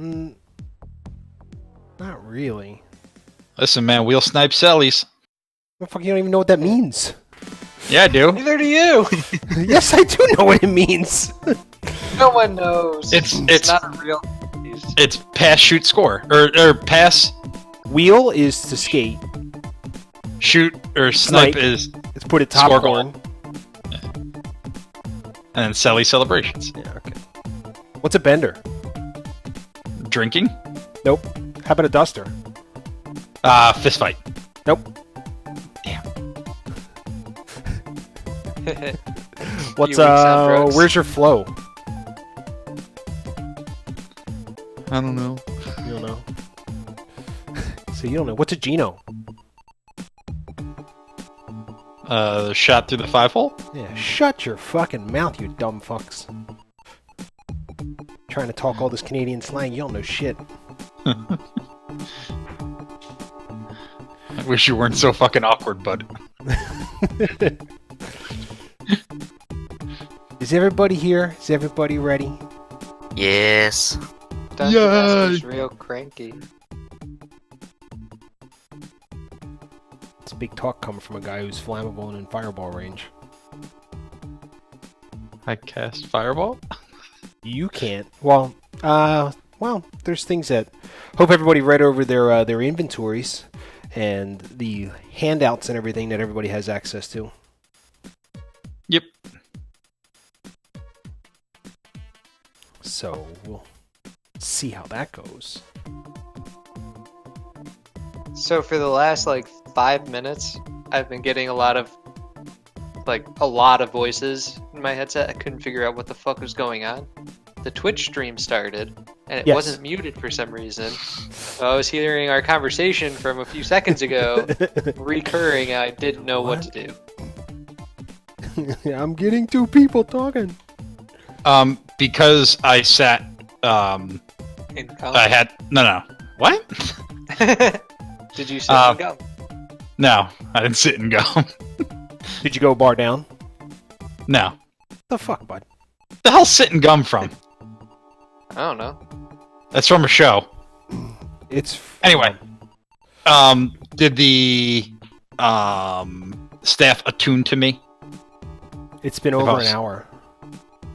Mm, not really. Listen, man, we'll snipe Sellies. Motherfucker, you don't even know what that means. Yeah, I do. Neither do you. Yes, I do know what it means. No one knows. It's not a real. It's pass, shoot, score, or pass, Wheel is to skate. shoot, or snipe is, Let's put it Score popcorn. and then Selly celebrations. Yeah, okay. What's a bender? Drinking, Nope. How about a duster? fist fight. Nope. Damn. What's Few weeks on drugs. where's your flow? I don't know. You don't know. So you don't know. What's a Geno? Shot through the 5-hole. Yeah, shut your fucking mouth, you dumb fucks. Trying to talk all this Canadian slang, you don't know shit. I wish you weren't so fucking awkward, bud. Is everybody here? Is everybody ready? Yes. Dungeon real cranky. It's big talk coming from a guy who's flammable and in fireball range. I cast fireball. You can't. Well, there's things that hope everybody read over their inventories and the handouts and everything that everybody has access to. Yep. So we'll see how that goes. So for the last 5 minutes, I've been getting a lot of voices in my headset. I couldn't figure out what the fuck was going on. The Twitch stream started, and it Yes. wasn't muted for some reason. So I was hearing our conversation from a few seconds ago recurring, and I didn't know what to do. I'm getting two people talking. Because I sat. In I had no. What? Did you sit and go? No, I didn't sit and go. Did you go bar down? No. The fuck, bud? The hell's sit and gum from? I don't know. That's from a show. It's Anyway, did the staff attune to me? It's been over an hour.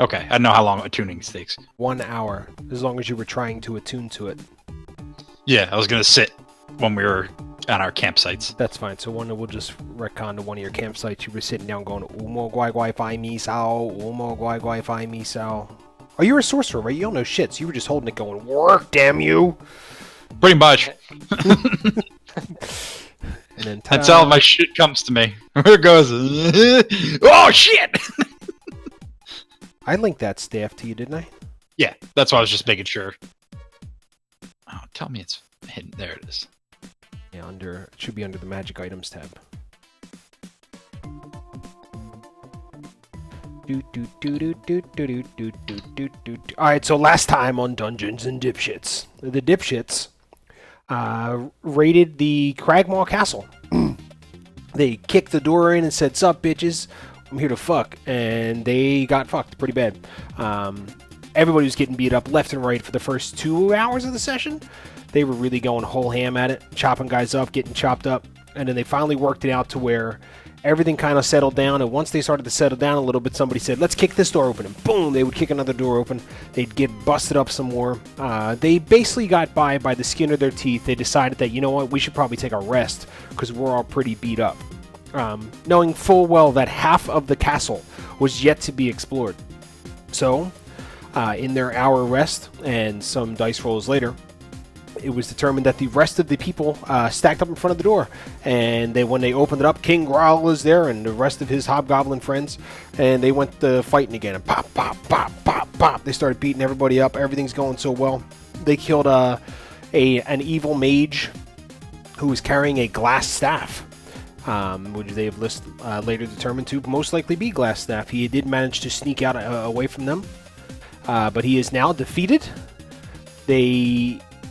Okay, I don't know how long attuning takes. 1 hour, as long as you were trying to attune to it. Yeah, I was gonna sit when we were on our campsites. That's fine. So we'll just retcon to one of your campsites. You were sitting down going, Umo guai guai fi mi sao, Umo guai guai fi mi sao. Oh, you're a sorcerer, right? You don't know shit, so you were just holding it going, work, damn you! Pretty much. And then That's how my shit comes to me. Where it goes, oh shit! I linked that staff to you, didn't I? Yeah, that's why I was just making sure. Oh, tell me it's hidden. There it is. Yeah, it should be under the magic items tab. Alright, so last time on Dungeons and Dipshits, the Dipshits raided the Cragmaw Castle. They kicked the door in and said, "Sup, bitches, I'm here to fuck," and they got fucked pretty bad. Everybody was getting beat up left and right for the first 2 hours of the session. They were really going whole ham at it, chopping guys up, getting chopped up, and then they finally worked it out to where everything kind of settled down, and once they started to settle down a little bit, somebody said, "Let's kick this door open," and boom, they would kick another door open. They'd get busted up some more. They basically got by the skin of their teeth. They decided that, you know what, we should probably take a rest because we're all pretty beat up. Knowing full well that half of the castle was yet to be explored. So, in their hour rest and some dice rolls later, it was determined that the rest of the people stacked up in front of the door, and when they opened it up, King Growl was there and the rest of his hobgoblin friends, and they went fighting again, and pop, pop, pop, pop, pop. They started beating everybody up. Everything's going so well. They killed an evil mage who was carrying a glass staff, which they have later determined to most likely be glass staff. He did manage to sneak out away from them, but he is now defeated.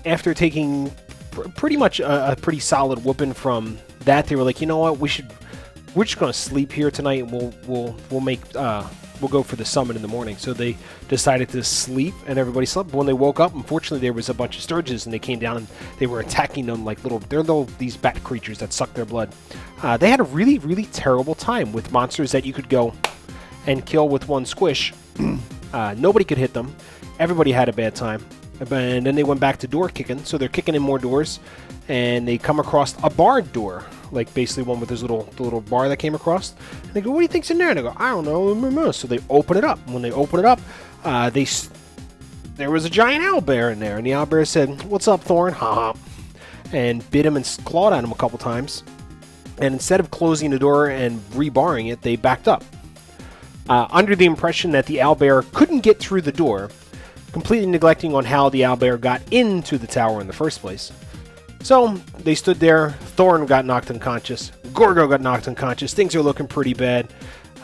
After taking pretty much a pretty solid whooping from that, they were like, you know what, we're just gonna sleep here tonight, and we'll make we'll go for the summit in the morning. So they decided to sleep, and everybody slept. But when they woke up, unfortunately, there was a bunch of sturges, and they came down and they were attacking them like these bat creatures that suck their blood. They had a really, really terrible time with monsters that you could go and kill with one squish. Nobody could hit them. Everybody had a bad time. And then they went back to door kicking, so they're kicking in more doors, and they come across a barred door, like basically one with this little bar that came across. And they go, "What do you think's in there?" And they go, "I don't know." So they open it up. When they open it up, there was a giant owlbear in there, and the owlbear said, "What's up, Thorn?" Ha! And bit him and clawed at him a couple times. And instead of closing the door and rebarring it, they backed up, under the impression that the owlbear couldn't get through the door, completely neglecting on how the owlbear got into the tower in the first place. So they stood there. Thorn got knocked unconscious. Gorgo got knocked unconscious. Things are looking pretty bad.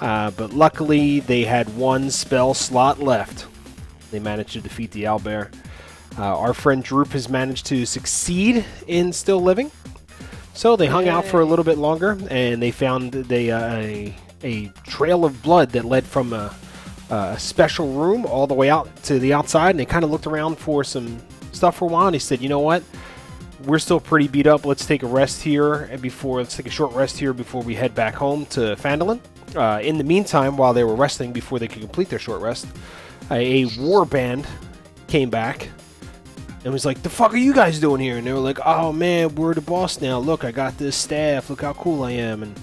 But luckily, they had one spell slot left. They managed to defeat the owlbear. Our friend Droop has managed to succeed in still living. So they hung out for a little bit longer, and they found a trail of blood that led from a special room all the way out to the outside. And they kind of looked around for some stuff for a while, and they said, "You know what? We're still pretty beat up. Let's take a rest here let's take a short rest here before we head back home to Phandalin." In the meantime, while they were resting before they could complete their short rest, a war band came back and was like, "The fuck are you guys doing here?" And they were like, "Oh man, we're the boss now. Look, I got this staff. Look how cool I am." And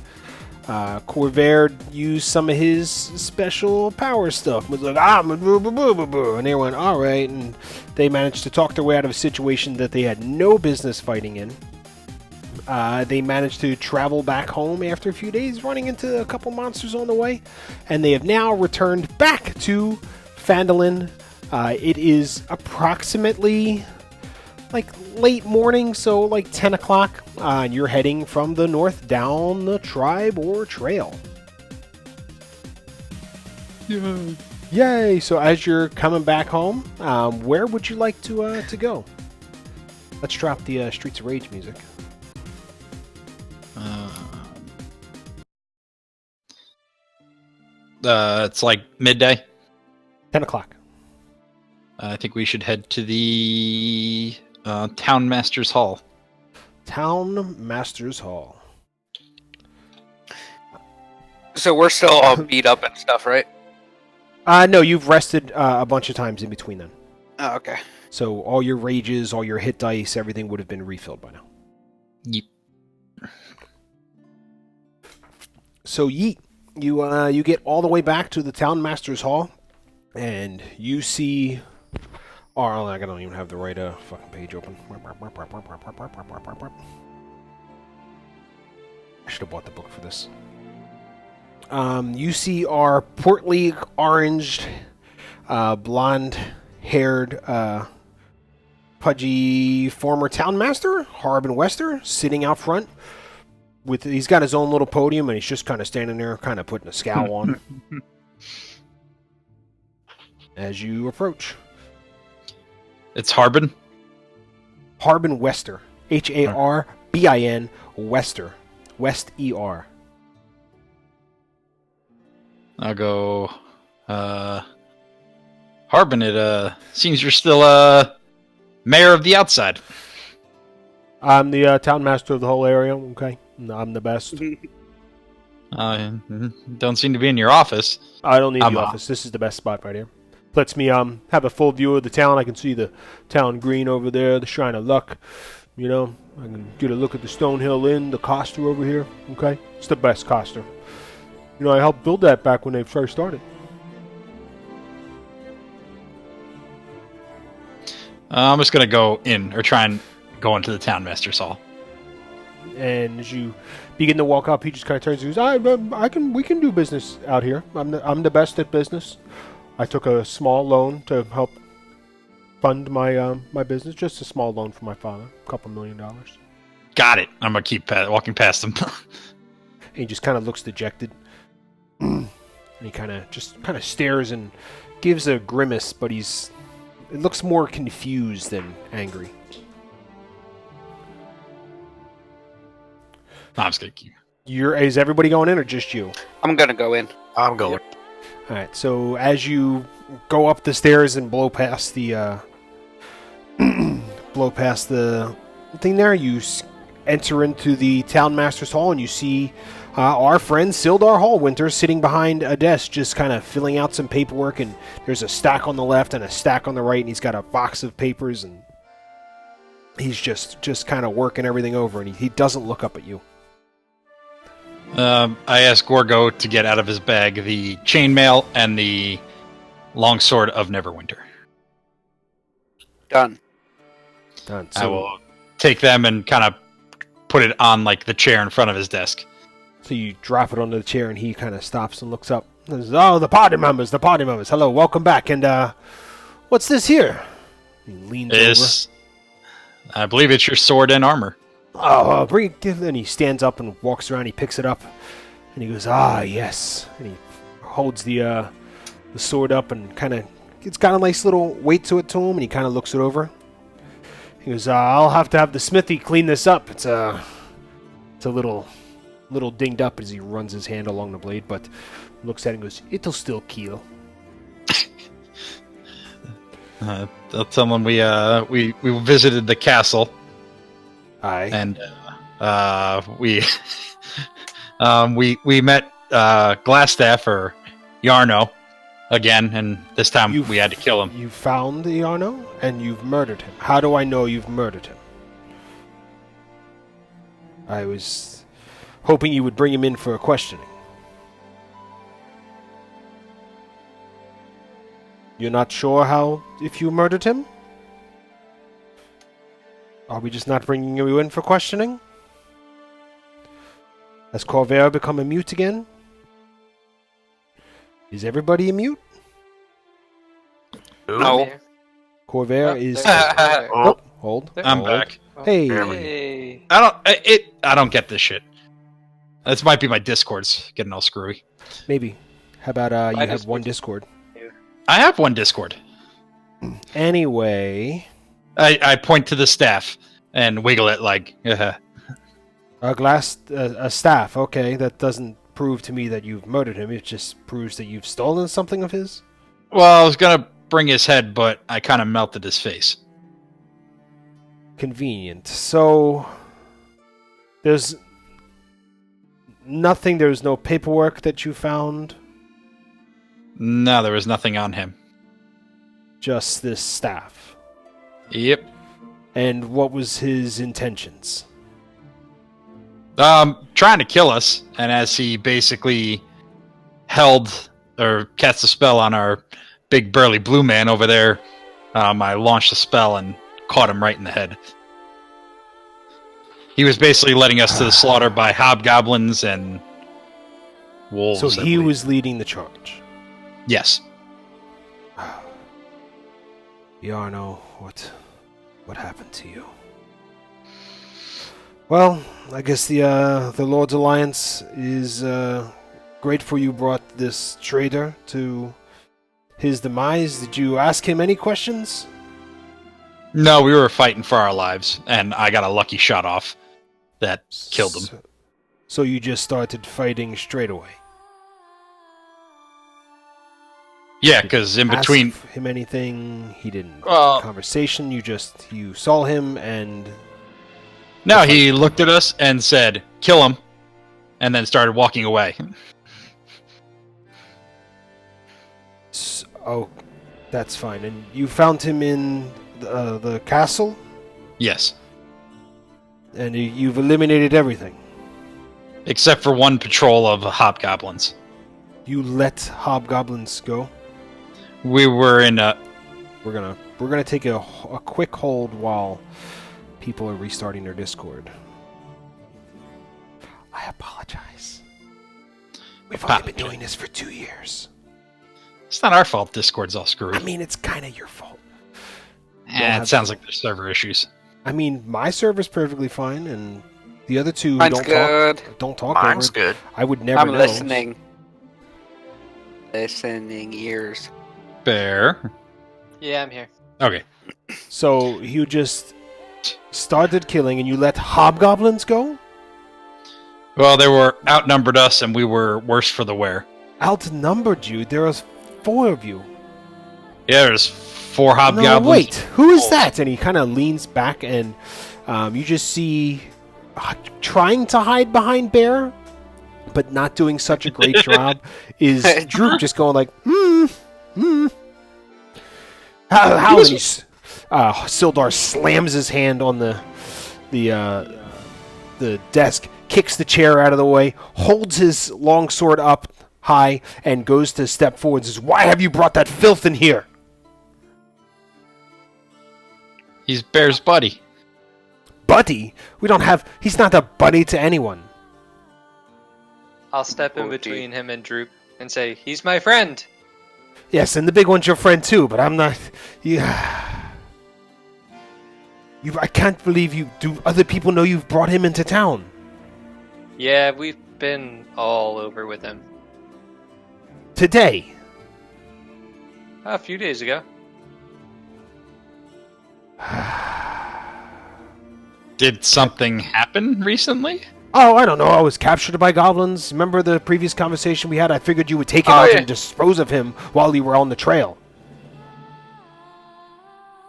Corvair used some of his special power stuff. Was like, and they went, "All right," and they managed to talk their way out of a situation that they had no business fighting in. They managed to travel back home after a few days, running into a couple monsters on the way, and they have now returned back to Phandalin. It is approximately like late morning, so like 10 o'clock, and you're heading from the north down the tribe or trail. Yay! So as you're coming back home, where would you like to go? Let's drop the Streets of Rage music. It's like midday. 10 o'clock. I think we should head to the Town Master's Hall. Town Master's Hall. So we're still all beat up and stuff, right? No, you've rested a bunch of times in between then. Oh, okay. So all your rages, all your hit dice, everything would have been refilled by now. Yep. So yeet, you get all the way back to the Town Master's Hall, and you see. Oh, I don't even have the right fucking page open. I should have bought the book for this. You see our portly, oranged, blonde-haired, pudgy former town master, Harbin Wester, sitting out front. He's got his own little podium, and he's just kind of standing there, kind of putting a scowl on. As you approach. It's Harbin? Harbin Wester. Harbin Wester. West E-R. I'll go, Harbin, it seems you're still mayor of the outside. I'm the town master of the whole area, okay? I'm the best. Don't seem to be in your office. I don't need the office. This is the best spot right here. Lets me have a full view of the town. I can see the town green over there, the Shrine of Luck. You know, I can get a look at the Stonehill Inn, the Coster over here. Okay, it's the best Coster. You know, I helped build that back when they first started. I'm just gonna go in or try and go into the Town Master's Hall. And as you begin to walk up, he just kind of turns and goes, we can do business out here. I'm the best at business. I took a small loan to help fund my my business. Just a small loan for my father, a couple $1 million. Got it. I'm gonna keep walking past him. And he just kind of looks dejected. And he kind of stares and gives a grimace, but it looks more confused than angry. No, I'm just gonna keep. Is everybody going in or just you? I'm gonna go in. I'm going. All right. So as you go up the stairs and blow past the thing there, you enter into the townmaster's hall, and you see our friend Sildar Hallwinter sitting behind a desk, just kind of filling out some paperwork. And there's a stack on the left and a stack on the right, and he's got a box of papers, and he's just kind of working everything over, and he doesn't look up at you. I asked Gorgo to get out of his bag the chainmail and the longsword of Neverwinter. Done. Done. I will take them and kind of put it on like the chair in front of his desk. So you drop it onto the chair, and he kind of stops and looks up. And says, "Oh, the party members, the party members. Hello, welcome back. And what's this here?" He leans over. I believe it's your sword and armor. "Oh, bring it." And he stands up and walks around. He picks it up, and he goes, "Ah, yes." And he holds the sword up, and kind of, it's got a nice little weight to it to him, and he kind of looks it over. He goes, "I'll have to have the smithy clean this up. It's a little dinged up," as he runs his hand along the blade, but looks at it and goes, "It'll still kill." I'll tell them we visited the castle. Aye. And we we met Glassstaff or Yarno again, and this time we had to kill him. You found Yarno, and you've murdered him. How do I know you've murdered him? I was hoping you would bring him in for a questioning. You're not sure if you murdered him? Are we just not bringing you in for questioning? Has Corvair become a mute again? Is everybody a mute? No. Corvair Oh, is... there. Oh, hold. I'm hold. back. Hey. Hey. I don't get this shit. This might be my Discord's getting all screwy. Maybe. How about you My have one Discord's- Discord? I have one Discord. Anyway... I point to the staff and wiggle it like, A staff, okay. That doesn't prove to me that you've murdered him. It just proves that you've stolen something of his. Well, I was gonna bring his head, but I kind of melted his face. Convenient. So, there's nothing, there's no paperwork that you found? No, there was nothing on him. Just this staff. Yep. And what was his intentions? Trying to kill us, and as he basically held or cast a spell on our big burly blue man over there, I launched a spell and caught him right in the head. He was basically letting us to the slaughter by hobgoblins and wolves. So I he believe. was leading the charge. Yes. Yarno, what happened to you? Well, I guess the Lord's Alliance is grateful you brought this traitor to his demise. Did you ask him any questions? No, we were fighting for our lives, and I got a lucky shot off that killed him. So you just started fighting straight away? Yeah, because in between... Ask him anything? He didn't... Well- Conversation? You saw him and... No, he looked at us and said, "Kill him," and then started walking away. Oh, that's fine. And you found him in the castle? Yes. And you've eliminated everything? Except for one patrol of hobgoblins. You let hobgoblins go? We were in a... We're gonna take a quick hold while people are restarting their Discord. I apologize. We've only been doing this for 2 years. It's not our fault Discord's all screwy. I mean, it's kind of your fault. It sounds like there's server issues. I mean, my server's perfectly fine, and the other two Mine's don't good. talk. Don't talk. Mine's over. good. I would never I'm know. listening. Listening ears. Bear. Yeah, I'm here. Okay. So you just started killing, and you let hobgoblins go? Well, they were outnumbered us, and we were worse for the wear. outnumbered you. There was 4 of you. Yeah, there's 4 No, hobgoblins. wait. Who is that? And he kind of leans back, and you just see trying to hide behind Bear, but not doing such a great job, is Droop just going like, How many? Sildar slams his hand on the desk, kicks the chair out of the way, holds his longsword up high, and goes to step forward and says, "Why have you brought that filth in here?" He's Bear's buddy. Buddy? He's not a buddy to anyone. I'll step in Oh, between him and Droop and say, "He's my friend." Yes, and the big one's your friend too, but I'm not. I can't believe you. Do other people know you've brought him into town? Yeah, we've been all over with him. Today? A few days ago. Did something happen recently? Oh, I don't know. I was captured by goblins. Remember the previous conversation we had? I figured you would take him out yeah. and dispose of him while you were on the trail.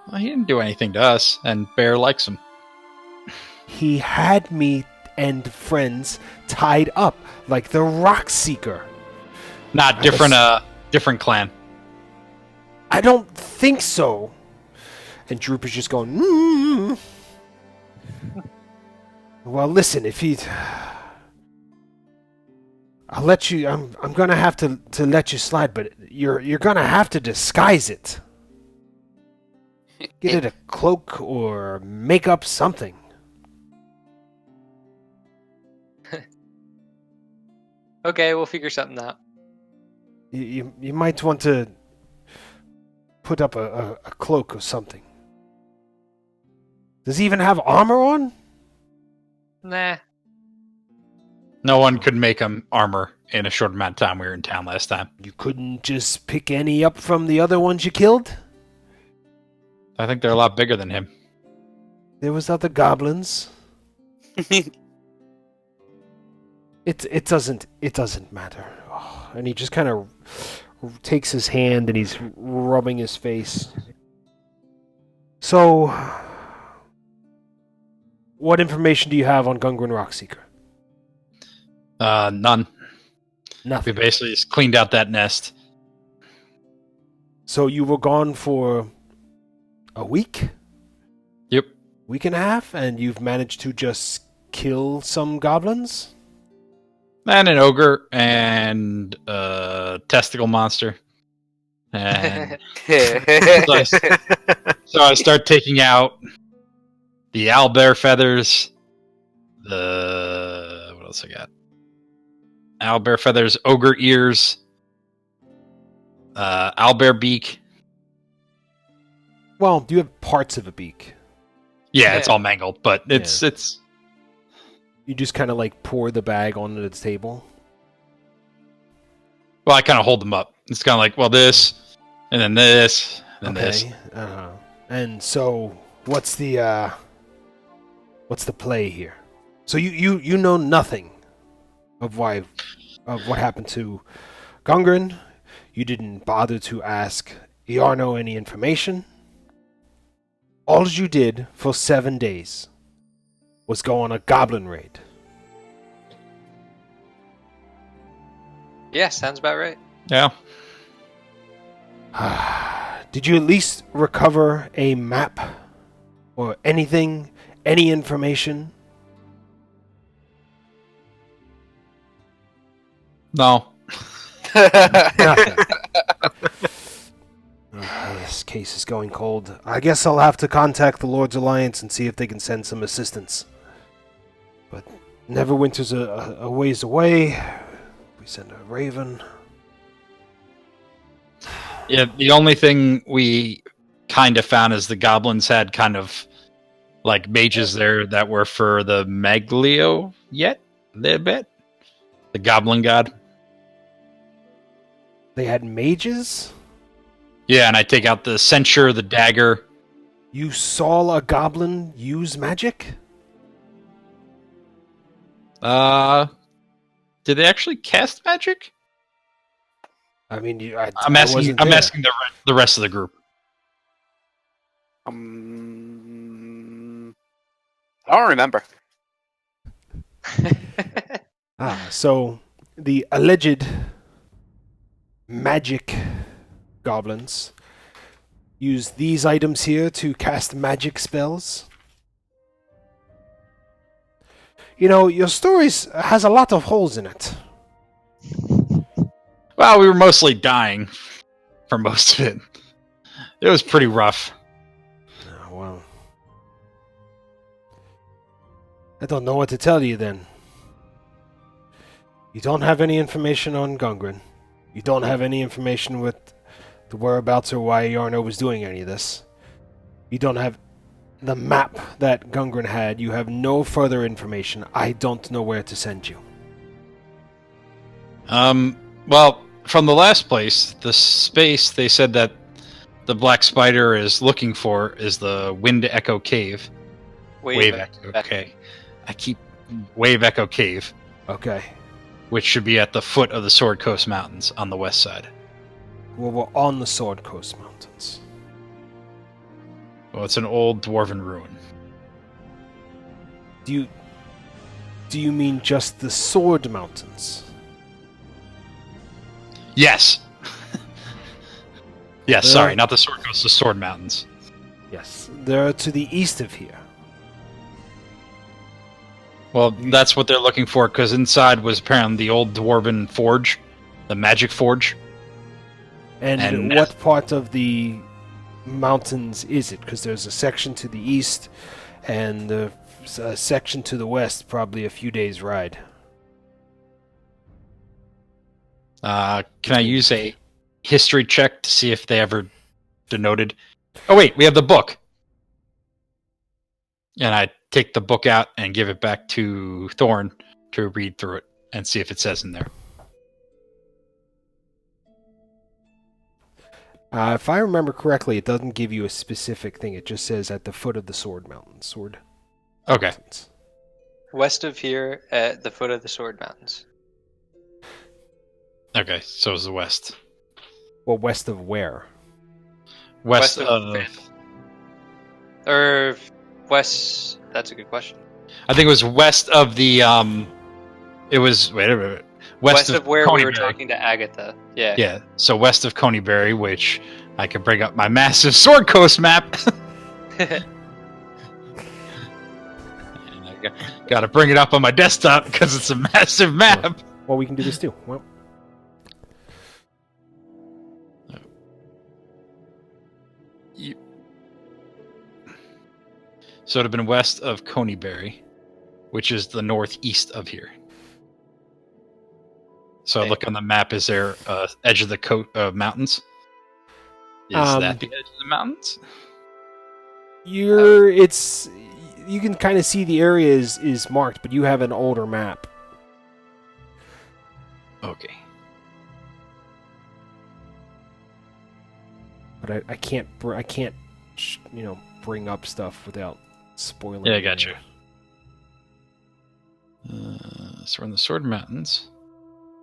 Well, he didn't do anything to us, and Bear likes him. He had me and friends tied up like the Rock Seeker. Not different clan. I don't think so. And Droop is just going, Well, listen, if he... I'll let you... I'm gonna have to let you slide, but you're gonna have to disguise it. Get it a cloak or make up something. Okay, we'll figure something out. You might want to put up a cloak or something. Does he even have armor on? Nah. No one could make him armor in a short amount of time. We were in town last time. You couldn't just pick any up from the other ones you killed? I think they're a lot bigger than him. There was other goblins. It doesn't matter. Oh, and he just kind of takes his hand and he's rubbing his face. So, what information do you have on Gungren Rockseeker? None. We Nothing. basically just cleaned out that nest. So you were gone for a week? Yep. Week and a half, and you've managed to just kill some goblins? And an ogre and a testicle monster. And so I start taking out the owlbear feathers, what else I got? Owlbear feathers, ogre ears, owlbear beak. Well, you have parts of a beak. Yeah, it's all mangled, but it's You just kind of like pour the bag onto the table. well, I kind of hold them up. It's kind of like, well, this, and then this, and then this. And so, what's the play here? So you know nothing of what happened to Gungren. You didn't bother to ask Iarno any information. All you did for 7 days was go on a goblin raid. Yeah, sounds about right. Yeah. Did you at least recover a map or anything, any information? No. Nothing. This case is going cold. I guess I'll have to contact the Lord's Alliance and see if they can send some assistance. But Neverwinter's a ways away. We send a raven. Yeah, the only thing we kind of found is the goblins had kind of like mages there that were for the Maglio yet a little bit. The goblin god. They had mages? Yeah, and I take out the censure, the dagger. You saw a goblin use magic? Did they actually cast magic? I mean, I'm asking the rest of the group. I don't remember. So the alleged magic goblins use these items here to cast magic spells. You know, your story has a lot of holes in it. Well, we were mostly dying for most of it. It was pretty rough. Oh, well. I don't know what to tell you then. You don't have any information on Gungren. You don't have any information with the whereabouts or why Yarno was doing any of this. You don't have the map that Gungren had. You have no further information. I don't know where to send you. Well, from the last place, the space they said that the Black Spider is looking for is the Wind Echo Cave. Wave Echo. Okay. Wave Echo Cave. Okay. Which should be at the foot of the Sword Coast Mountains on the west side. Well, we're on the Sword Coast Mountains. Well, it's an old dwarven ruin. Do you mean just the Sword Mountains? Yes. Yes, sorry, not the Sword Coast, the Sword Mountains. Yes, they're to the east of here. Well, that's what they're looking for, because inside was apparently the old dwarven forge, the magic forge. And what part of the mountains is it? Because there's a section to the east and a section to the west, probably a few days' ride. Can I use a history check to see if they ever denoted? Oh wait, we have the book. And I take the book out and give it back to Thorn to read through it and see if it says in there. If I remember correctly, it doesn't give you a specific thing. It just says at the foot of the Sword Mountains. Okay. Mountains. West of here, at the foot of the Sword Mountains. Okay, so is the west. Well, west of where? West West of... Or west... That's a good question. I think it was west of the... It was... Wait a minute. West of where we were Coneyberry. talking to Agatha. Yeah. Yeah, so west of Coneyberry, which I can bring up my massive Sword Coast map. And I got to bring it up on my desktop because it's a massive map. Well, we can do this too. Well, So it would have been west of Coneyberry, which is the northeast of here. So Okay. look on the map. Is there edge of the mountains? Is that the edge of the mountains? you can kind of see the area is marked, but you have an older map. Okay. But I can't bring up stuff without spoiling. Yeah, I it. got you. So we're in the Sword Mountains.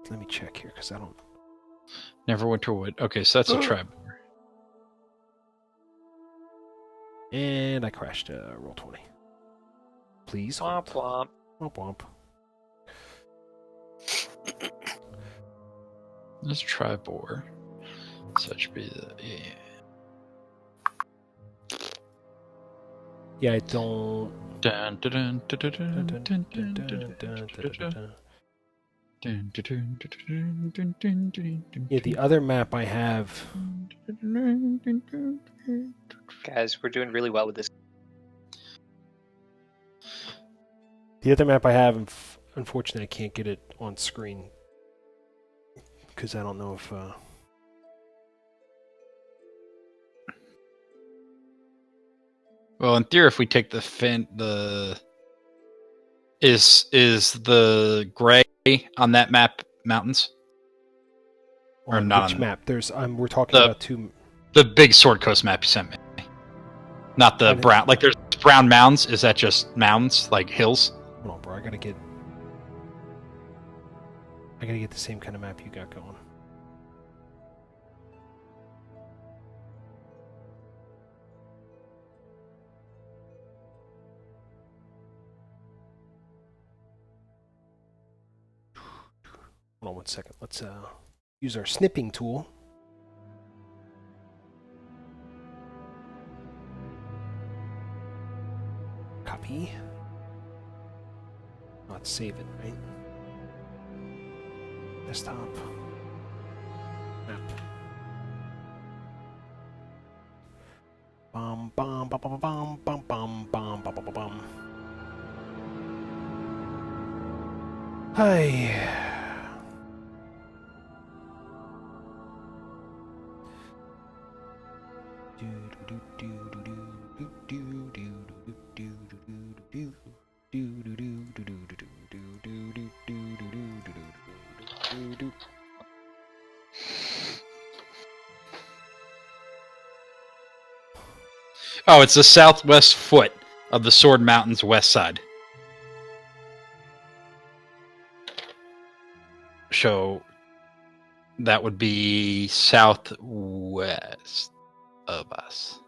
Let me check here because I don't. Neverwinter Wood. Okay, so that's a tribe. And I crashed. Roll 20. Please. Womp womp. Womp womp. There's Tribor. So that should be the... Yeah, I don't. Dun, dun, dun, dun, dun, Dun, dun, dun, dun, dun, dun, dun, dun, dun, dun, dun. dun, dun, dun, dun, dun, dun, dun, Yeah, the other map I have. Guys, we're doing really well with this. The other map I have, unfortunately, I can't get it on screen because I don't know if. Well, in theory, if we take is the gray on that map mountains? Or on not which on- map? We're talking about two. The big Sword Coast map you sent me. Not the brown. Like, there's brown mounds. Is that just mounds, like hills? Hold on, bro. I gotta get the same kind of map you got going. Hold on one second. Let's use our snipping tool. Copy. Let's save it, right? Desktop. Map. Bum bum bum bum bum bum bum bum bum bum bum. Hi. Oh, it's the southwest foot of the Sword Mountain's west side. So that would be southwest of us.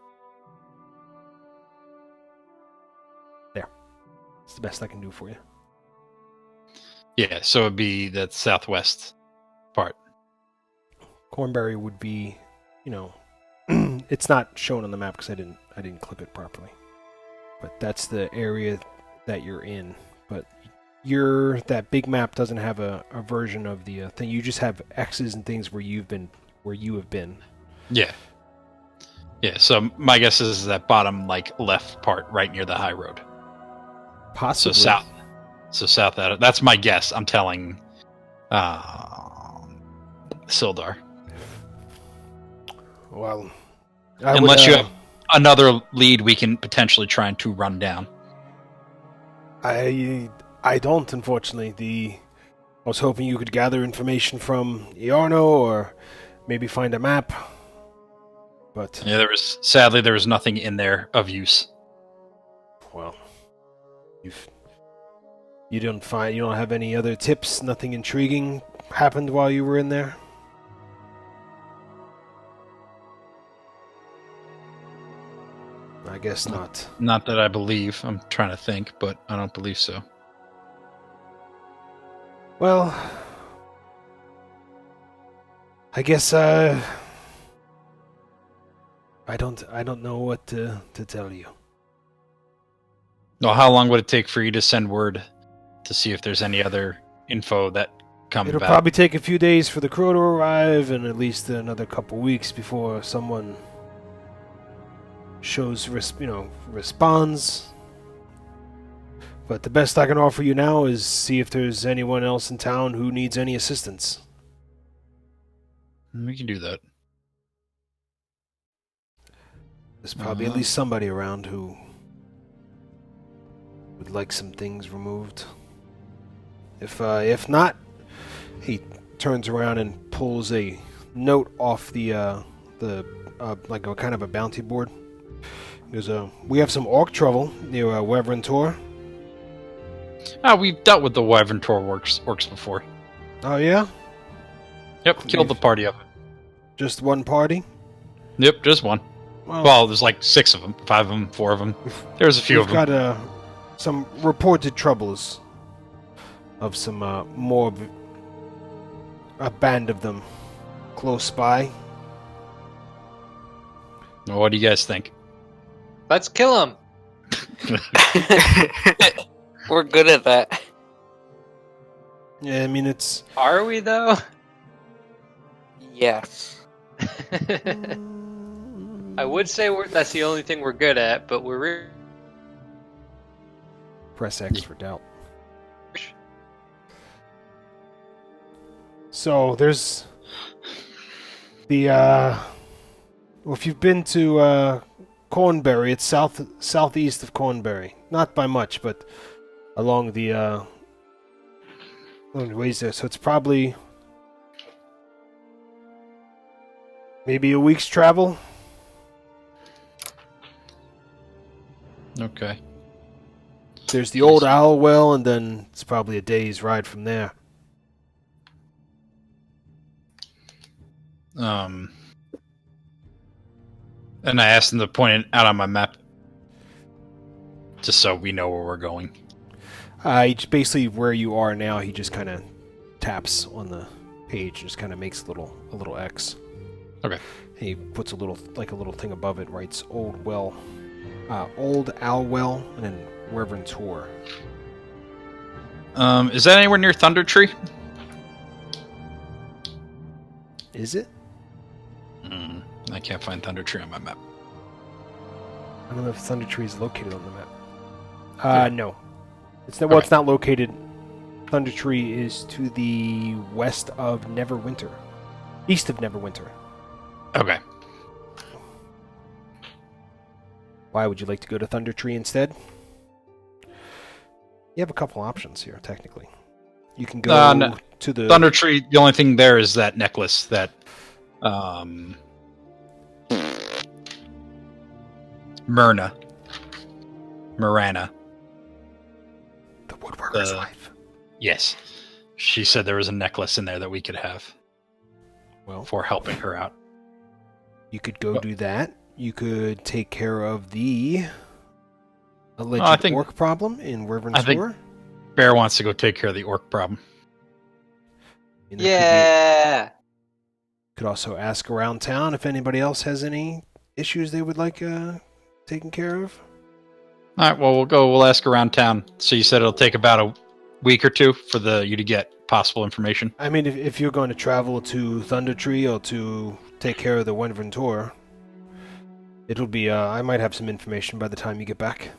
It's the best I can do for you. Yeah, so it'd be that southwest part. Cornberry would be, you know, it's not shown on the map because I didn't clip it properly. But that's the area that you're in. But that big map doesn't have a version of the thing. You just have X's and things where you have been. Yeah. Yeah, so my guess is that bottom left part right near the high road. Possibly. So south. So south out. That's my guess. I'm telling Sildar. Well, unless you have another lead we can potentially try to run down. I don't, unfortunately. I was hoping you could gather information from Iarno or maybe find a map. But Yeah, sadly there was nothing in there of use. Well, you don't have any other tips? Nothing intriguing happened while you were in there? I guess not. Not that I believe. I'm trying to think, but I don't believe so. Well, I guess I don't know what to tell you. No, how long would it take for you to send word to see if there's any other info that come It'll about? probably take a few days for the crew to arrive, and at least another couple weeks before someone responds. But the best I can offer you now is see if there's anyone else in town who needs any assistance. We can do that. There's probably at least somebody around who would like some things removed. If not, he turns around and pulls a note off the like a kind of a bounty board. He goes, we have some orc trouble near Wyvern Tor. We've dealt with the Wyvern Tor orcs before. Oh yeah? Yep, killed the party of it. Just one party? Yep, just one. Well, there's 6 of them, 5 of them, 4 of them. There's a few of them. We've got some reported troubles of some a band of them close by. What do you guys think? Let's kill him. We're good at that. Yeah, I mean it's. Are we though? Yes. I would say that's the only thing we're good at, but we're Press X for doubt. So there's the well, if you've been to Cornberry, it's southeast of Cornberry. Not by much, but along the ways there. So it's probably maybe a week's travel. Okay. There's the old owl well, and then it's probably a day's ride from there. And I asked him to point it out on my map, just so we know where we're going. Basically where you are now. He just kind of taps on the page, just kind of makes a little X. Okay. And he puts a little thing above it, writes Old Owl Well, and then Reverend Tour. Is that anywhere near Thunder Tree? Is it? I can't find Thunder Tree on my map. I don't know if Thunder Tree is located on the map. Yeah. No. It's not, well, it's not located. Thunder Tree is to the west of Neverwinter. East of Neverwinter. Okay. Why would you like to go to Thunder Tree instead? You have a couple options here, technically. You can go No. to the... Thunder Tree, the only thing there is that necklace that Myrna. The Woodworker's the- Wife. Yes. She said there was a necklace in there that we could have Well, for helping her out. you could go do that. You could take care of the alleged I think- orc problem in Reverend I think- Tour. Bear wants to go take care of the orc problem. And there Yeah. could also ask around town if anybody else has any issues they would like taken care of. All right, well, we'll ask around town. So you said it'll take about a week or two for you to get possible information? I mean, if you're going to travel to Thunder Tree or to take care of the Reverend Tour, it'll be, I might have some information by the time you get back.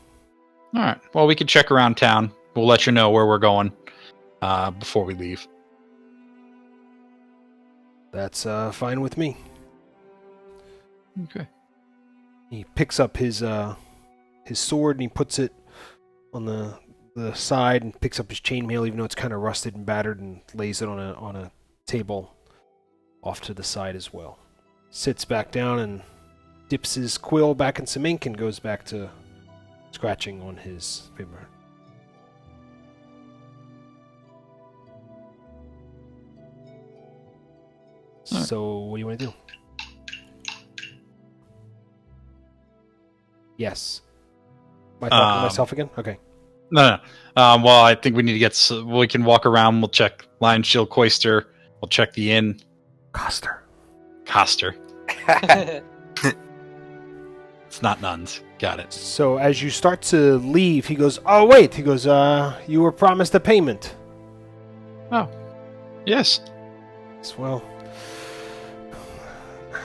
All right, well, we could check around town. We'll let you know where we're going before we leave. That's fine with me. Okay. He picks up his sword and he puts it on the side and picks up his chainmail, even though it's kind of rusted and battered, and lays it on a table off to the side as well. Sits back down and dips his quill back in some ink and goes back to scratching on his paper. Alright. So, what do you want to do? Yes. Am I talking to myself again? Okay. No. Well, I think we need to get. We can walk around. We'll check Lion Shield Cloister. We'll check the inn. Coster. Coster. It's not nuns. Got it. So as you start to leave, he goes, "Oh wait!" He goes, "You were promised a payment." Yes. Well,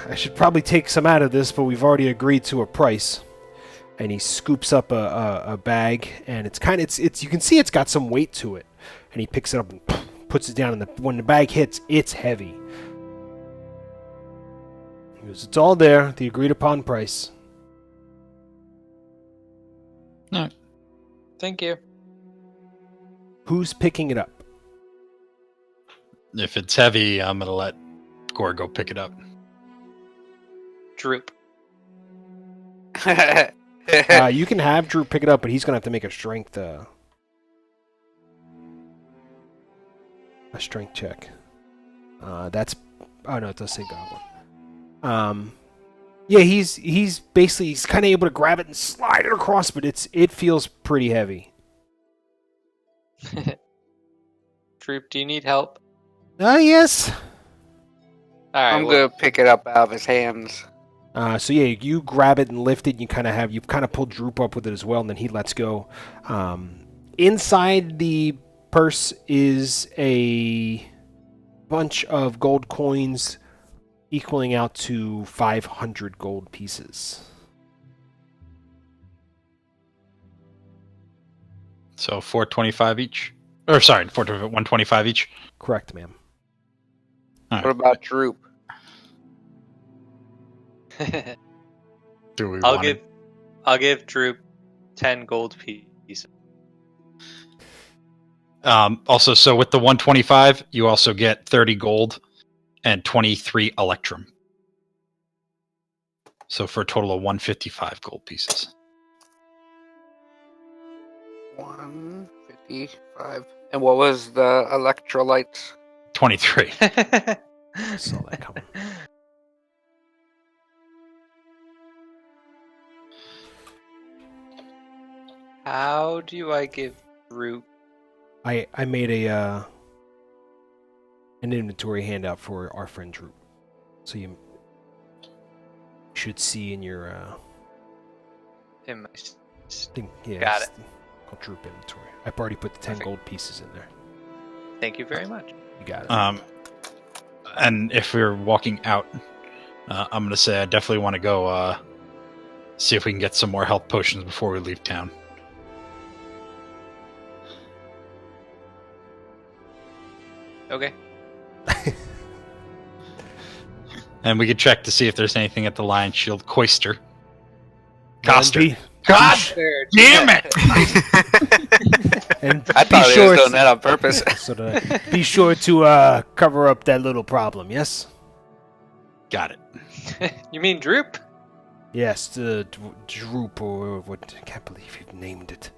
I should probably take some out of this, but we've already agreed to a price. And he scoops up a bag, and it's you can see it's got some weight to it. And he picks it up and puts it down, and when the bag hits, it's heavy. He goes, "It's all there, the agreed upon price." Thank you. Who's picking it up? If it's heavy, I'm gonna let Gore go pick it up. Droop. You can have Drew pick it up, but he's gonna have to make a strength check. That's oh no, it does say goblin. Yeah, he's basically kind of able to grab it and slide it across, but it feels pretty heavy. Droop, do you need help? Yes. All right. I'm gonna pick it up out of his hands. So yeah, you grab it and lift it. You kind of pulled Droop up with it as well, and then he lets go. Inside the purse is a bunch of gold coins, equaling out to 500 gold pieces. So 425 each. Or sorry, 125 each. Correct, ma'am. All What right. about Droop? Do we I'll want give Droop 10 gold pieces. Also, so with the 125, you also get 30 gold and 23 electrum. So for a total of 155 gold pieces. 155. And what was the electrolytes? 23. I saw that coming. How do I give Droop? I made a an inventory handout for our friend Drew. So you should see in your In my thing. Yeah, Got it's called Droop inventory. I've already put the 10 Perfect. gold pieces in there. Thank you very much. You got it. And if we're walking out, I'm gonna say I definitely want to go see if we can get some more health potions before we leave town. Okay. And we could check to see if there's anything at the Lion Shield Coister. Coster. And God Fair. damn it! and I be thought he sure was doing that on purpose. so to, be sure to cover up that little problem. Yes. Got it. You mean Droop? Yes, the Droop or what? I can't believe you named it.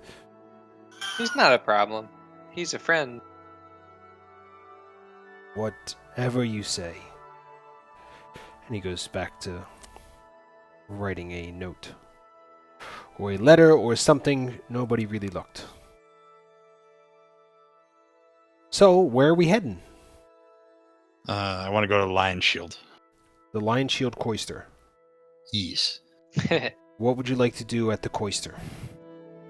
He's not a problem. He's a friend. Whatever you say. And he goes back to writing a note. Or a letter or something. Nobody really looked. So, where are we heading? I want to go to Lion Shield. The Lion Shield Coister. Yes. What would you like to do at the Coister?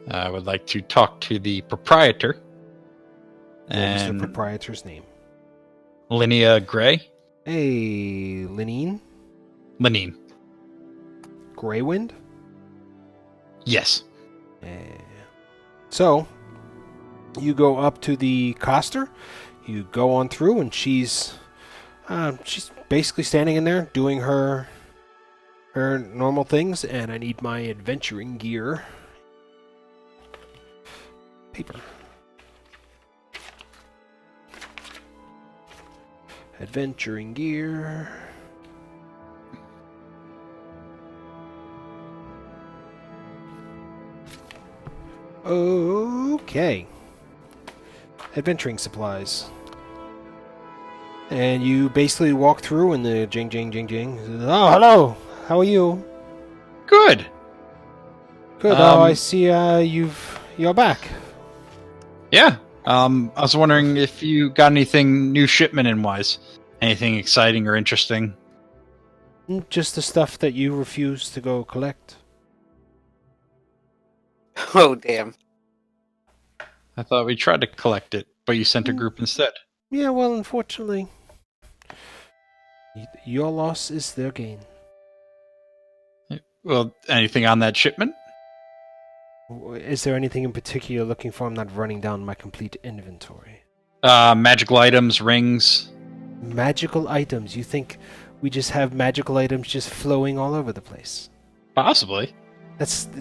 I would like to talk to the proprietor. What was the And proprietor's name? Linnea Gray? Hey, Lineen? Linene. Greywind? Yes. So, you go up to the coster, you go on through, and she's basically standing in there doing her normal things, and I need my adventuring gear. Paper. Adventuring gear. Okay. Adventuring supplies. And you basically walk through and the jing jing jing jing. Oh, hello. How are you? Good. Good. Oh, I see you're back. Yeah. I was wondering if you got anything new shipment in wise. Anything exciting or interesting? Just the stuff that you refuse to go collect. Oh, damn. I thought we tried to collect it, but you sent a group instead. Yeah, well, unfortunately, your loss is their gain. Well, anything on that shipment? Is there anything in particular you're looking for? I'm not running down my complete inventory. Magical items, rings. Magical items. You think we just have magical items just flowing all over the place? Possibly.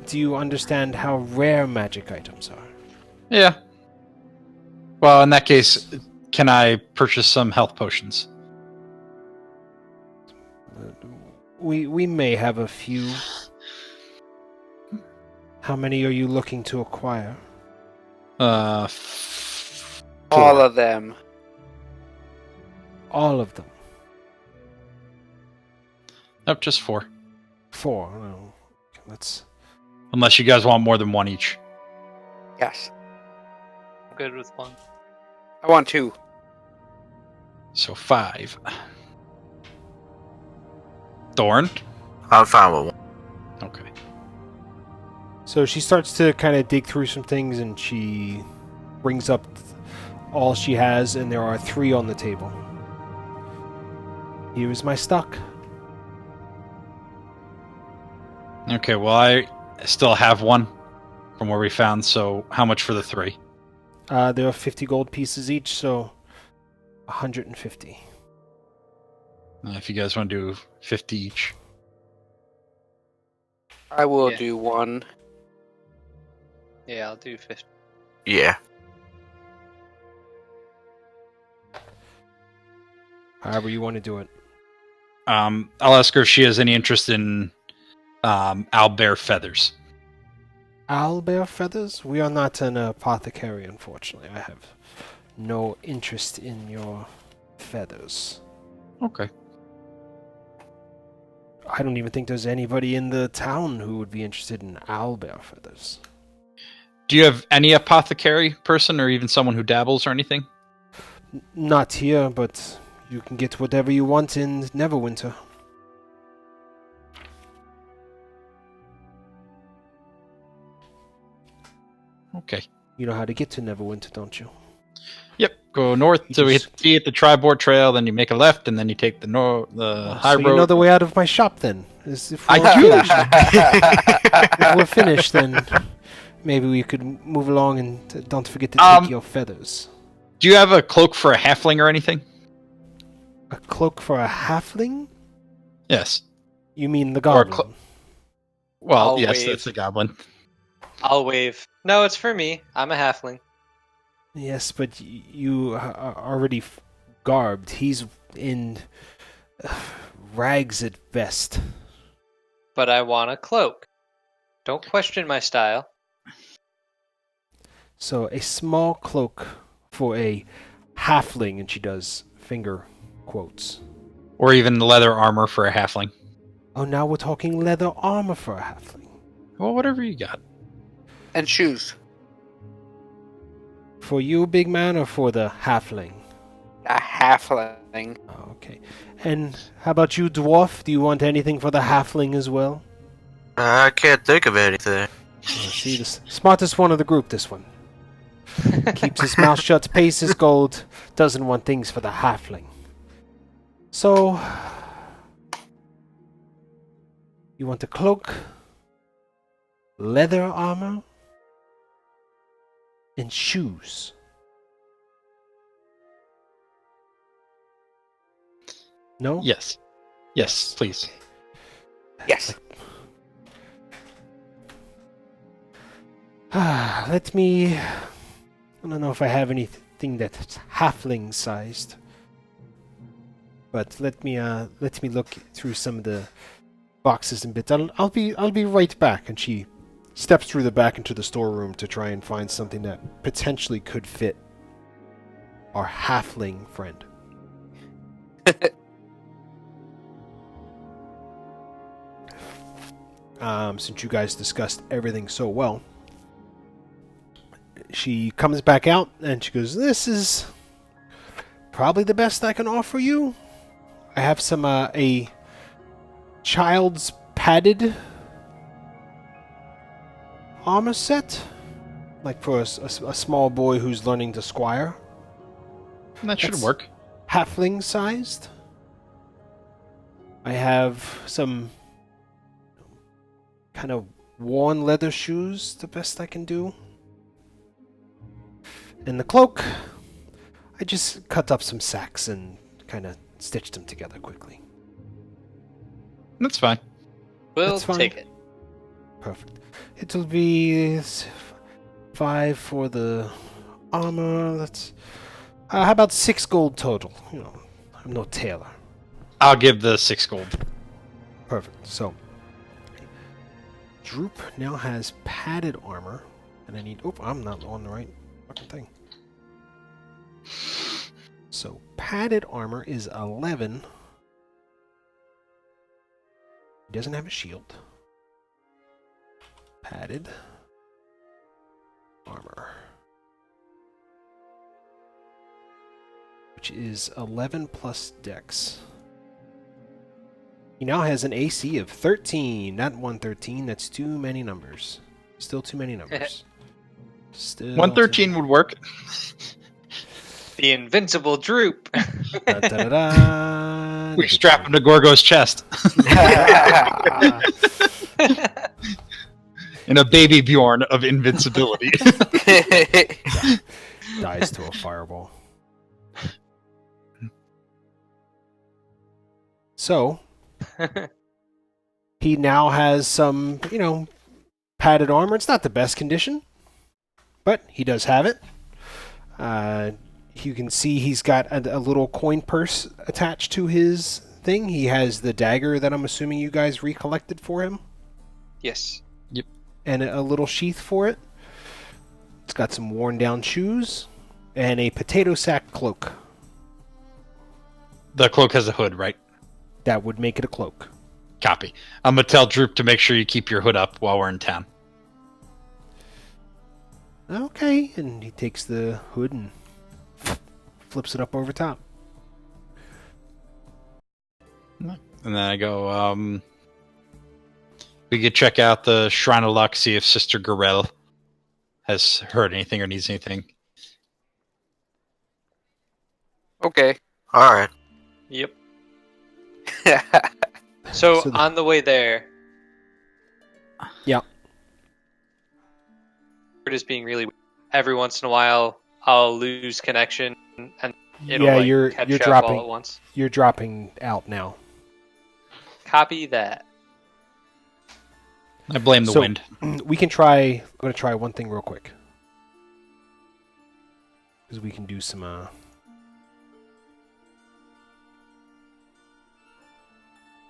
Do you understand how rare magic items are? Yeah. Well, in that case, can I purchase some health potions? We may have a few. How many are you looking to acquire? All 4. of them. All of them. Nope, just 4. 4. Oh, let's. Unless you guys want more than one each. Yes. I'm good with one. I want 2. So 5. Thorn? I'm fine with one. Okay. So she starts to kind of dig through some things, and she brings up all she has, and there are 3 on the table. Here is my stock. Okay, well, I still have one from where we found, so how much for the 3? There are 50 gold pieces each, so 150. If you guys want to do 50 each. I will Yeah. do 1. Yeah, I'll do 50. Yeah. However you want to do it. I'll ask her if she has any interest in owlbear feathers. Owlbear feathers? We are not an apothecary, unfortunately. I have no interest in your feathers. Okay. I don't even think there's anybody in the town who would be interested in owlbear feathers. Do you have any apothecary person or even someone who dabbles or anything? Not here, but You can get whatever you want in Neverwinter. Okay. You know how to get to Neverwinter, don't you? Yep. Go north You to hit just- T at the Tribord Trail, then you make a left, and then you take the high so road. you know the way out of my shop, then? If I we're do. finished, if we're finished, then maybe we could move along and don't forget to take your feathers. Do you have a cloak for a halfling or anything? A cloak for a halfling? Yes. You mean the Or a goblin? Well, I'll yes, wave. that's a goblin. I'll wave. No, it's for me. I'm a halfling. Yes, but you are already garbed. He's in rags at best. But I want a cloak. Don't question my style. So a small cloak for a halfling, and she does finger quotes. Or even leather armor for a halfling. Oh, now we're talking leather armor for a halfling. Well, whatever you got. And shoes. For you, big man, or for the halfling? A halfling. Oh, okay. And how about you, dwarf? Do you want anything for the halfling as well? I can't think of anything. Oh, see, the smartest one of the group, this one. Keeps his mouth shut, pays his gold, doesn't want things for the halfling. So, you want a cloak, leather armor, and shoes. No? Yes. Yes, please. Yes. Let me... I don't know if I have anything that's halfling sized. But let me look through some of the boxes and bits. I'll be right back. And she steps through the back into the storeroom to try and find something that potentially could fit our halfling friend. Since you guys discussed everything so well, she comes back out and she goes, "This is probably the best I can offer you. I have some a child's padded armor set, like for a small boy who's learning to squire, That should That's- work. halfling sized. I have some kind of worn leather shoes, the best I can do. And the cloak, I just cut up some sacks and kind of stitched them together quickly. That's fine. We'll That's fine. take it. Perfect. It'll be 5 for the armor. That's how about 6 gold total? You know, I'm no tailor. I'll give the 6 gold. Perfect. So, Droop now has padded armor, and I need. Oh, I'm not on the right fucking thing. So, padded armor is 11. He doesn't have a shield. Padded armor, which is 11 plus dex. He now has an AC of 13, not 113. That's too many numbers. Still too many numbers. Still 113 would work. The invincible Droop. Da, da, da, da. We strap him to Gorgo's chest. In a baby Bjorn of invincibility. Dies to a fireball. So, he now has some, padded armor. It's not the best condition, but he does have it. You can see he's got a little coin purse attached to his thing. He has the dagger that I'm assuming you guys recollected for him, Yes. and a little sheath for it. It's got some worn down shoes and a potato sack cloak. The cloak has a hood, right? That would make it a cloak. Copy. I'm going to tell Droop to make sure you keep your hood up while we're in town. Okay, and he takes the hood and flips it up over top. And then I go, we could check out the Shrine of Luck, see if Sister Gorell has heard anything or needs anything. Okay. Alright. Yep. So, So the- on the way there, Yeah. we're just being really. Every once in a while, I'll lose connection, and it'll Yeah, like, you're catch you're up dropping all at once. you're dropping out now. Copy that. I blame the So- wind. We can try. I'm gonna try one thing real quick because we can do some.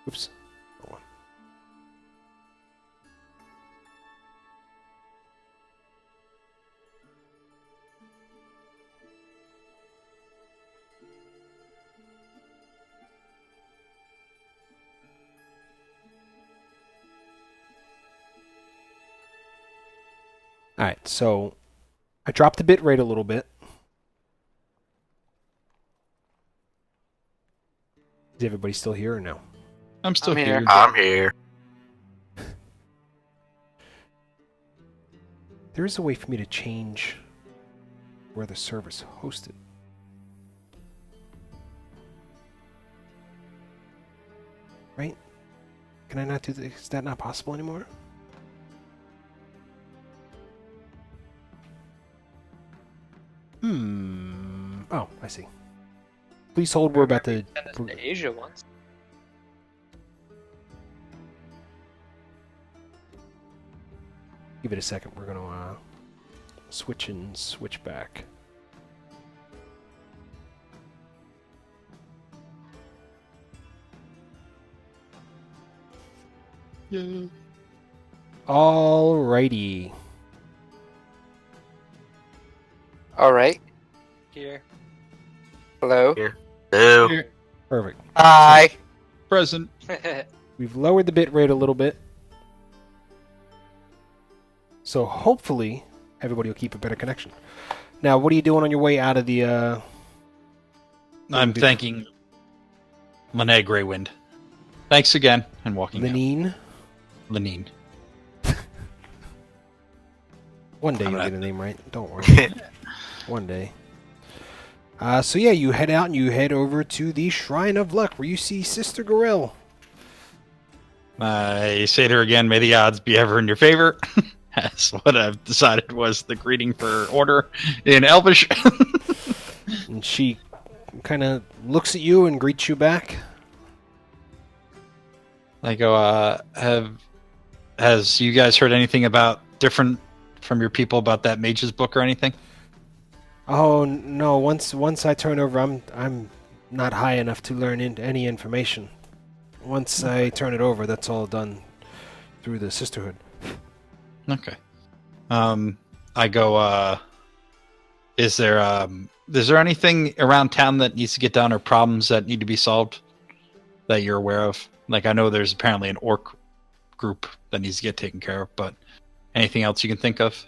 Oops. Wrong one. All right, so I dropped the bit rate a little bit. Is everybody still here or no? I'm still I'm here. here. I'm here. There is a way for me to change where the server's hosted. Right? Can I not do this? Is that not possible anymore? Oh, I see. Please hold. We're about to. Send us to Asia once. Give it a second. We're gonna switch and switch back. Yeah. Alrighty. All right. Here. Hello. Two. Here. Perfect. Hi. Present. We've lowered the bit rate a little bit. So hopefully everybody will keep a better connection. Now, what are you doing on your way out of the I'm thanking Monet Greywind. Thanks again, and walking Lenine? out. Lenine. One day I'm you'll not- get a name right. Don't worry. One day. So yeah, you head out and you head over to the Shrine of Luck where you see Sister Gorell. I say to her again, may the odds be ever in your favor. That's what I've decided was the greeting for order in Elvish. And she kind of looks at you and greets you back. I go, has you guys heard anything about different from your people about that mage's book or anything? Oh no! Once I turn over, I'm not high enough to learn any information. Once I turn it over, that's all done through the sisterhood. Okay. I go, is there anything around town that needs to get done or problems that need to be solved that you're aware of? Like, I know there's apparently an orc group that needs to get taken care of, but anything else you can think of?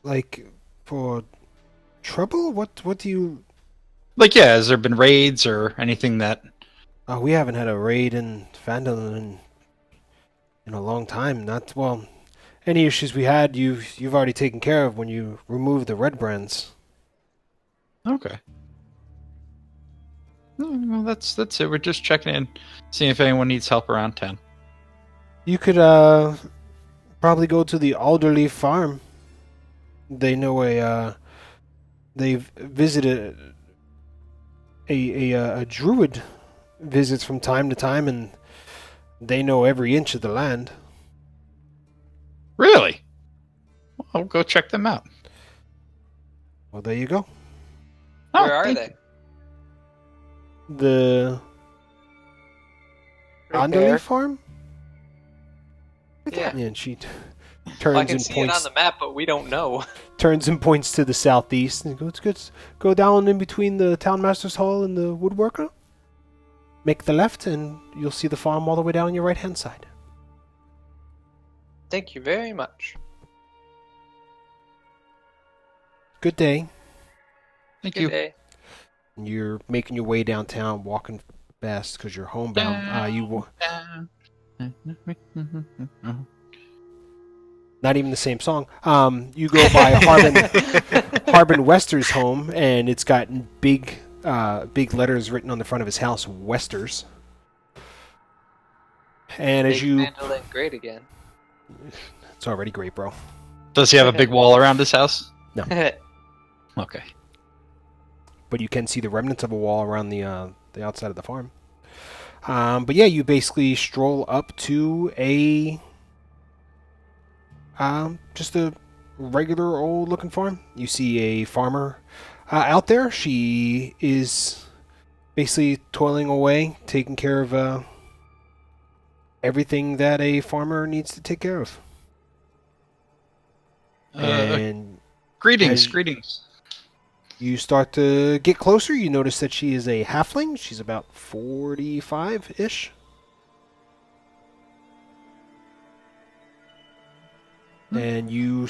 Like for trouble? What do you? Like, yeah, has there been raids or anything that... Oh, we haven't had a raid in Phandalin in a long time. Not well. Any issues we had, you've already taken care of when you removed the red brands. Okay. Well, that's it. We're just checking in, seeing if anyone needs help around town. You could probably go to the Alderley farm. They know they've visited a druid visits from time to time, and they know every inch of the land. Really? Well, I'll go check them out. Well, there you go. Oh, Where are thank they? you. The Right Alderley there. farm? Yeah. Yeah, and she Well, I turns can and see it on points the map, but we don't know. turns and points to the southeast and goes, go down in between the townmaster's hall and the woodworker. Make the left, and you'll see the farm all the way down on your right-hand side. Thank you very much. Good day. Thank Good you. day. You're making your way downtown, walking fast because you're homebound. Not even the same song. You go by Harbin Wester's home, and it's got big letters written on the front of his house, Westers. And as you, Phandalin great again. it's already great, bro. Does he have a big wall around his house? No, Okay. but you can see the remnants of a wall around the outside of the farm. But yeah, you basically stroll up to a just a regular old looking farm. You see a farmer out there. She is basically toiling away, taking care of everything that a farmer needs to take care of. And Greetings, as greetings. you start to get closer, you notice that she is a halfling. She's about 45-ish. And you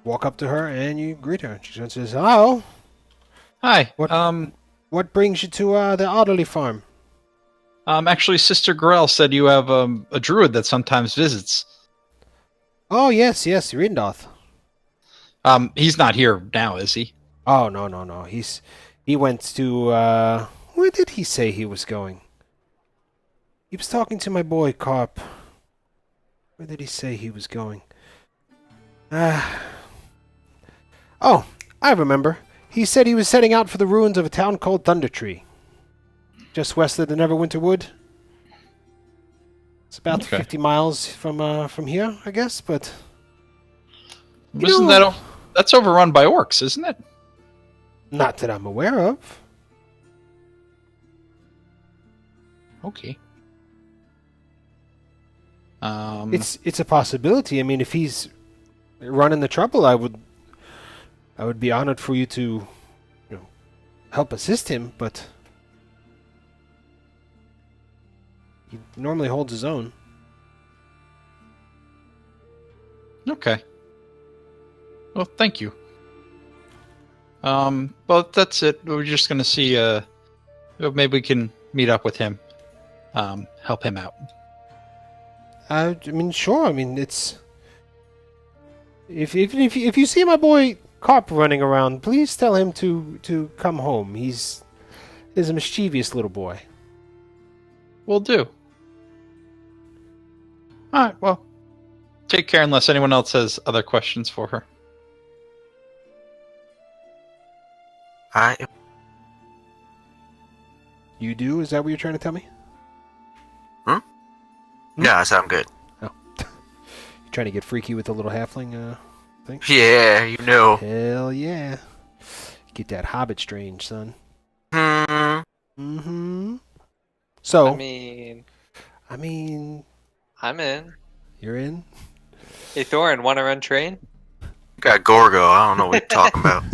walk up to her and you greet her. She says, "Hello. Hi. What brings you to the Otterly farm?" Actually, Sister Grell said you have a druid that sometimes visits. Oh, yes, Rindoth. He's not here now, is he? Oh, no. He went to where did he say he was going? He was talking to my boy Carp. Where did he say he was going? Oh, I remember. He said he was setting out for the ruins of a town called Thundertree, just west of the Neverwinter Wood. It's about 50 miles from here, I guess, but That's overrun by orcs, isn't it? not that I'm aware of. Okay. It's a possibility. I mean, if he's running the trouble, I would be honored for you to, help assist him, but he normally holds his own. Okay. Well, thank you. Well, that's it. We're just gonna see. Maybe we can meet up with him. Help him out. I mean, sure. I mean, it's if you see my boy Carp running around, please tell him to come home. He's a mischievous little boy. Will do. All right. Well, take care. Unless anyone else has other questions for her. You do? Is that what you're trying to tell me? No, I sound good. Oh, you trying to get freaky with the little halfling thing? Yeah, you know. Hell yeah! Get that hobbit strange, son. Hmm. So, I mean, I'm in. you're in. Hey, Thorin, want to run train? Got Gorgo. I don't know what you're talking about.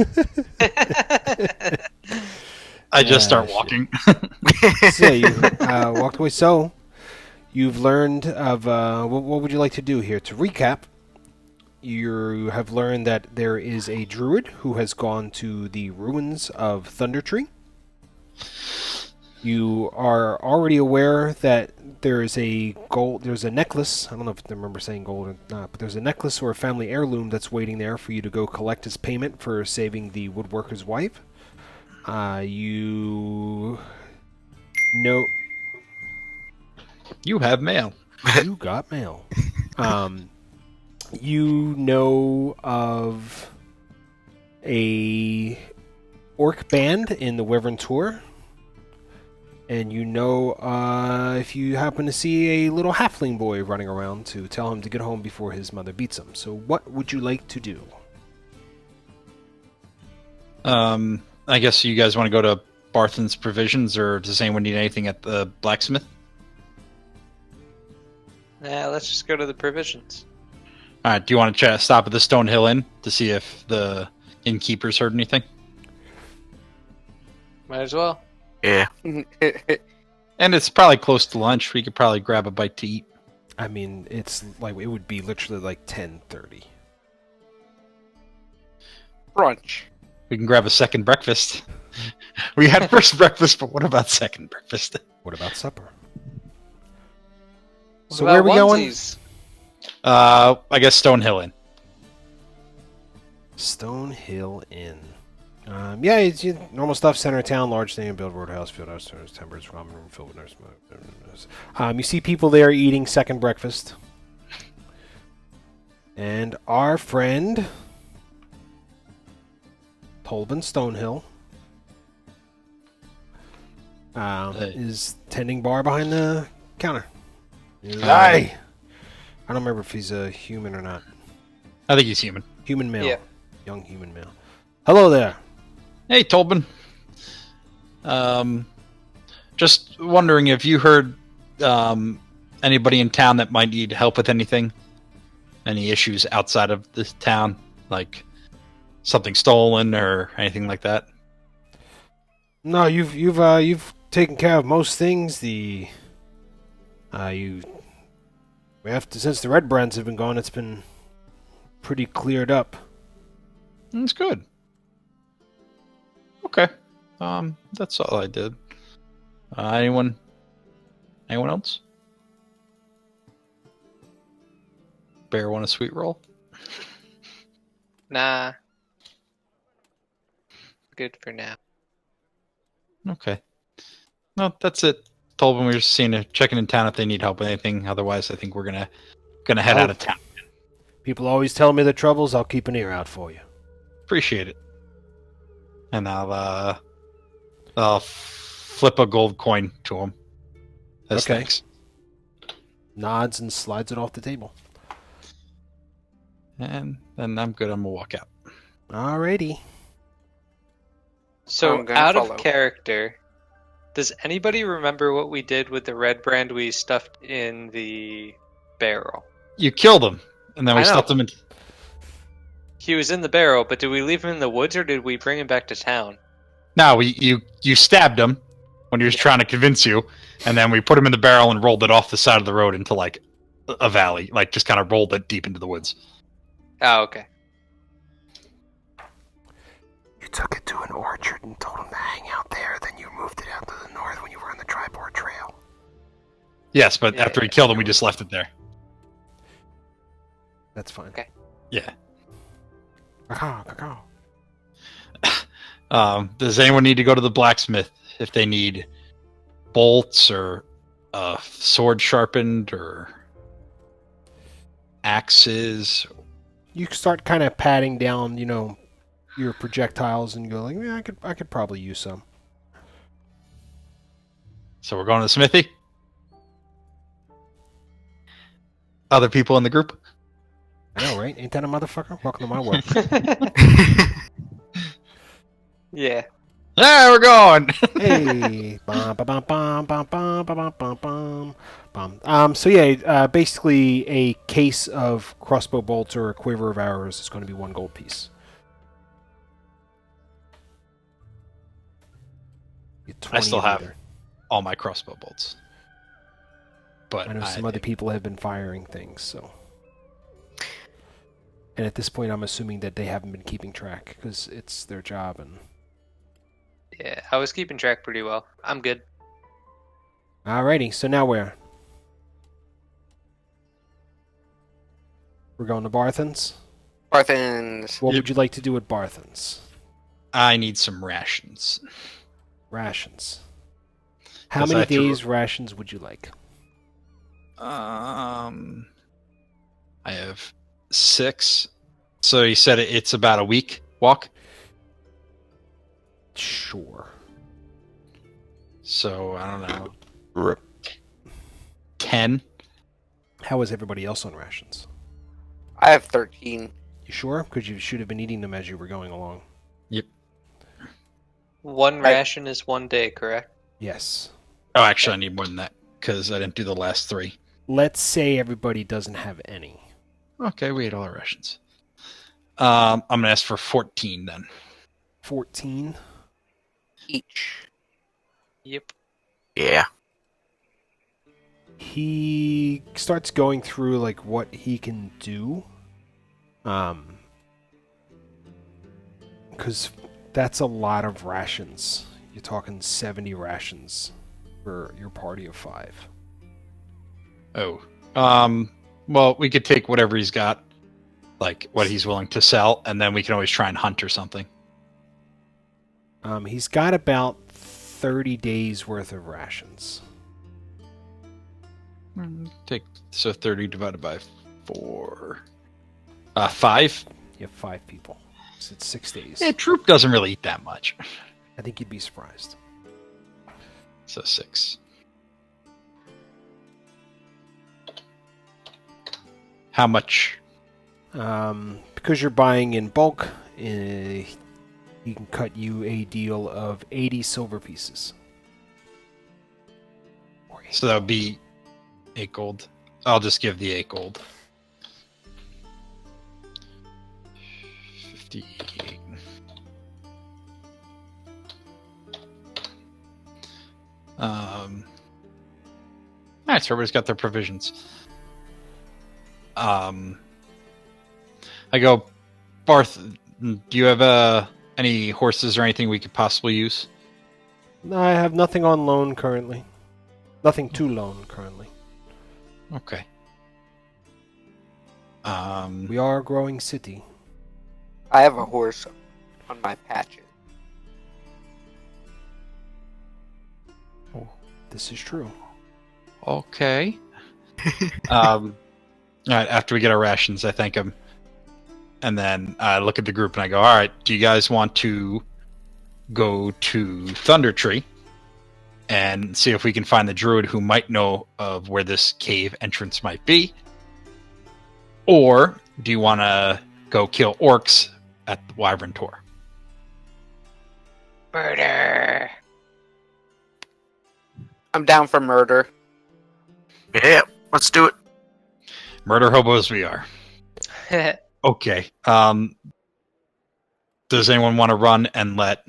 I just start shit. walking. So you walked away. So you've learned of what would you like to do here? To recap, you have learned that there is a druid who has gone to the ruins of Thundertree. You are already aware that there's a necklace. I don't know if I remember saying gold or not, but there's a necklace or a family heirloom that's waiting there for you to go collect as payment for saving the woodworker's wife. You know. You have mail. You got mail. You know of a orc band in the Wyvern Tour. And you know if you happen to see a little halfling boy running around to tell him to get home before his mother beats him. So what would you like to do? I guess you guys want to go to Barthen's Provisions, or does anyone need anything at the blacksmith? Nah, let's just go to the provisions. All right. Do you want to stop at the Stonehill Inn to see if the innkeepers heard anything? Might as well. Yeah. And it's probably close to lunch. We could probably grab a bite to eat. I mean, it's like it would be literally like 10:30. Brunch. We can grab a second breakfast. We had first breakfast, but what about second breakfast? What about supper? What So where are we about going? onesies? I guess Stonehill Inn. Stonehill Inn. Yeah, it's normal stuff. Center of town, large stadium, build roadhouse, field house, timbers, ramen room filled with nurse. You see people there eating second breakfast. And our friend Tolbin Stonehill is tending bar behind the counter. Hi. I don't remember if he's a human or not. I think he's human. Human male. Yeah. Young human male. Hello there. Hey, Tolbin. Just wondering if you heard anybody in town that might need help with anything? Any issues outside of this town? Like something stolen or anything like that? No, you've taken care of most things. We have to, since the Red Brands have been gone, it's been pretty cleared up. That's good. Okay. That's all I did. Anyone else? Bear want a sweet roll? Nah. Good for now. Okay. No, that's it. Told them we were just checking in town if they need help with anything. Otherwise, I think we're gonna head out of town. People always tell me the troubles. I'll keep an ear out for you. Appreciate it. And I'll flip a gold coin to him. As Okay. thanks. Nods and slides it off the table. And then I'm good. I'm gonna walk out. Alrighty. So, I'm gonna out follow. of character, does anybody remember what we did with the red brand we stuffed in the barrel? You killed him, and then we I know. stuffed him in. He was in the barrel, but did we leave him in the woods or did we bring him back to town? No, you stabbed him when he was trying to convince you, and then we put him in the barrel and rolled it off the side of the road into like a valley, like just kind of rolled it deep into the woods. Oh, okay. You took it to an orchard and told him to hang out there, then you moved it out to the north when you were on the Tribord Trail. Yes, but Yeah, after he killed him, we just left it there. That's fine. Okay. Yeah. Caw. Does anyone need to go to the blacksmith if they need bolts or sword sharpened or axes? You start kind of patting down, your projectiles and go like, yeah, I could probably use some. So we're going to the smithy? Other people in the group? I know, right? Ain't that a motherfucker? Welcome to my world. Yeah. There we're going! Hey. Bum, ba, bum, bum, bum, bum, bum, bum, bum, bum. So yeah, basically a case of crossbow bolts or a quiver of arrows is going to be 1 gold piece. Get 20 I still of have either. all my crossbow bolts. But I know some other people have been firing things, so. And at this point, I'm assuming that they haven't been keeping track because it's their job. And Yeah, I was keeping track pretty well. I'm good. alrighty, so now where? We're going to Barthen's. Barthens. What Yep. would you like to do at Barthen's? I need some rations. Rations. How 'Cause many I threw- days rations would you like? I have 6. So you said it's about a week walk? Sure. So, I don't know. 10? How is everybody else on rations? I have 13. You sure? Because you should have been eating them as you were going along. Yep. One ration is 1 day, correct? Yes. Oh, actually, I need more than that because I didn't do the last 3. Let's say everybody doesn't have any. Okay, we ate all our rations. I'm going to ask for 14 then. 14. Each. Yep. Yeah. He starts going through like what he can do. Because That's a lot of rations. You're talking 70 rations for your party of 5. Oh. Well, we could take whatever he's got, like what he's willing to sell, and then we can always try and hunt or something. He's got about 30 days worth of rations. Take 30 divided by 4. 5. You have 5 people. So it's 6 days. Yeah, troop doesn't really eat that much. I think you'd be surprised. So 6. How much? Because you're buying in bulk, he can cut you a deal of 80 silver pieces. So that would be 8 gold. I'll just give the 8 gold. 58. Alright, so everybody's got their provisions. I go, Barth, do you have any horses or anything we could possibly use? I have nothing on loan currently. Nothing to loan currently. Okay. We are a growing city. I have a horse on my patches. This is true. Okay. All right, after we get our rations, I thank him. And then I look at the group and I go, all right, do you guys want to go to Thunder Tree and see if we can find the druid who might know of where this cave entrance might be? Or do you want to go kill orcs at the Wyvern Tor? Murder. I'm down for murder. Yeah, let's do it. Murder hobos we are. Okay. Does anyone want to run and let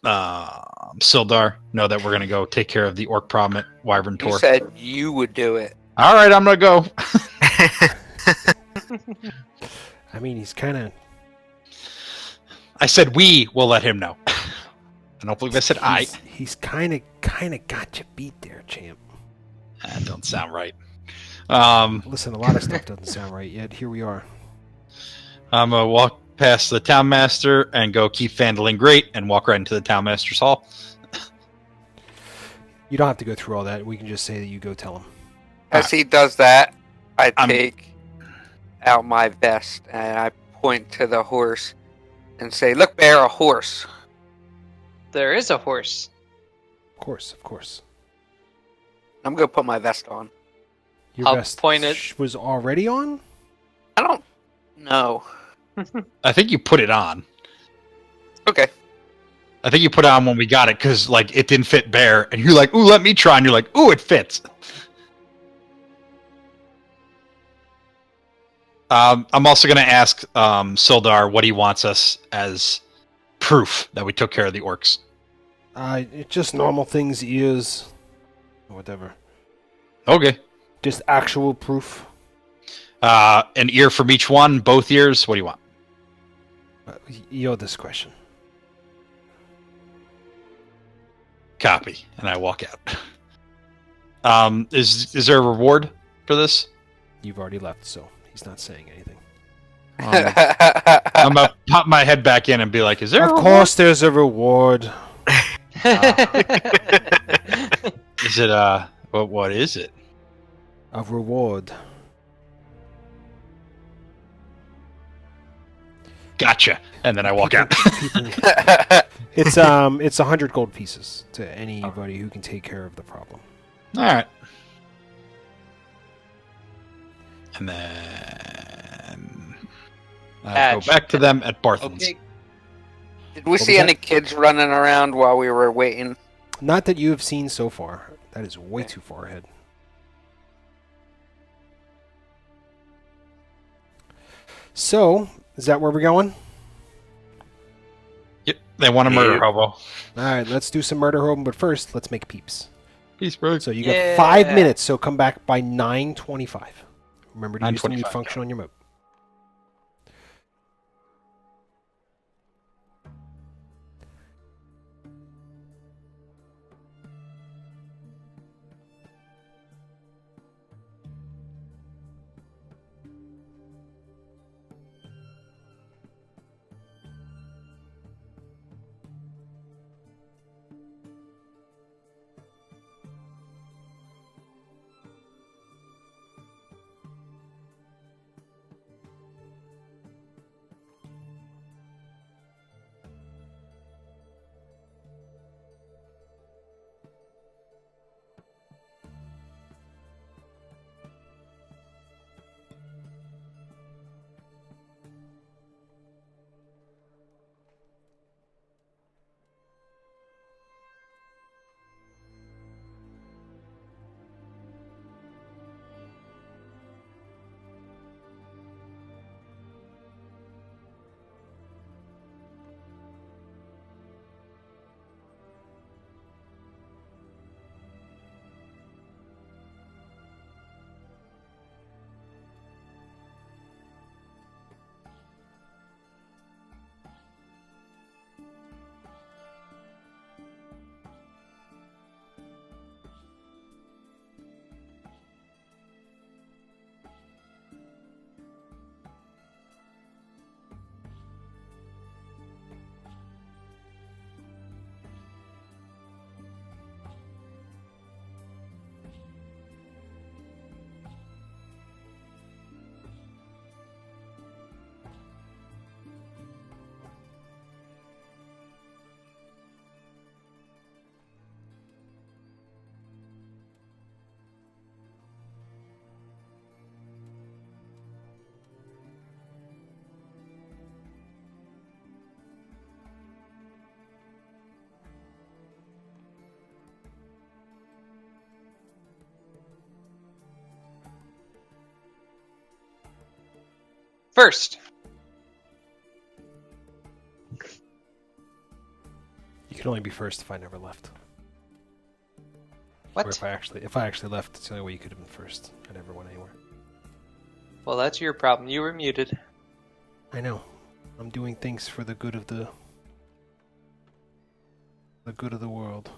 Sildar know that we're going to go take care of the orc problem at Wyvern Tor? You said you would do it. All right, I'm going to go. I mean, he's kind of... I said we will let him know. I don't believe I said I. He's kind of got you beat there, champ. That don't sound right. Listen, a lot of stuff doesn't sound right yet. Here we are. I'm going to walk past the town master and go keep Phandalin great and walk right into the town master's hall. You don't have to go through all that. We can just say that you go tell him. As he does that, I take out my vest and I point to the horse and say, "Look, bear, a horse." There is a horse. Of course, of course. I'm going to put my vest on. Your I'll vest point it. was already on? I don't know. I think you put it on. Okay. I think you put it on when we got it because like it didn't fit Bear, and you're like, "Ooh, let me try," and you're like, "Ooh, it fits." I'm also going to ask Sildar what he wants us as proof that we took care of the orcs. It's just normal things, ears, whatever. Okay. Just actual proof. An ear from each one, both ears. What do you want? Your discretion. Copy. And I walk out. Is there a reward for this? You've already left, so he's not saying anything. I'm going to pop my head back in and be like, is there Of a reward? course there's a reward. Is it, what is it? A reward. Gotcha. And then I walk out. It's 100 gold pieces to anybody who can take care of the problem. All right. And then I go back to them at Barthen's. Okay. Did we What see was any that? kids running around while we were waiting? Not that you have seen so far. That is way too far ahead. So, is that where we're going? Yep, they want to murder hobo. All right, let's do some murder hobo, but first, let's make peeps. Peace, bro. So you Yeah. got 5 minutes, so come back by 9:25. Remember to use the mute 9:25, function on your mode. First. You can only be first if I never left. What? Or if I actually left, it's the only way you could have been first. I never went anywhere. Well, that's your problem. You were muted. I know. I'm doing things for the good of the world.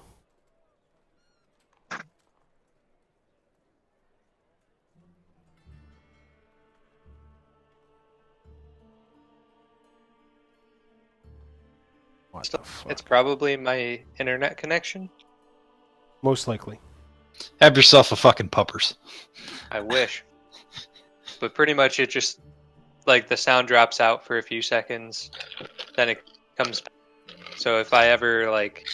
What the fuck? It's probably my internet connection. Most likely. Have yourself a fucking puppers. I wish. But pretty much it just, like, the sound drops out for a few seconds, then it comes back. So if I ever, like,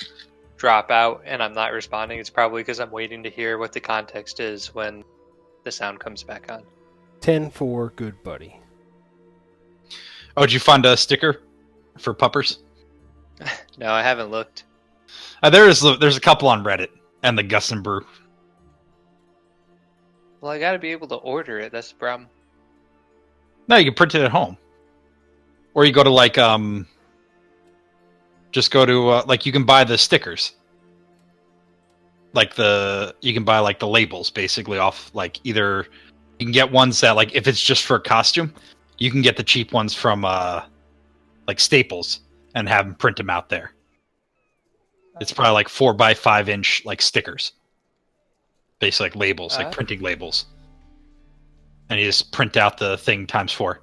drop out and I'm not responding, it's probably because I'm waiting to hear what the context is when the sound comes back on. 10 for good buddy. Oh, did you find a sticker for puppers? No, I haven't looked. There's a couple on Reddit and the Gus and Brew. Well, I gotta be able to order it. That's the problem. No, you can print it at home, or you go to like just go to like you can buy the stickers, like you can buy like the labels basically off like either you can get ones that like if it's just for a costume, you can get the cheap ones from like Staples and have them print them out there. It's probably like 4x5 inch like stickers, basically like labels, like printing labels. And you just print out the thing times 4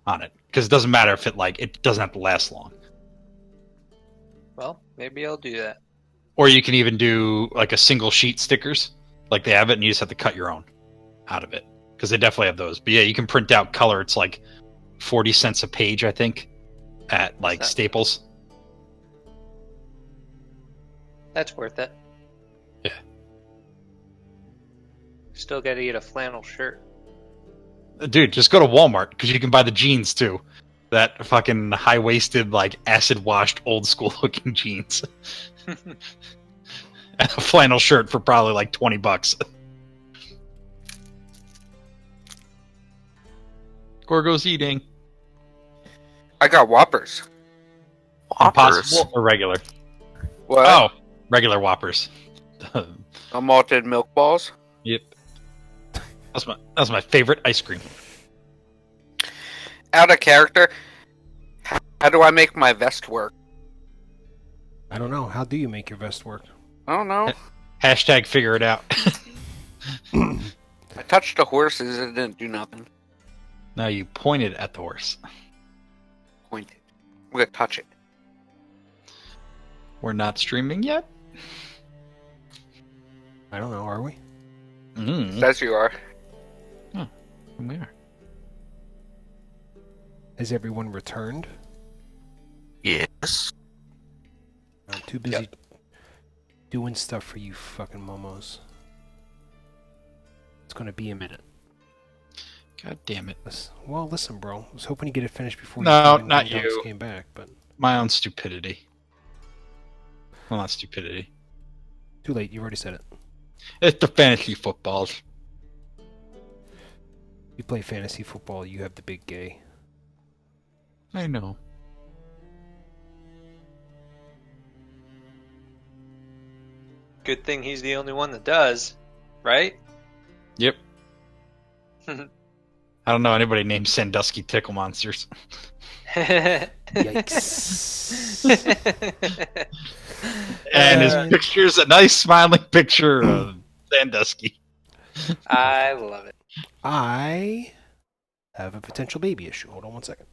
on it. Because it doesn't matter if it doesn't have to last long. Well, maybe I'll do that. Or you can even do like a single sheet stickers. Like they have it and you just have to cut your own out of it. Because they definitely have those. But yeah, you can print out color. It's like 40 cents a page, I think, at like Staples. That's worth it. Yeah. Still gotta get a flannel shirt. Dude, just go to Walmart because you can buy the jeans too. That fucking high-waisted, like acid-washed, old-school-looking jeans, and a flannel shirt for probably like $20. Gorgo's eating. I got Whoppers. Impossible or regular? What? Oh, regular Whoppers. Malted milk balls. Yep. That's my favorite ice cream. Out of character. How do I make my vest work? I don't know. How do you make your vest work? I don't know. Hashtag figure it out. I touched the horses and it didn't do nothing. Now you pointed at the horse. Pointed. I'm gonna touch it. We're not streaming yet? I don't know. Are we? Says you are. We are. Has everyone returned? Yes. I'm too busy doing stuff for you fucking momos. It's gonna be a minute. God damn it. Well, listen, bro. I was hoping to get it finished before No, you not you. came back, but My own stupidity. Well, not stupidity. too late. You already said it. It's the fantasy footballs. You play fantasy football. You have the big gay. I know. Good thing he's the only one that does, right? Yep. I don't know anybody named Sandusky Tickle Monsters. Yikes. And his picture's a nice smiling picture of Sandusky. I love it. I have a potential baby issue. Hold on one second.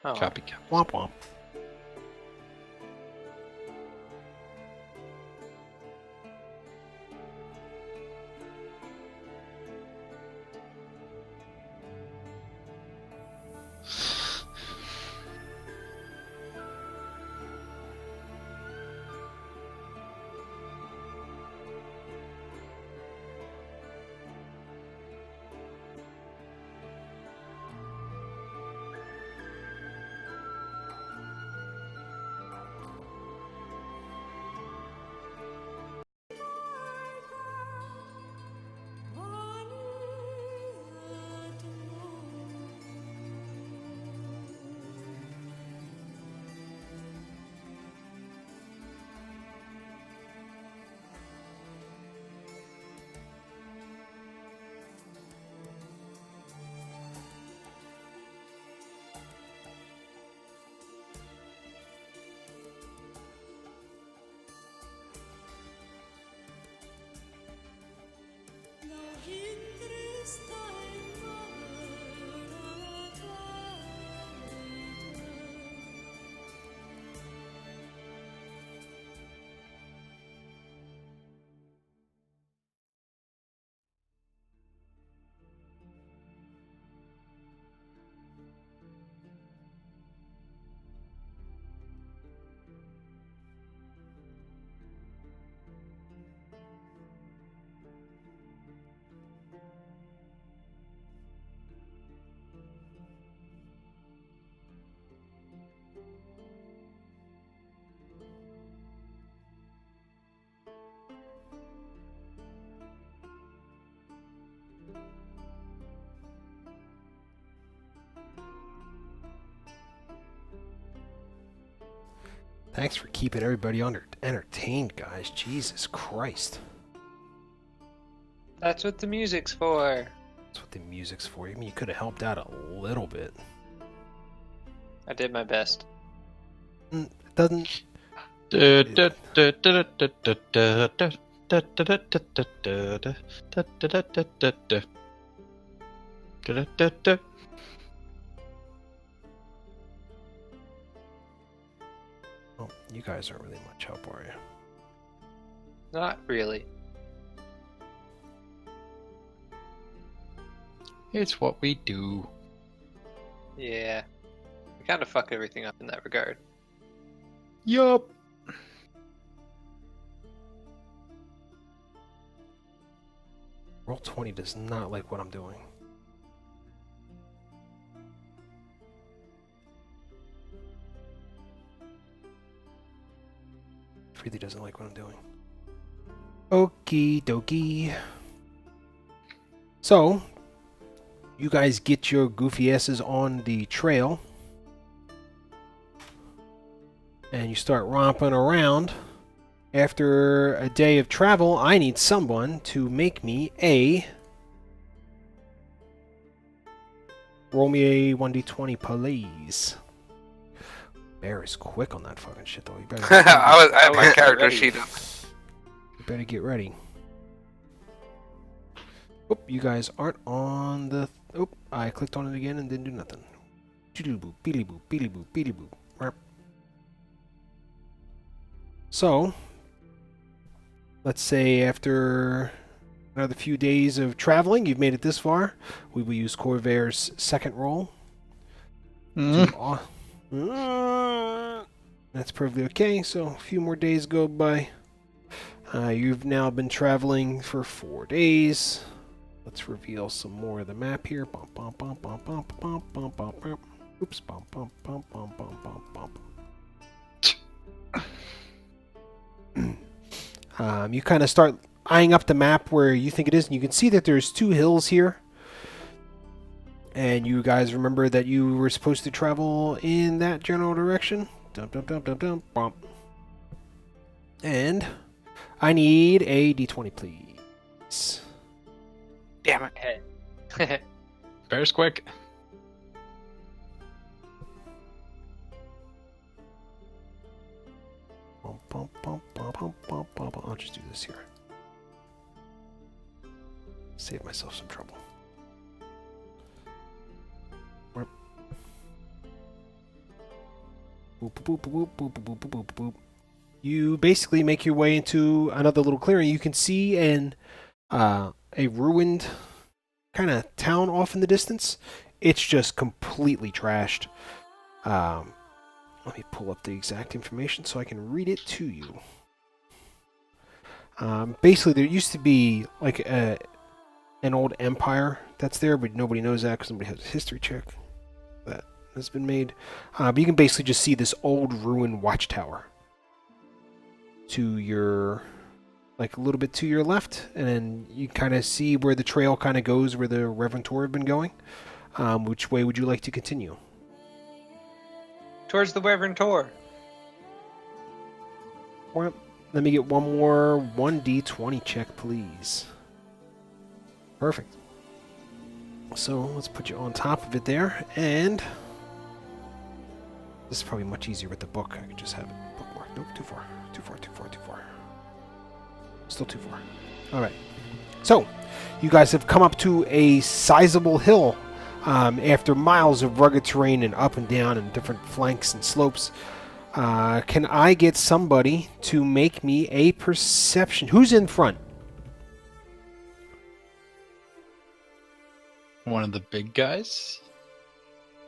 Oh. Copycat. Womp womp. Thanks for keeping everybody entertained, guys. Jesus Christ. That's what the music's for. That's what the music's for. I mean, you could have helped out a little bit. I did my best. It doesn't... Oh, you guys aren't really much help, are you? Not really. It's what we do. Yeah. We kind of fuck everything up in that regard. Yup. Roll 20 does not like what I'm doing. Really doesn't like what I'm doing. Okie dokie. So, you guys get your goofy asses on the trail. And you start romping around. After a day of travel, I need someone to make me a... Roll me a 1d20, please. Bear is quick on that fucking shit, though. You better. I have my was character ready. sheet up. You better get ready. Oop, you guys aren't on the... Oop, I clicked on it again and didn't do nothing. Doodly boop, beedly boop, beedly boop, beedly boop. Merp. So, let's say after another few days of traveling, you've made it this far. We will use Corvair's second roll. That's perfectly okay. So, a few more days go by. You've now been traveling for 4 days. Let's reveal some more of the map here. Bum, bum, bum, bum, bum, bum, bum, bum, bum. Oops. Bum, bum, bum, bum, bum, bum, bum. You kind of start eyeing up the map where you think it is, and you can see that there's 2 hills here. And you guys remember that you were supposed to travel in that general direction. Dum, dum, dum, dum, dum, bump. And I need a d20, please. Damn it. Bear's quick. Bum, bum, bum, bum, bum, bum, bum, bum. I'll just do this here. Save myself some trouble. Boop, boop, boop, boop, boop, boop, boop, boop, boop. You basically make your way into another little clearing. You can see a ruined kind of town off in the distance. It's just completely trashed. Let me pull up the exact information so I can read it to you. Basically, there used to be like an old empire that's there, but nobody knows that because nobody has a history check that has been made. But you can basically just see this old ruined watchtower to your, like a little bit to your left, and then you kind of see where the trail kind of goes, where the Reventor have been going. Which way would you like to continue? Towards the Wyvern Tor. Well, let me get one more 1d20 check, please. Perfect. So let's put you on top of it there, and this is probably much easier with the book. I could just have it bookmarked. Nope, too far. Still too far. Alright. So, you guys have come up to a sizable hill after miles of rugged terrain and up and down and different flanks and slopes. Can I get somebody to make me a perception? Who's in front? One of the big guys?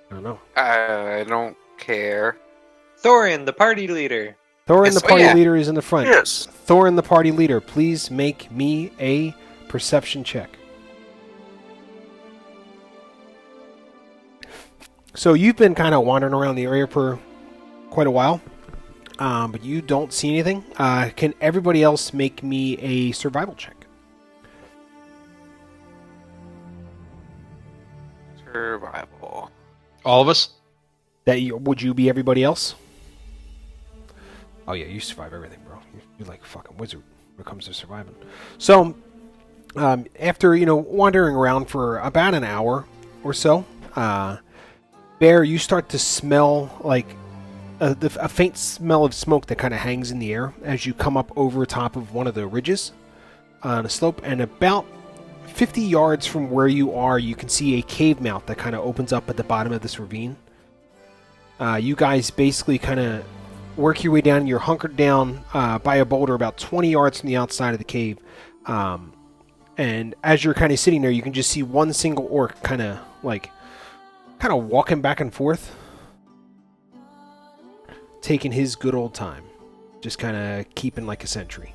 I don't know. I don't care. Thorin, the party leader. Thorin, Yes, the party yeah. leader, is in the front. Yes. Thorin, the party leader, please make me a perception check. So you've been kind of wandering around the area for quite a while, but you don't see anything. Can everybody else make me a survival check? Survival. All of us? Would you be everybody else? Oh yeah, you survive everything, bro. You're like a fucking wizard when it comes to surviving. So, after wandering around for about an hour or so, Bear, you start to smell like a faint smell of smoke that kind of hangs in the air as you come up over top of one of the ridges on a slope, and about 50 yards from where you are, you can see a cave mouth that kind of opens up at the bottom of this ravine. You guys basically kind of work your way down. You're hunkered down by a boulder about 20 yards from the outside of the cave. And as you're kind of sitting there, you can just see one single orc kind of walking back and forth, taking his good old time, just kind of keeping like a sentry.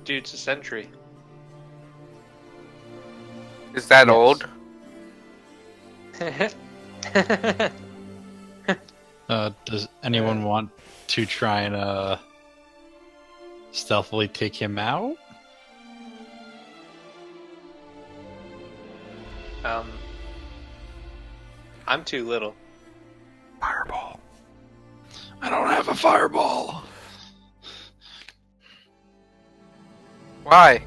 Dude's a sentry. Is that Yes. old? Does anyone want to try and stealthily take him out? I'm too little. Fireball. I don't have a fireball. Why?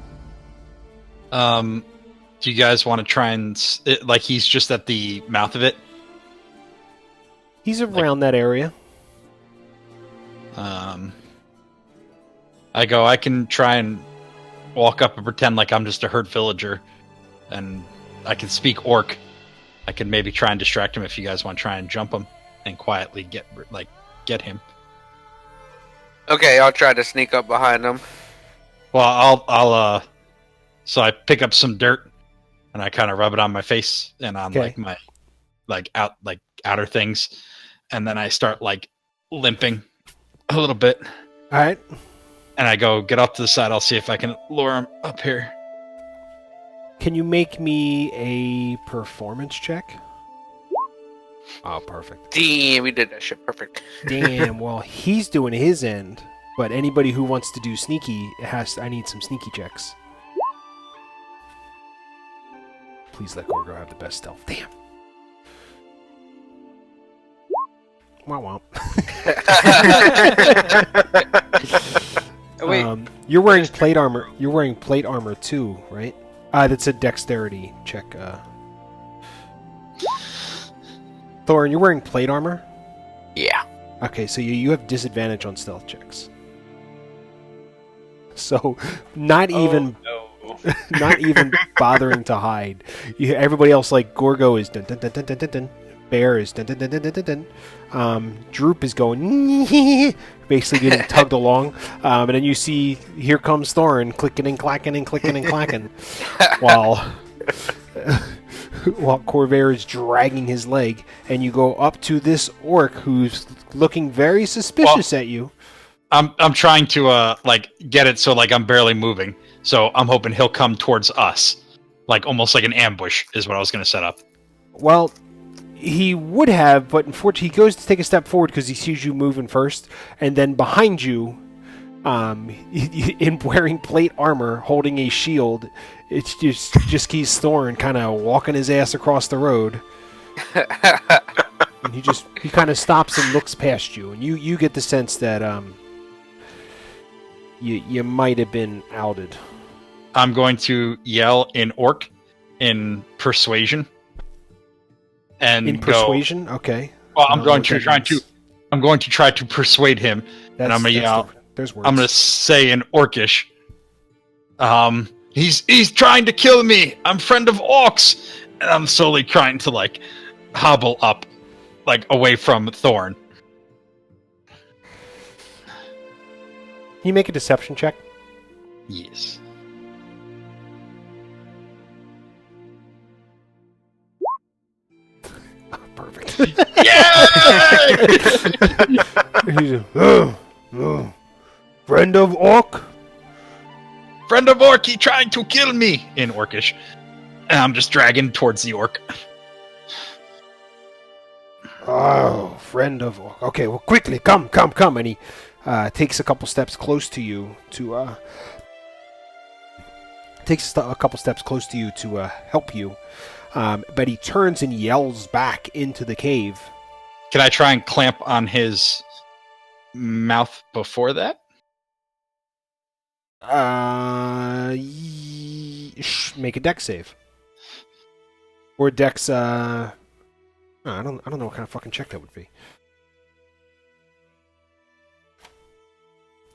Do you guys want to try and he's just at the mouth of it? He's around that area. I can try and walk up and pretend like I'm just a herd villager, and I can speak orc. I can maybe try and distract him if you guys want to try and jump him and quietly get him. Okay, I'll try to sneak up behind him. Well, so I pick up some dirt and I kind of rub it on my face and on Okay. my outer things, and then I start limping a little bit, All right. and I go get up to the side. I'll see if I can lure him up here. Can you make me a performance check? Oh, perfect. Damn, we did that shit perfect. Damn. Well, he's doing his end, but anybody who wants to do sneaky I need some sneaky checks. Please let Gorgo have the best stealth. Damn. Womp womp. Oh, wait, You're wearing plate armor. You're wearing plate armor too, right? That's a dexterity check. Thorin, you're wearing plate armor? Yeah. Okay, so you have disadvantage on stealth checks. So, not even not even bothering to hide. Everybody else, like Gorgo, is dun dun dun dun dun dun dun. Bear is dun dun dun dun dun dun dun. Droop is going basically getting tugged along, and then you see here comes Thorin clicking and clacking and clicking and clacking, while Corvair is dragging his leg, and you go up to this orc who's looking very suspicious at you. I'm trying to get it so I'm barely moving. So I'm hoping he'll come towards us, almost like an ambush is what I was going to set up. Well, he would have, but unfortunately, he goes to take a step forward because he sees you moving first, and then behind you, in wearing plate armor, holding a shield, it's just keeps Thorin kind of walking his ass across the road, and he kind of stops and looks past you, and you get the sense that you might have been outed. I'm going to yell in orc in persuasion. And In persuasion, okay. Well, I I'm don't going know to what try that to. means. I'm going to try to persuade him, and I'm gonna yell. There's words. I'm gonna say in Orcish. He's trying to kill me. I'm friend of Orcs, and I'm slowly trying to hobble up, away from Thorn. Can you make a deception check? Yes. Perfect. Yay! He's friend of Orc. Friend of Orc, he trying to kill me in Orcish, and I'm just dragging towards the Orc. Oh, friend of Orc. Okay, well, quickly, come, and he takes a couple steps close to you to help you. but he turns and yells back into the cave. Can I try and clamp on his mouth before that? Make a dex save. Or dex, I don't know what kind of fucking check that would be.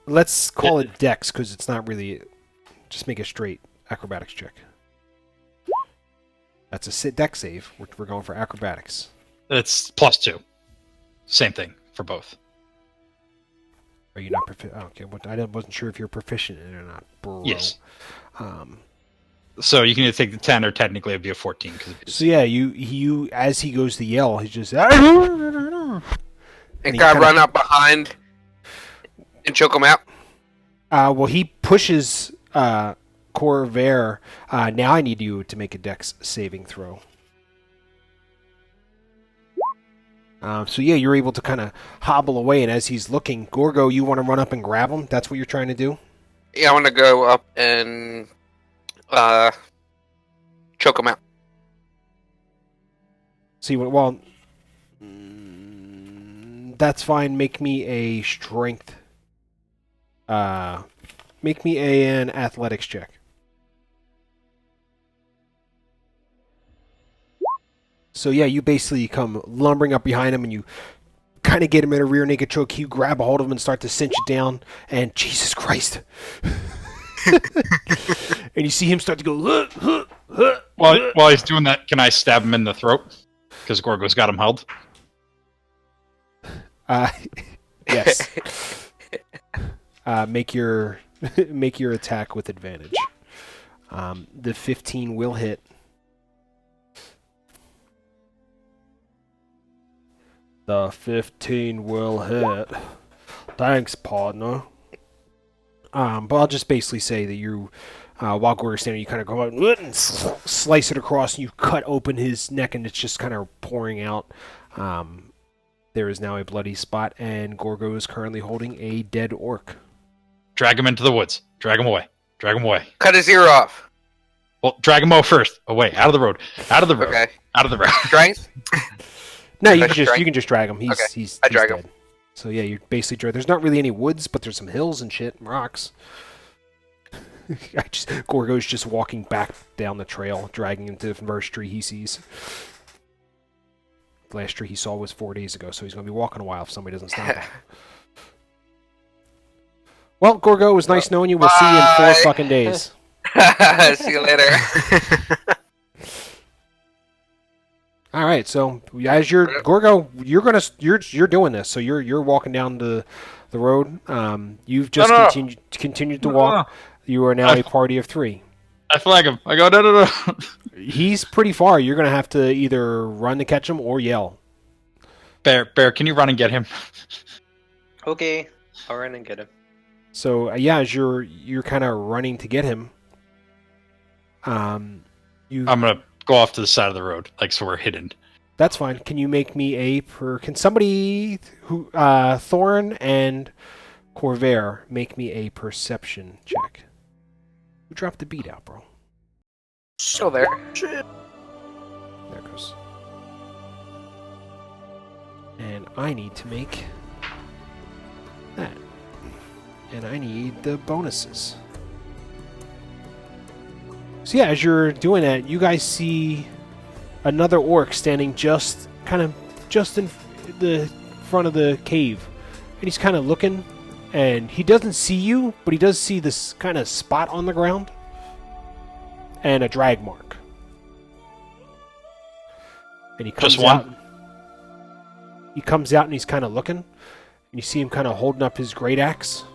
Let's call it dex, because it's not really... Just make a straight acrobatics check. That's a dex save. We're going for acrobatics. It's +2. Same thing for both. Are you not proficient? Oh, okay, I wasn't sure if you're proficient in it or not, bro. Yes. So you can either take the 10 or technically it'd be a 14. So yeah, you as he goes to yell, he's just... And can I run up behind and choke him out? Well, he pushes Corvair. Now I need you to make a dex saving throw. So yeah, you're able to kind of hobble away, and as he's looking, Gorgo, you want to run up and grab him? That's what you're trying to do? Yeah, I want to go up and choke him out. So you want, that's fine. Make me a strength. Make me an athletics check. So yeah, you basically come lumbering up behind him, and you kind of get him in a rear naked choke. You grab a hold of him and start to cinch it down, and Jesus Christ. And you see him start to go... While he's doing that, can I stab him in the throat? Because Gorgo's got him held. Yes. Make your attack with advantage. The 15 will hit. The 15 will hit. Thanks, partner. But I'll just basically say that you, while Gorgo's standing, you kind of go out and slice it across, and you cut open his neck, and it's just kind of pouring out. There is now a bloody spot, and Gorgo is currently holding a dead orc. Drag him into the woods. Drag him away. Drag him away. Cut his ear off. Well, drag him out first. Away. Out of the road. Out of the road. Okay. Out of the road. Strength? No, you can just drag him. He's drag dead. him. So yeah, you basically drag. There's not really any woods, but there's some hills and shit, and rocks. Gorgo's just walking back down the trail, dragging him to the first tree he sees. The last tree he saw was 4 days ago, so he's going to be walking a while if somebody doesn't stop him. Well, Gorgo, it was nice knowing you. We'll see you in 4 fucking days. See you later. All right, so as you're Gorgo, you're doing this. So you're walking down the road. You've just continued to walk. You are now a party of 3. I flag him. I go, no. He's pretty far. You're gonna have to either run to catch him or yell. Bear, can you run and get him? Okay, I'll run and get him. So yeah, as you're kind of running to get him, I'm gonna go off to the side of the road, like so we're hidden. That's fine. Can you make me can somebody who Thorn and Corvair make me a perception check? Who dropped the beat out, bro? Still there. There it goes. And I need to make that. And I need the bonuses. So yeah, as you're doing that, you guys see another orc standing just in the front of the cave. And he's kind of looking, and he doesn't see you, but he does see this kind of spot on the ground and a drag mark. And he comes Just one? out. He comes out and he's kind of looking, and you see him kind of holding up his great axe.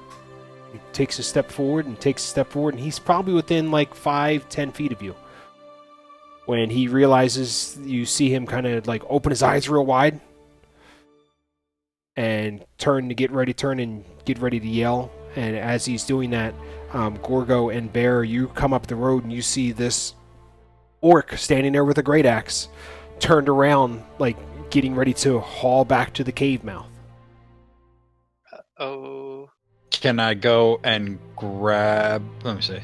He takes a step forward and he's probably within like 5-10 feet of you. When he realizes, you see him kind of like open his eyes real wide and get ready to yell. And as he's doing that, Gorgo and Bear, you come up the road and you see this orc standing there with a great axe, turned around, like getting ready to haul back to the cave mouth. Oh. Can I go and grab? Let me see.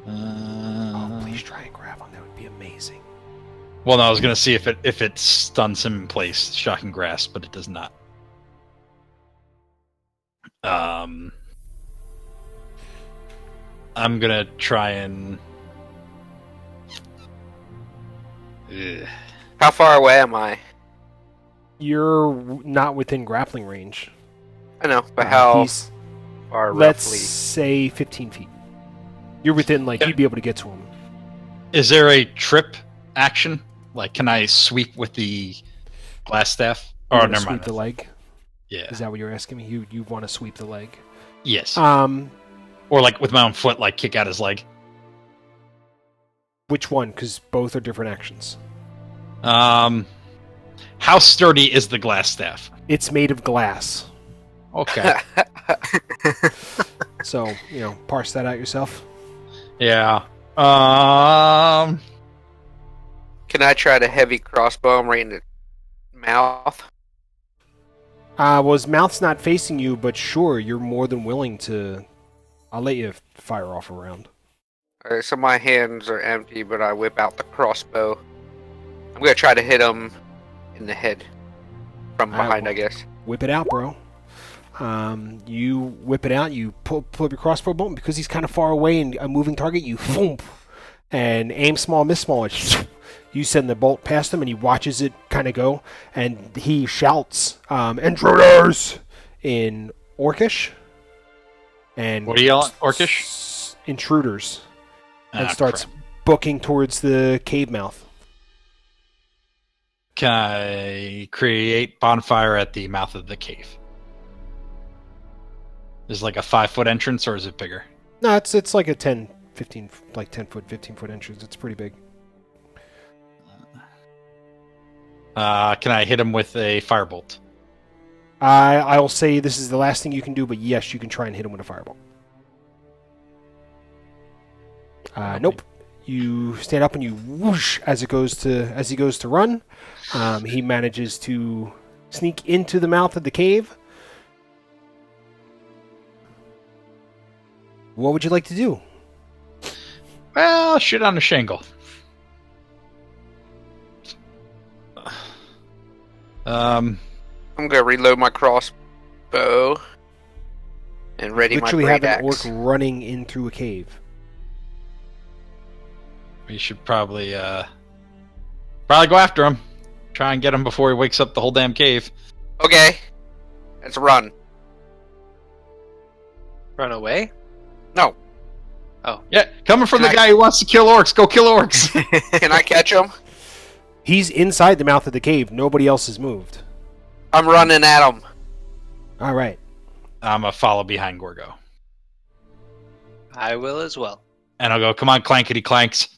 Oh, please try and grab him. That would be amazing. Well, no, I was gonna see if it stuns him in place, shocking grasp, but it does not. I'm gonna try and. Ugh. How far away am I? You're not within grappling range. I know, but how He's, far let's roughly? say 15 feet. You're within, like, you'd be able to get to him. Is there a trip action? Like, can I sweep with the glass staff? You Oh, wanna never sweep mind. the leg? Yeah. Is that what you're asking me? You want to sweep the leg? Yes. Or Or like with my own foot, like kick out his leg. which one? Because both are different actions. How sturdy is the glass staff? It's made of glass. Okay. So, parse that out yourself. Yeah. Can I try to heavy crossbow him right in the mouth? Well, his mouth's not facing you, but sure, you're more than willing to... I'll let you fire off a round. Alright, so my hands are empty, but I whip out the crossbow. I'm gonna try to hit him in the head. From behind, I guess. Whip it out, bro. You whip it out, you pull up your crossbow bolt, and because he's kind of far away and a moving target, you boom, and aim small, miss small. You send the bolt past him, and he watches it kind of go, and he shouts, "Intruders!" in Orcish. And What are you yelling? Orcish? Intruders. And Ah, starts crap. booking towards the cave mouth. Can I create bonfire at the mouth of the cave? Is like a 5-foot entrance, or is it bigger? No, it's like a 10, 15, like 10 foot, 15 foot entrance. It's pretty big. Can I hit him with a firebolt? I'll say this is the last thing you can do, but yes, you can try and hit him with a fireball. Nope. You stand up and you whoosh as he goes to run. He manages to sneak into the mouth of the cave. What would you like to do? Well, shit on the shingle. I'm gonna reload my crossbow and ready Literally my have great an orc axe. running in through a cave. We should probably go after him. Try and get him before he wakes up the whole damn cave. Okay, let's run. Run away? No, Yeah, coming from Can the I- guy who wants to kill orcs. Go kill orcs. can I catch him? He's inside the mouth of the cave. Nobody else has moved. I'm running at him. All right. I'm gonna follow behind Gorgo, I will as well. and I'll go. Come on, clankety clanks.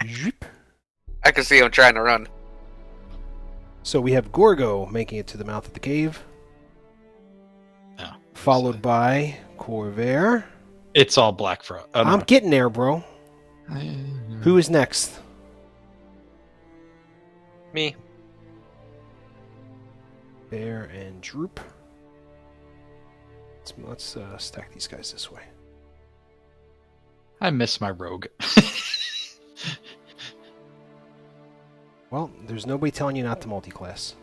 Zhoop. I can see him trying to run. So we have Gorgo making it to the mouth of the cave, Oh, followed by Corvair. it's all black fro. Oh, I'm getting there, bro. Who is next? Me. Bear and Droop. Let's stack these guys this way. I miss my rogue. Well, there's nobody telling you not to multi-class.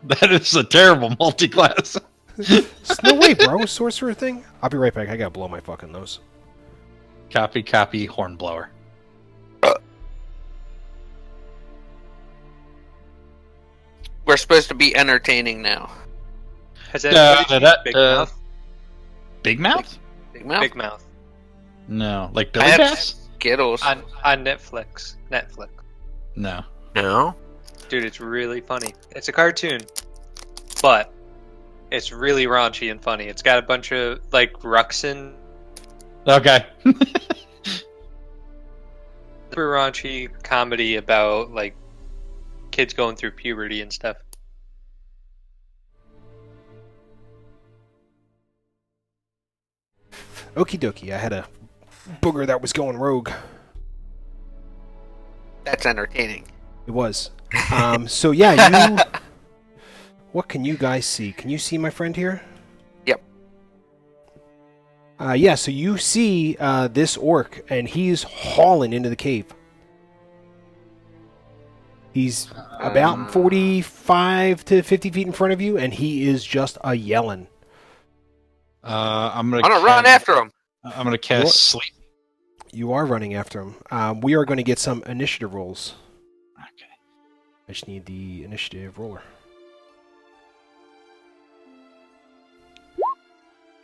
That is a terrible multi-class. No way, bro. Sorcerer thing? I'll be right back. I gotta blow my fucking nose. Copy, hornblower. We're supposed to be entertaining now. Has anybody seen Big uh, Mouth? Big mouth? Big mouth. Big Mouth. No, like I Billy have Bass? Skittles. On Netflix. No. No? Dude, it's really funny. It's a cartoon, but it's really raunchy and funny. It's got a bunch of, like, Ruxin. Okay. Super raunchy comedy about, like, kids going through puberty and stuff. Okie dokie. I had a booger that was going rogue. That's entertaining. It was. So yeah, you... What can you guys see? Can you see my friend here? Yep. Yeah, so you see this orc, and he's hauling into the cave. He's about 45 to 50 feet in front of you, and he is just yelling. I'm gonna run after him. I'm gonna cast sleep. You are running after him. We are going to get some initiative rolls. Okay. I just need the initiative roller.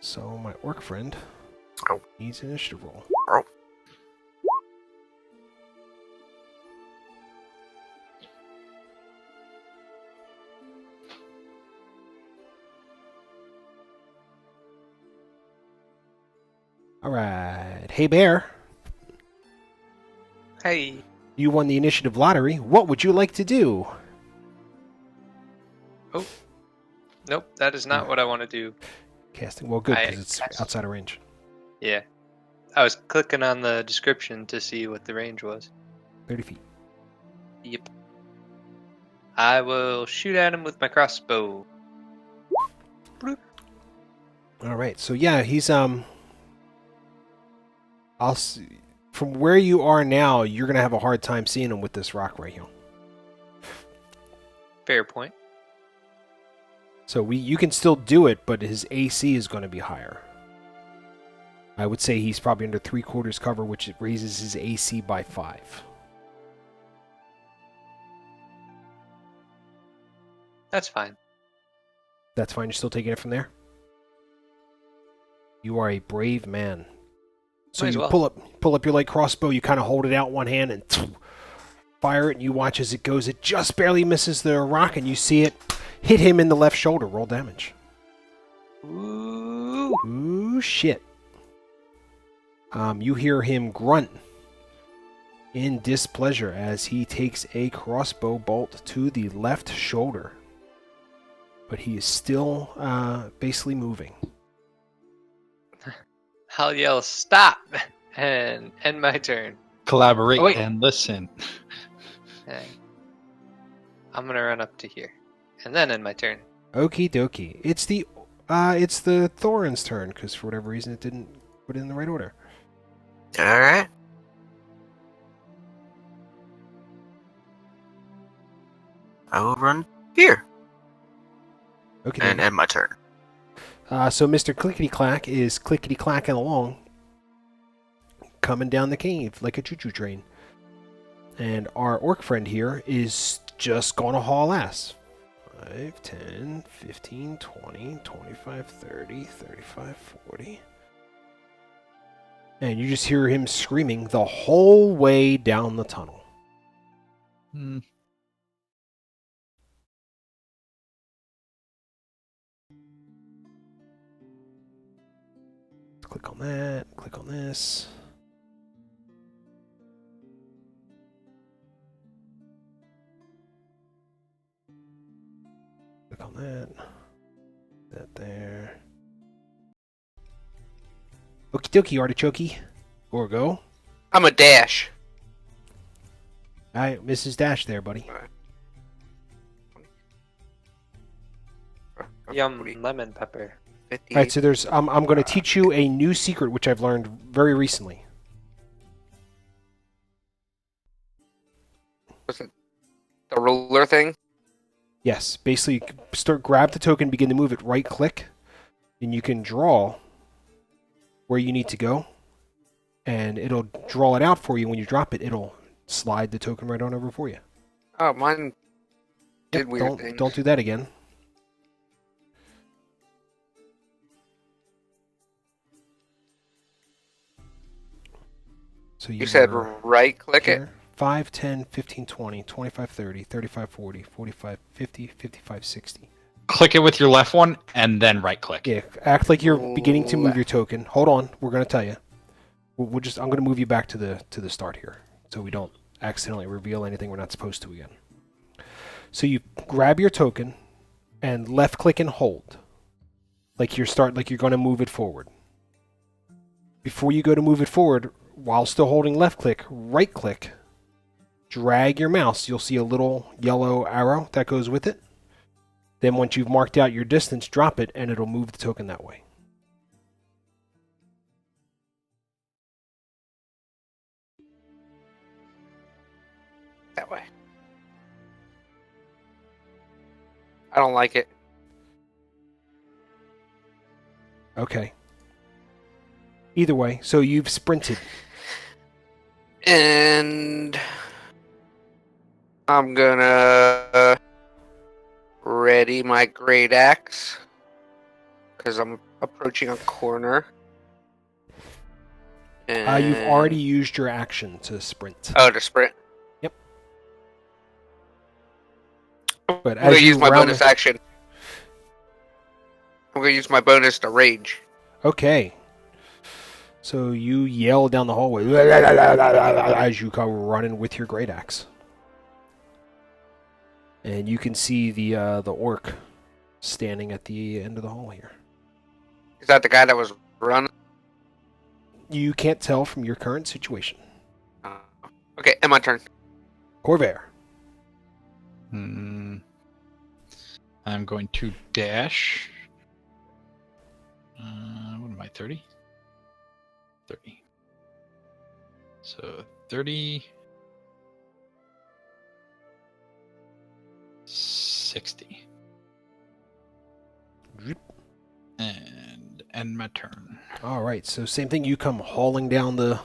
So my orc friend needs an initiative roll. Oh. All right. Hey, Bear. Hey. You won the initiative lottery. What would you like to do? Oh. Nope, that is not what I want to do. Casting. Well, good, because it's outside of range. Yeah. I was clicking on the description to see what the range was. 30 feet. Yep. I will shoot at him with my crossbow. Bloop. All right. So, yeah, he's, I'll see. From where you are now, you're going to have a hard time seeing him with this rock right here. Fair point. So you can still do it, but his AC is going to be higher. I would say he's probably under 3/4 cover, which raises his AC by 5. That's fine. That's fine. You're still taking it from there? You are a brave man. So Might as you well. pull up your light crossbow, you kind of hold it out one hand and fire it, and you watch as it goes. It just barely misses the rock, and you see it hit him in the left shoulder. Roll damage. Ooh. Ooh, shit. You hear him grunt in displeasure as he takes a crossbow bolt to the left shoulder. But he is still basically moving. I'll yell stop and end my turn. Collaborate Oh, wait. and listen. Okay. I'm gonna run up to here and then end my turn. Okie dokie. It's the Thorin's turn, because for whatever reason it didn't put it in the right order. Alright. I will run here Okay. and end my turn. So Mr. Clickety Clack is clickety clacking along, coming down the cave like a choo-choo train. And our orc friend here is just gonna haul ass. 5, 10, 15, 20, 25, 30, 35, 40. And you just hear him screaming the whole way down the tunnel. Hmm. Click on that, click on this. Click on that. That there. Okie dokie, artichoke. Or go. I'm a dash. Alright, Mrs. Dash there, buddy. Yum, lemon pepper. 58. Alright, so there's I'm gonna teach you a new secret which I've learned very recently. Was it the ruler thing? Yes, basically grab the token, begin to move it, right click, and you can draw where you need to go, and it'll draw it out for you. When you drop it, it'll slide the token right on over for you. Oh, mine did Yep, weird things. don't do that again. So You said were right click it? here. 5, 10, 15, 20, 25, 30, 35, 40, 45, 50, 55, 60. Click it with your left one and then right click. Yeah, act like you're beginning to move Left. your token. Hold on, we're gonna tell you. I'm gonna move you back to the start here, so we don't accidentally reveal anything we're not supposed to again. So you grab your token and left click and hold, like you're gonna move it forward. Before you go to move it forward, while still holding left click, right click, drag your mouse. You'll see a little yellow arrow that goes with it. Then once you've marked out your distance, drop it, and it'll move the token that way. that way. I don't like it. Okay. Either way, so you've sprinted. And I'm gonna ready my great axe because I'm approaching a corner. And... You've already used your action to sprint. Oh, to sprint. Yep. I'm But gonna as you use my round bonus the- action. I'm gonna use my bonus to rage. Okay. So you yell down the hallway as you come running with your great axe, and you can see the orc standing at the end of the hall here. Is that the guy that was running? You can't tell from your current situation. Okay, and my turn. Corvair. I'm going to dash. What am I, 30? 30. So 30. 60. And end my turn. All right, so same thing. You come hauling down the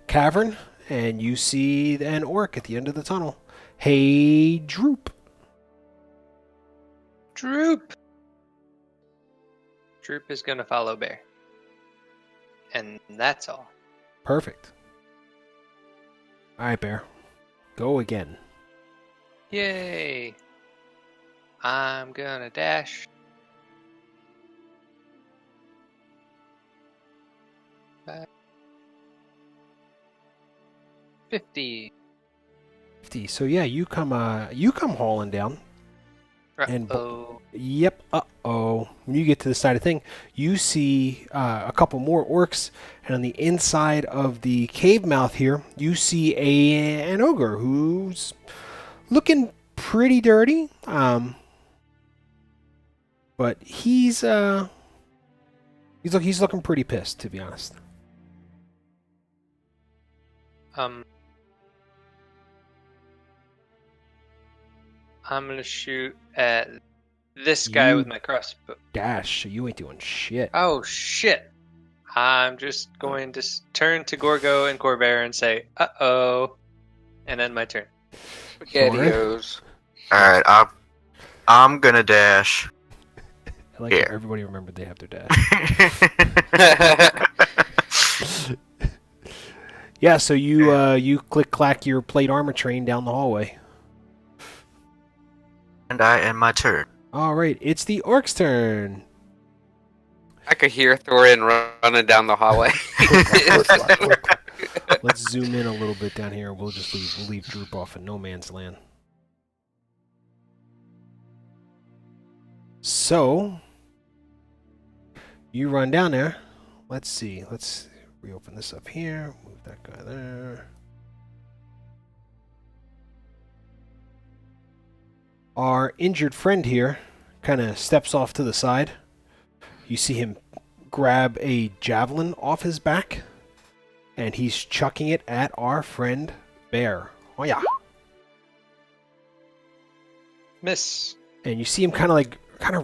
cavern, and you see an orc at the end of the tunnel. Hey, Droop. Droop. Droop is gonna follow Bear. And that's all. Perfect. All right, Bear. Go again. Yay! I'm gonna dash. Back. 50. 50. So yeah, you come hauling down. And- Uh-oh. Yep. Uh-oh. When you get to the side of the thing, you see a couple more orcs, and on the inside of the cave mouth here, you see an ogre who's looking pretty dirty. But he's looking pretty pissed, to be honest. I'm gonna shoot at this guy You- with my crossbow. Dash, you ain't doing shit. Oh shit! I'm just going to turn to Gorgo and Corvair and say, "Uh-oh," and end my turn. SpaghettiOs. Alright, I'm gonna dash. I like Here. how everybody remembered they have their dash. Yeah, so you click clack your plate armor train down the hallway. And I end my turn. All right, it's the orc's turn. I could hear Thorin running down the hallway. Let's zoom in a little bit down here. We'll leave Droop off in no man's land. So you run down there. Let's see. Let's reopen this up here. Move that guy there. Our injured friend here kind of steps off to the side. You see him grab a javelin off his back, and he's chucking it at our friend Bear. Oh yeah! Miss. And you see him kind of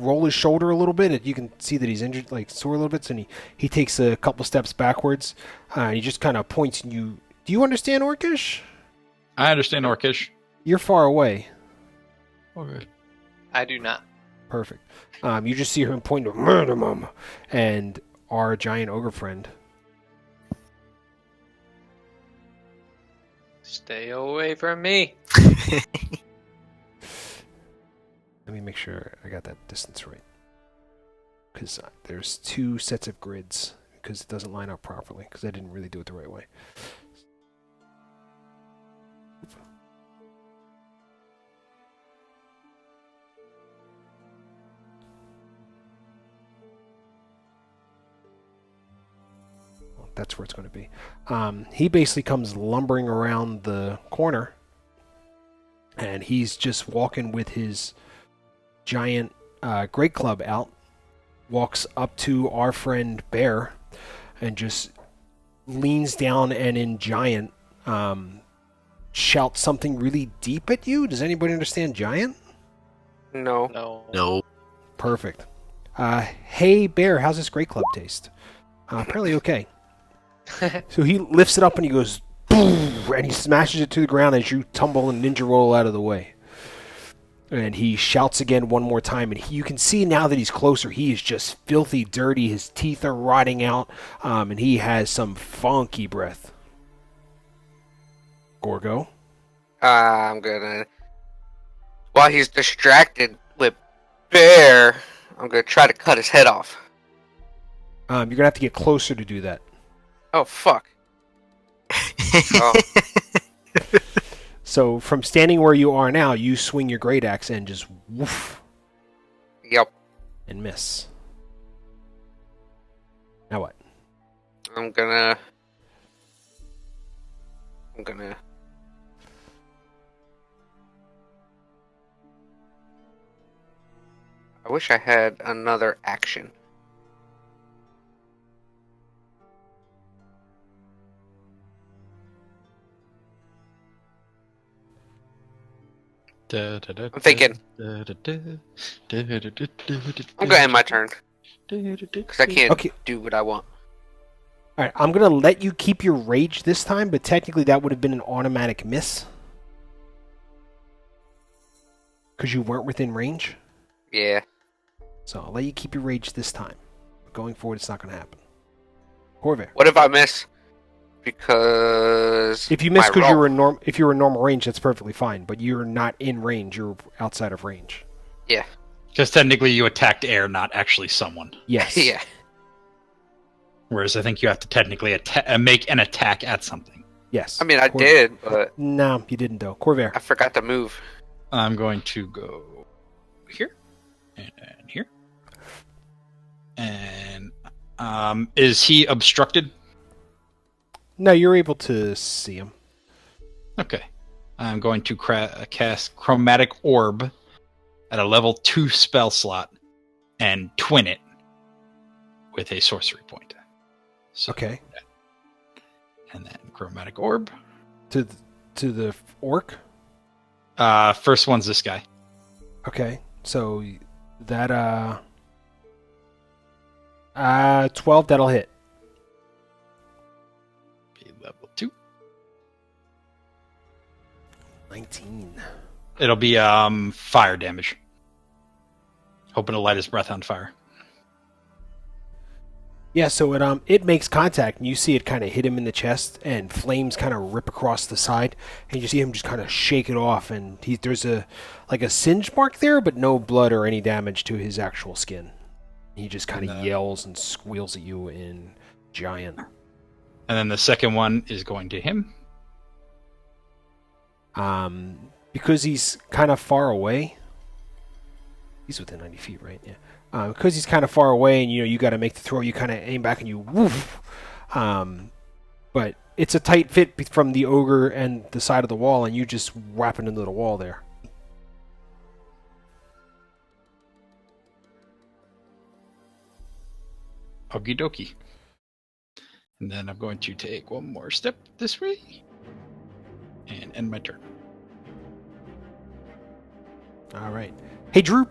roll his shoulder a little bit. You can see that he's injured, like sore a little bit. And he takes a couple steps backwards. And he just kind of points. And do you understand Orcish? I understand Orcish. You're far away. Okay. I do not. Perfect. You just see him point to murder mom, and our giant ogre friend. Stay away from me. Let me make sure I got that distance right. Because there's two sets of grids, because it doesn't line up properly, because I didn't really do it the right way. That's where it's going to be. He basically comes lumbering around the corner, and he's just walking with his giant great club out, walks up to our friend Bear, and just leans down and in giant shout something really deep at you. Does anybody understand giant? No. No. No. Perfect. Hey, bear, how's this Great Club taste? Apparently okay. So he lifts it up and he goes, boom, and he smashes it to the ground as you tumble and ninja roll out of the way. And he shouts again one more time, and you can see now that he's closer, he is just filthy dirty. His teeth are rotting out, and he has some funky breath. Gorgo? I'm gonna. While he's distracted with Bear, I'm gonna try to cut his head off. You're going to have to get closer to do that. Oh, fuck. Oh. So from standing where you are now, you swing your great axe and just woof Yep. and miss. Now what? I'm gonna. I wish I had another action. I'm thinking. I'm gonna end my turn because I can't Okay. do what I want. All right, I'm going to let you keep your rage this time, but technically that would have been an automatic miss. Because you weren't within range. Yeah. So I'll let you keep your rage this time. But going forward, it's not going to happen. Corvair. What if I miss? Because If you miss my because you roll- were if you were in normal range, that's perfectly fine. But you're not in range. You're outside of range. Yeah. Because technically you attacked air, not actually someone. Yes. Yeah. Whereas I think you have to technically make an attack at something. Yes. I mean, I did, but No, you didn't though. Corvair. I forgot to move. I'm going to go here and here. And is he obstructed? No, you're able to see him. Okay. I'm going to cast Chromatic Orb at a level 2 spell slot and twin it with a sorcery point. So, Okay. And then Chromatic Orb. To the orc. First one's this guy. Okay. So that 12, that'll hit. Be level 2. 19. It'll be fire damage. Hoping to light his breath on fire. Yeah, so it makes contact, and you see it kind of hit him in the chest, and flames kind of rip across the side, and you see him just kind of shake it off, and there's a singe mark there, but no blood or any damage to his actual skin. He just kind of yells and squeals at you in giant. And then the second one is going to him. Because he's kind of far away. He's within 90 feet, right? Yeah. Because he's kind of far away, and you got to make the throw. You kind of aim back, and you woof. But it's a tight fit from the ogre and the side of the wall, and you just whap it into the wall there. Okie dokie. And then I'm going to take one more step this way and end my turn. All right. Hey, Droop.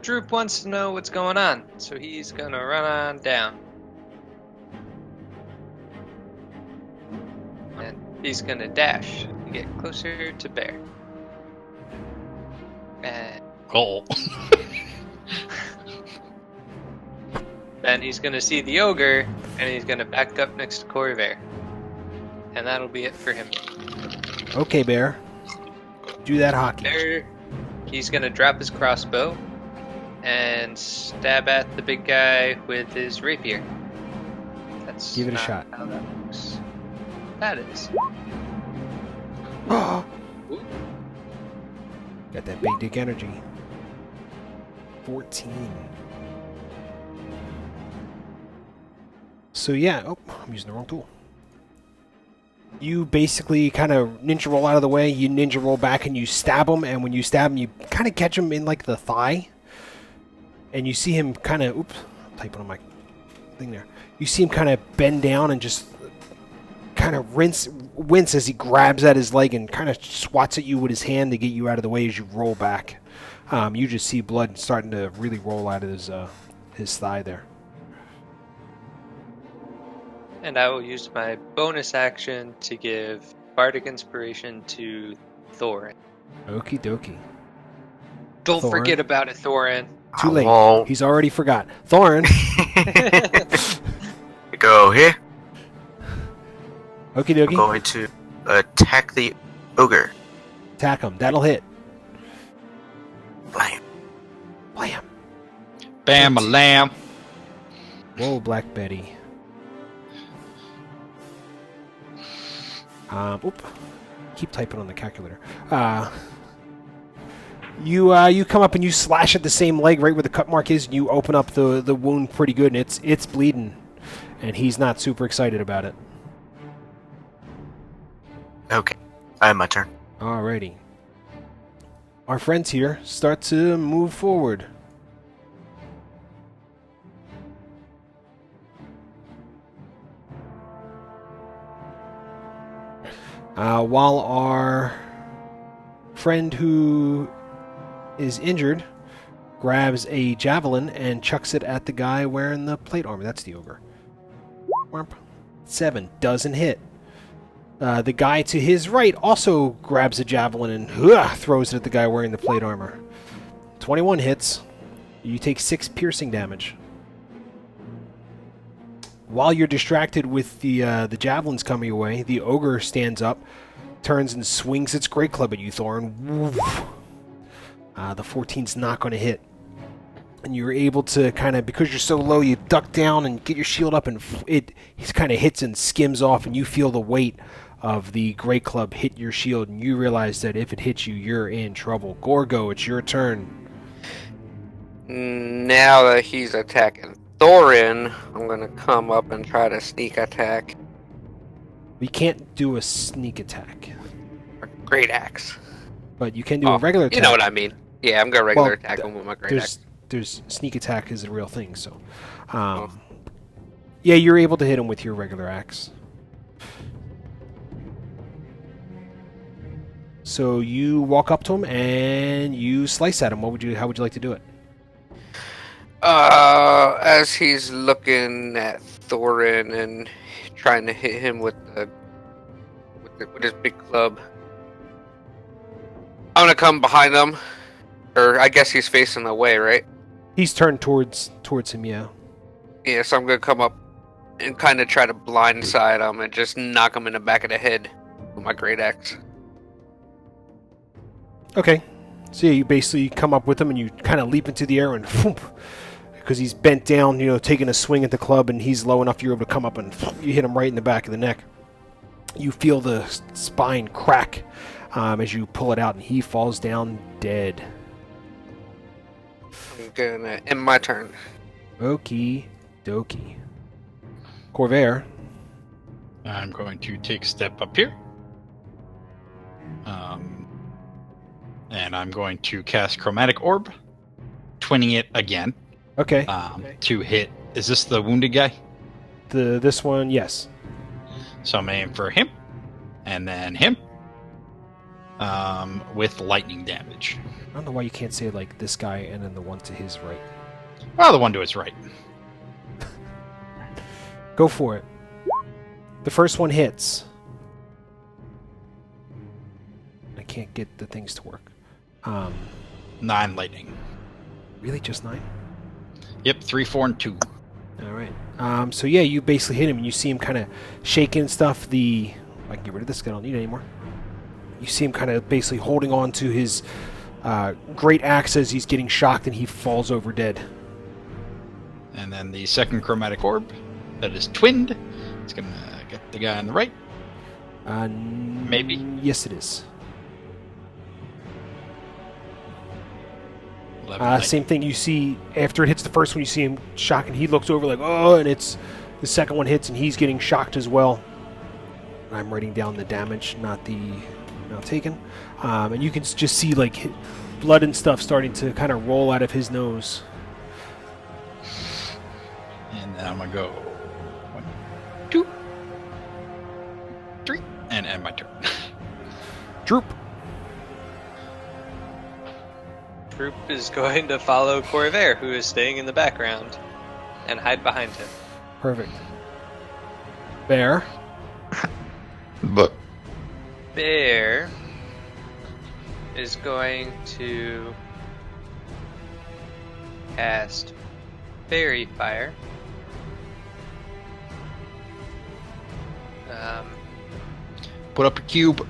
Droop wants to know what's going on, so he's gonna run on down. And he's gonna dash to get closer to Bear. And Goal. then he's gonna see the ogre, and he's gonna back up next to Corvair. And that'll be it for him. Okay, Bear. Do that hockey. Bear, he's gonna drop his crossbow and stab at the big guy with his rapier. That's Give it a not shot. How that works. That is. Got that big dick energy. 14. So yeah, I'm using the wrong tool. You basically kind of ninja roll out of the way, you ninja roll back and you stab him, and when you stab him, you kind of catch him in like the thigh. And you see him kind of, oops, I'm typing on my thing there. You see him kind of bend down and just kind of wince as he grabs at his leg and kind of swats at you with his hand to get you out of the way as you roll back. You just see blood starting to really roll out of his thigh there. And I will use my bonus action to give Bardic Inspiration to Thorin. Okie dokie. Don't Thorin. forget about it, Thorin. Too late. won't. He's already forgot. Thorin. Go here. Okie I'm dokie. going to attack the ogre. Attack him. That'll hit. Blam. Blam. Bam, a lamb. Whoa, Black Betty. Oop. Keep typing on the calculator. You come up and you slash at the same leg right where the cut mark is, and you open up the wound pretty good, and it's bleeding, and he's not super excited about it. Okay. I have my turn. Alrighty. Our friends here start to move forward. While our friend who is injured grabs a javelin and chucks it at the guy wearing the plate armor. That's the ogre. 7 doesn't hit. The guy to his right also grabs a javelin and throws it at the guy wearing the plate armor. 21 hits. You take 6 piercing damage. While you're distracted with the javelins coming your way, the ogre stands up, turns and swings its great club at you, Thorin. The 14's not going to hit. And you're able to kind of, because you're so low, you duck down and get your shield up, and it kind of hits and skims off, and you feel the weight of the great club hit your shield, and you realize that if it hits you, you're in trouble. Gorgo, it's your turn. Now that he's attacking Thorin, I'm gonna come up and try to sneak attack. We can't do a sneak attack, Great axe. but you can do a regular attack. You know what I mean? Yeah, I'm gonna regular Well, attack him with my great axe. There's sneak attack is a real thing, so yeah, you're able to hit him with your regular axe. So you walk up to him and you slice at him. How would you like to do it? As he's looking at Thorin and trying to hit him with his big club, I'm gonna come behind him, or I guess he's facing away, right? He's turned towards him, yeah. Yeah, so I'm gonna come up and kind of try to blindside him and just knock him in the back of the head with my great axe. Okay. So yeah, you basically come up with him and you kind of leap into the air and because he's bent down, taking a swing at the club, and he's low enough you're able to come up and you hit him right in the back of the neck. You feel the spine crack as you pull it out, and he falls down dead. I'm gonna end my turn. Okie dokie. Corvair. I'm going to take a step up here. And I'm going to cast Chromatic Orb, twinning it again. Okay. To hit. Is this the wounded guy? This one, yes. So I'm aiming for him, and then him, with lightning damage. I don't know why you can't say like this guy and then the one to his right. Well, the one to his right. Go for it. The first one hits. I can't get the things to work. 9 lightning. Really, just 9? Yep, 3, 4, and 2. All right. So yeah, you basically hit him, and you see him kind of shaking and stuff. I can get rid of this. I don't need it anymore. You see him kind of basically holding on to his great axe as he's getting shocked, and he falls over dead. And then the second Chromatic Orb that is twinned. It's going to get the guy on the right. Maybe. Yes, it is. 11 Same thing. You see after it hits the first one, you see him shocked, and he looks over like, oh, and it's the second one hits, and he's getting shocked as well. I'm writing down the damage, not taken. And you can just see like blood and stuff starting to kind of roll out of his nose. And then I'm going to go 1, 2, 3, and And my turn. Droop. Troop is going to follow Corvair, who is staying in the background, and hide behind him. Perfect. Bear. But Bear is going to cast Fairy Fire. put up a cube.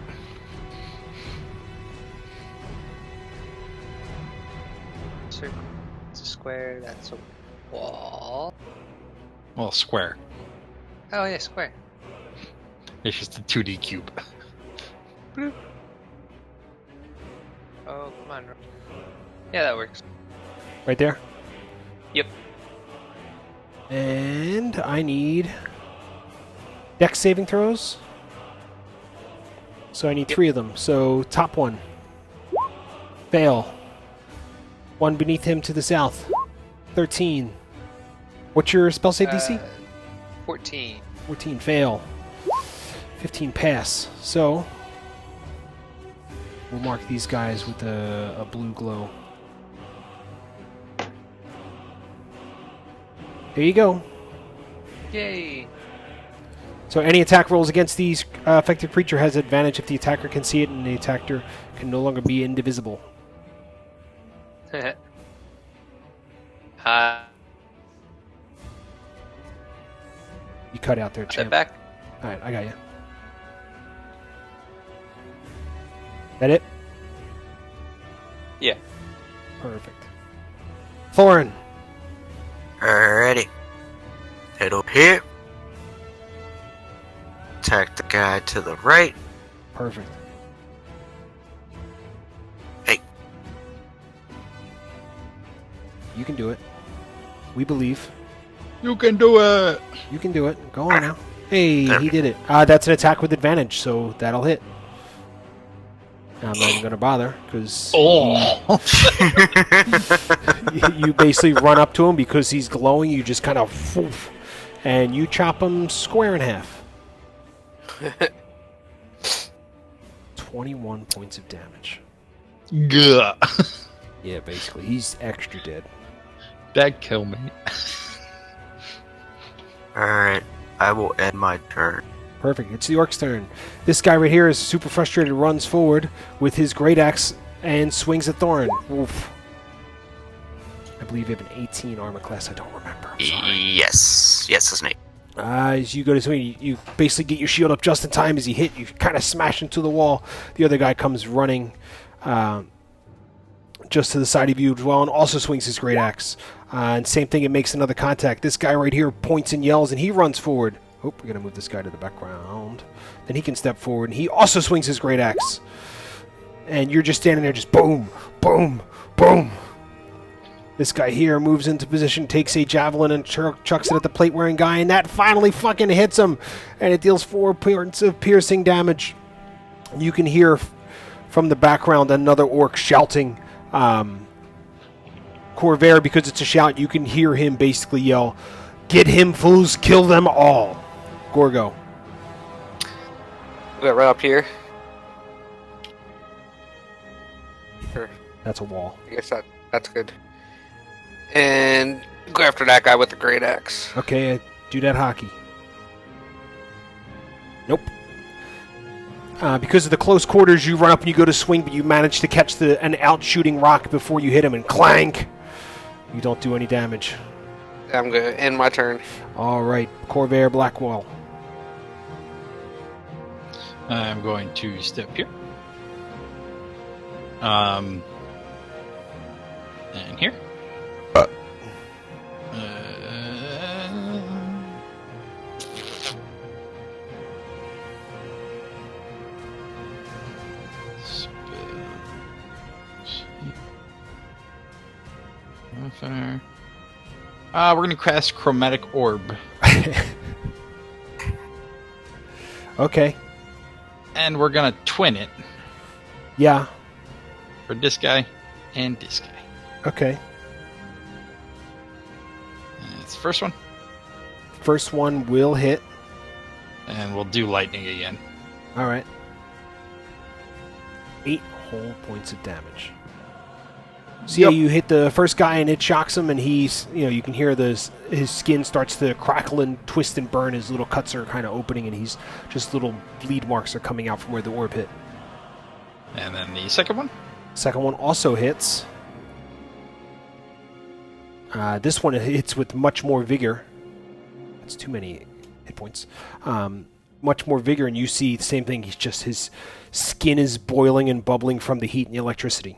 Circle. It's a square. That's a wall. Well, square. Oh yeah, square. It's just a 2D cube. Bloop. Oh, come on. Yeah, that works. Right there? Yep. And I need dex saving throws. So I need 3 of them. So top one. Fail. One beneath him to the south. 13. What's your spell save DC? 14. 14 fail. 15 pass. So we'll mark these guys with a blue glow. There you go. Yay! So any attack rolls against these affected creature has advantage if the attacker can see it, and the attacker can no longer be indivisible. uh, You cut out there, step champ. back. All right, I got you. That it? Yeah. Perfect. Thorin. Alrighty. Head up here. Attack the guy to the right. Perfect. Hey. You can do it. We believe. You can do it! You can do it. Go on now. Hey, There he we did it. That's an attack with advantage, so that'll hit. I'm not even going to bother, because Oh! you basically run up to him because he's glowing. You just kind of... and you chop him square in half. 21 points of damage. Gah. Yeah, basically. He's extra dead. That kill me. Alright. I will end my turn. Perfect. It's the Orc's turn. This guy right here is super frustrated, runs forward with his great axe and swings at Thorin. Oof. I believe you have an 18 armor class. I don't remember. I'm sorry. Yes. Yes, it's Nate. As you go to swing, you basically get your shield up just in time. As he hit, you kind of smash into the wall. The other guy comes running just to the side of you as well and also swings his great axe. And same thing, it makes another contact. This guy right here points and yells, and he runs forward. Oh, we're going to move this guy to the background. Then he can step forward, and he also swings his great axe. And you're just standing there, just boom, boom, boom. This guy here moves into position, takes a javelin, and chucks it at the plate-wearing guy, and that finally fucking hits him. And it deals 4 points of piercing damage. You can hear from the background another orc shouting. Corvair, because it's a shout, you can hear him basically yell, "Get him, fools! Kill them all!" Gorgo. We got right up here. Sure. That's a wall. I guess that's good. And go after that guy with the great axe. Okay, do that hockey. Nope. Because of the close quarters, you run up and you go to swing, but you manage to catch an out-shooting rock before you hit him, and clank! You don't do any damage. I'm gonna end my turn. All right, Corvair Blackwall. I'm going to step here. And here. We're going to cast Chromatic Orb. Okay. And we're going to twin it Yeah. for this guy and this guy. Okay. And it's the first one. First one will hit. And we'll do lightning again. All right. 8 whole points of damage. So yeah, you hit the first guy and it shocks him, and he's, you can hear his skin starts to crackle and twist and burn. His little cuts are kind of opening, and he's just little bleed marks are coming out from where the orb hit. And then the second one? Second one also hits. This one hits with much more vigor. That's too many hit points. Much more vigor, and you see the same thing. His skin is boiling and bubbling from the heat and the electricity.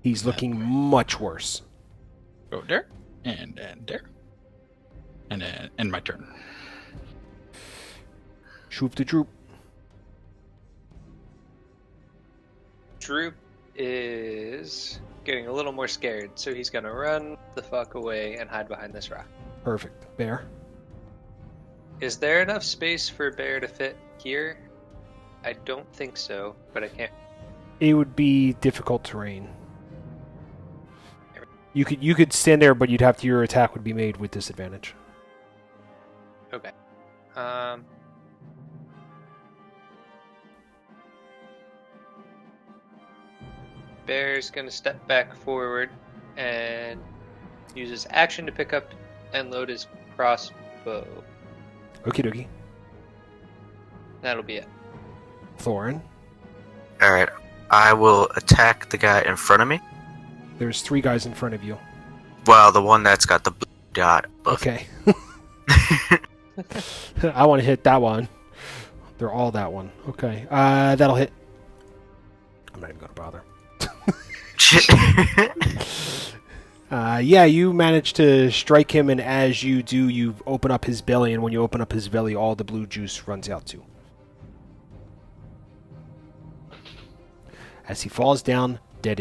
He's looking much worse. Go there, and there. And then end my turn. Shoop the droop. Droop is getting a little more scared, so he's gonna run the fuck away and hide behind this rock. Perfect. Bear. Is there enough space for Bear to fit here? I don't think so, but I can't. It would be difficult terrain. You could stand there, but your attack would be made with disadvantage. Okay. Bear's gonna step back forward and use his action to pick up and load his crossbow. Okie dokie. That'll be it. Thorin. Alright, I will attack the guy in front of me. There's 3 guys in front of you. Well, the one that's got the blue dot above. Okay. I want to hit that one. They're all that one. Okay. That'll hit. I'm not even going to bother. Yeah, you manage to strike him, and as you do, you open up his belly, and when you open up his belly, all the blue juice runs out too. As he falls down, dead.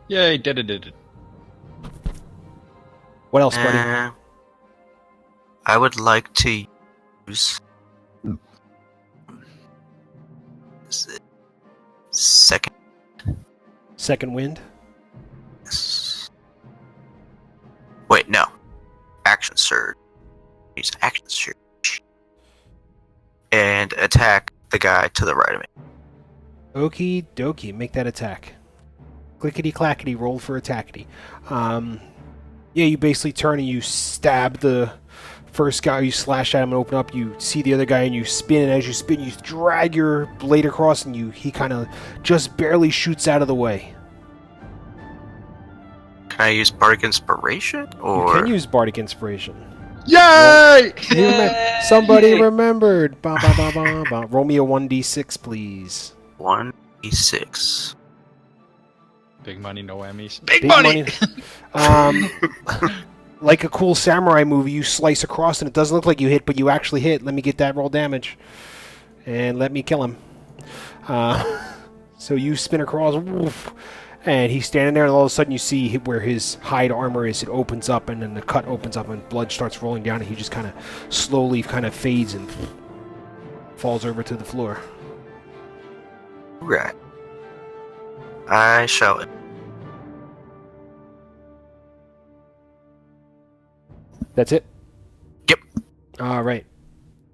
Yay, did it. What else, buddy? I would like to use second. Second wind? Wait, no. Action surge. Use action surge. And attack the guy to the right of me. Okie dokie, make that attack. Clickety clackety, roll for attackety. Yeah, you basically turn and you stab the first guy, you slash at him and open up, you see the other guy and you spin, and as you spin, you drag your blade across, and he kind of just barely shoots out of the way. Can I use Bardic Inspiration? Or... You can use Bardic Inspiration. Yay! Somebody remembered. Ba, ba, ba, ba, ba. Roll me a 1d6, please. 1d6. Big money, no Emmys. Big money. Like a cool samurai movie, you slice across and it doesn't look like you hit, but you actually hit. Let me get that roll damage. And let me kill him. So you spin across, woof, and he's standing there, and all of a sudden you see where his hide armor is. It opens up, and then the cut opens up, and blood starts rolling down, and he just kind of slowly fades and falls over to the floor. Right. I shall... That's it? Yep. All right.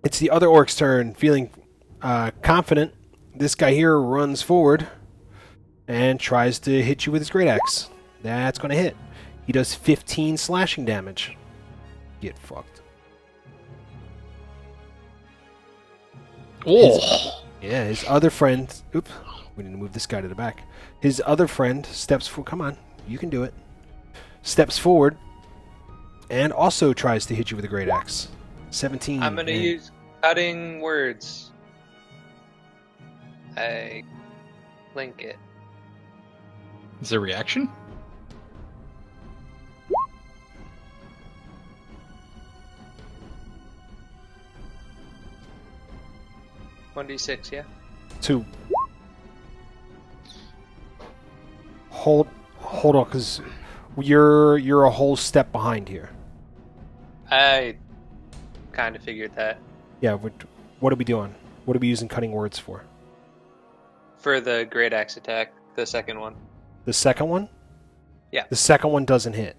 It's the other orc's turn. Feeling confident, this guy here runs forward and tries to hit you with his great axe. That's going to hit. He does 15 slashing damage. Get fucked. Oh! His other friend... Oops. We need to move this guy to the back. His other friend steps forward. Come on. You can do it. Steps forward and also tries to hit you with a great axe. 17. I'm going to use cutting words. I link it. Is there a reaction? One d6, yeah. 2. Hold on, because you're a whole step behind here. I kind of figured that. Yeah, what are we doing? What are we using cutting words for? For the great axe attack, the second one. The second one? Yeah. The second one doesn't hit.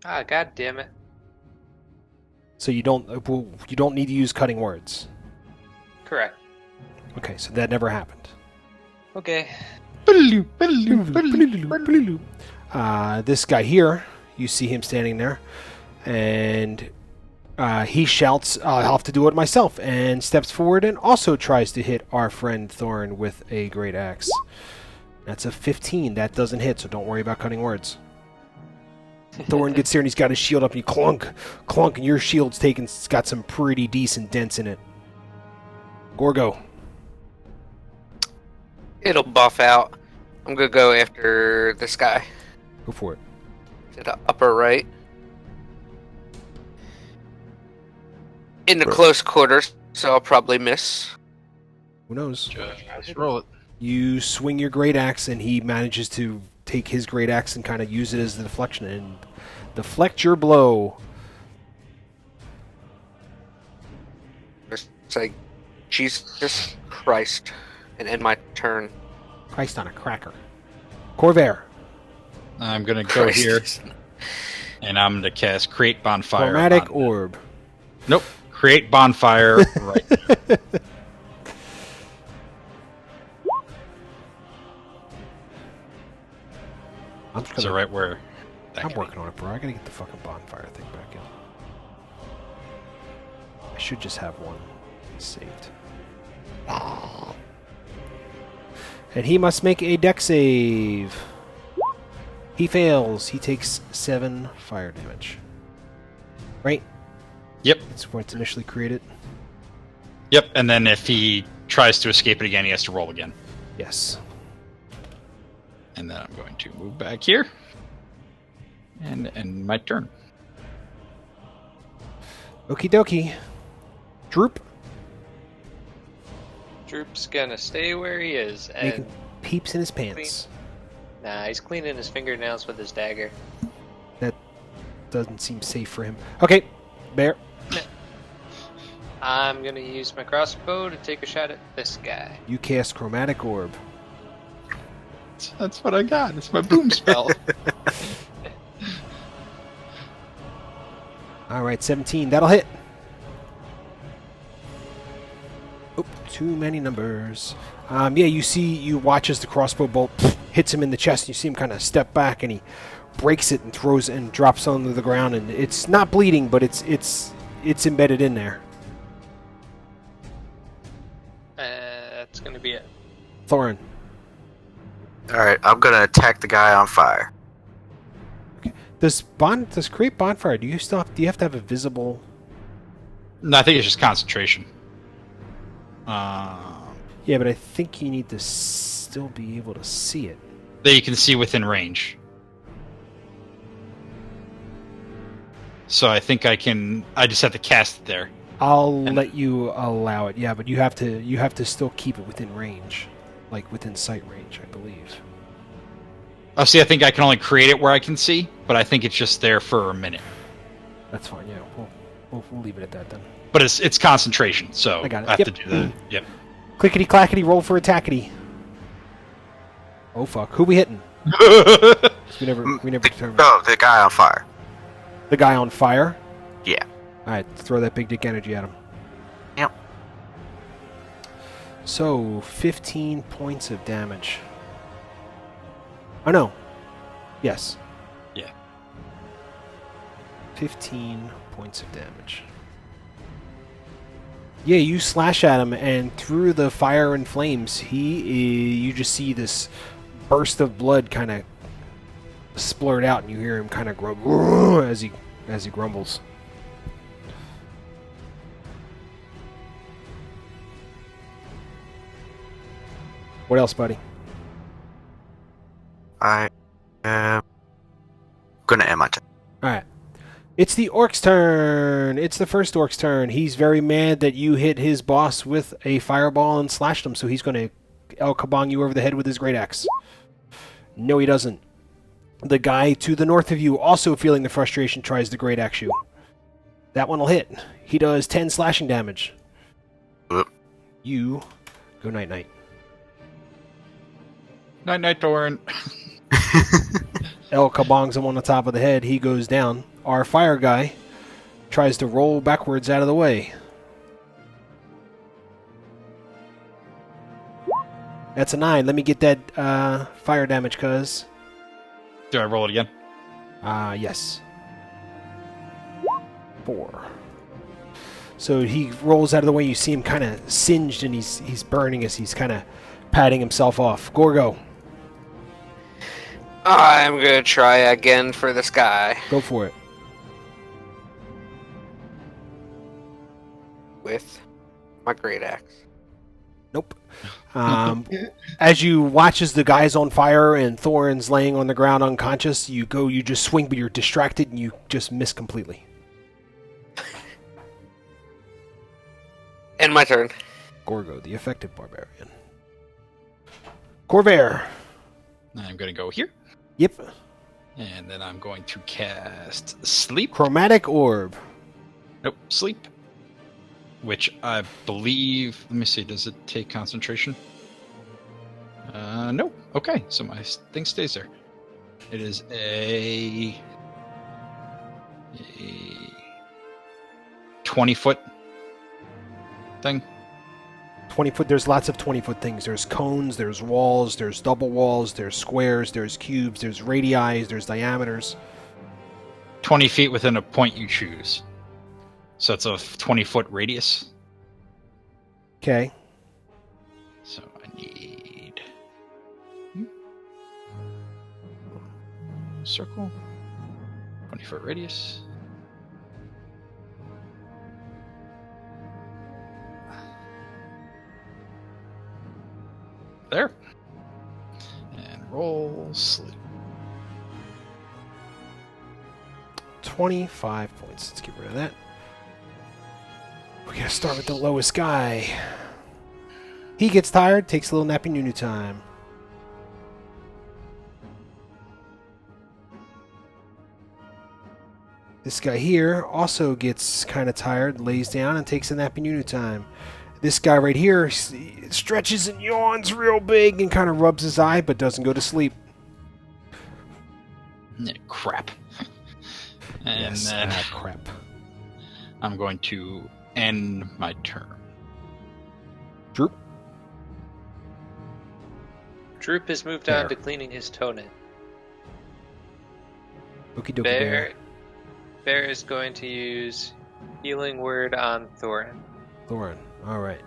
Ah, god damn it. So you don't need to use cutting words. Correct. Okay, so that never happened. Okay. This guy here, you see him standing there, and he shouts, "I'll have to do it myself," and steps forward and also tries to hit our friend Thorn with a great axe. That's a 15. That doesn't hit, so don't worry about cutting words. Thorn gets there and he's got his shield up and you clunk, clunk, and your shield's it's got some pretty decent dents in it. Gorgo. It'll buff out. I'm gonna go after this guy Go for it. to the upper right. In the close quarters, so I'll probably miss. Who knows? Just roll it. You swing your great axe and he manages to take his great axe and kind of use it as the deflection and deflect your blow. It's like, Jesus Christ, and end my turn. Christ on a cracker. Corvair. I'm gonna go Christ. here, and I'm gonna cast Create Bonfire. Chromatic on- Orb. Nope. Create Bonfire. Right. I'm just Is it gonna, right where? that I'm guy- working on it, bro. I gotta get the fucking bonfire thing back in. I should just have one saved. And he must make a deck save. He fails. He takes 7 fire damage. Right? Yep. That's where it's initially created. Yep. And then if he tries to escape it again, he has to roll again. Yes. And then I'm going to move back here, and end my turn. Okie dokie. Droop. Droop's gonna stay where he is, Making and peeps in his pants. nah, he's cleaning his fingernails with his dagger. That doesn't seem safe for him. Okay, Bear. I'm gonna use my crossbow to take a shot at this guy. You cast Chromatic Orb. That's what I got. It's my boom spell. Alright, 17. That'll hit. Oop, too many numbers. Yeah, you watch as the crossbow bolt hits him in the chest, and you see him kind of step back, and he breaks it and throws and drops onto the ground, and it's not bleeding, but it's embedded in there. That's gonna be it. Thorin. Alright, I'm gonna attack the guy on fire. Does create bonfire? Do you have to have a visible? No, I think it's just concentration. Yeah, but I think you need to still be able to see it. That you can see within range. So I think I can. I just have to cast it there. I'll let you allow it. Yeah, but you have to still keep it within range, like within sight range, I believe. Oh, see, I think I can only create it where I can see, but I think it's just there for a minute. That's fine. Yeah, we'll leave it at that then. But it's concentration, so I got it. have Yep. to do that. Yep. Clickety clackety, roll for attackity. Oh fuck, who we hitting? We never determined. Oh, the guy on fire. The guy on fire. Yeah. All right, throw that big dick energy at him. Yep. So 15 points of damage. Oh no. Yes. Yeah. 15 points of damage. Yeah, you slash at him, and through the fire and flames, you just see this burst of blood kind of splurt out, and you hear him kind of grumble as he grumbles. What else, buddy? I am gonna end my turn. All right. It's the Orc's turn. It's the first Orc's turn. He's very mad that you hit his boss with a fireball and slashed him, so he's going to El Kabong you over the head with his great axe. No, he doesn't. The guy to the north of you, also feeling the frustration, tries to great axe you. That one will hit. He does 10 slashing damage. Oop. You go night-night. Night, Doran. El Kabongs him on the top of the head. He goes down. Our fire guy tries to roll backwards out of the way. That's a 9. Let me get that fire damage, cuz. Do I roll it again? Yes. 4. So he rolls out of the way. You see him kind of singed, and he's burning as he's kind of patting himself off. Gorgo, I'm gonna try again for this guy go for it. with my great axe. Nope. As you watch as the guy's on fire and Thorin's laying on the ground unconscious, you just swing, but you're distracted and you just miss completely. And my turn. Gorgo, the effective barbarian. Corvair. I'm going to go here. Yep. And then I'm going to cast Sleep. Chromatic orb. Nope, Sleep. Which I believe... Let me see, does it take concentration? No. Okay, so my thing stays there. It is a 20-foot thing. 20-foot, there's lots of 20-foot things. There's cones, there's walls, there's double walls, there's squares, there's cubes, there's radii, there's diameters. 20 feet within a point you choose. So it's a 20-foot radius. Okay. So I need... circle. 20-foot radius. There. And roll Sleep. 25 points. Let's get rid of that. We gotta start with the lowest guy. He gets tired, takes a little nappy nunu time. This guy here also gets kind of tired, lays down, and takes a nappy nunu time. This guy right here stretches and yawns real big and kind of rubs his eye, but doesn't go to sleep. Yeah, crap. And yes, then crap. I'm going to end my turn. Droop. Droop has moved Bear. on to cleaning his toenail. Okie dokie bear. Bear is going to use Healing Word on Thorin. Thorin. Alright.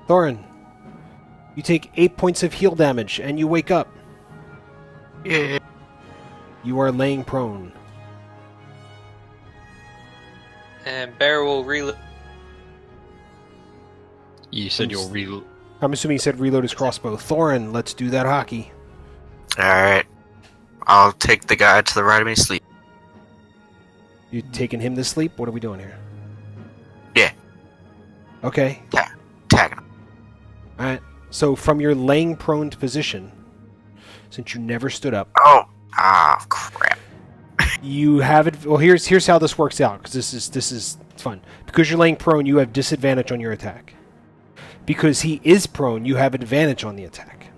Thorin. You take 8 points of heal damage and you wake up. Yeah. You are laying prone. And Bear will reload. You said you'll reload. I'm assuming he said reload his crossbow. Thorin, let's do that hockey. Alright. I'll take the guy to the right of me, sleep. You taking him to sleep? What are we doing here? Yeah. Okay. Tagging him. Alright. So from your laying prone position, since you never stood up, Crap. you have it. Well, here's how this works out, because this is fun. Because you're laying prone, you have disadvantage on your attack. Because he is prone, you have advantage on the attack.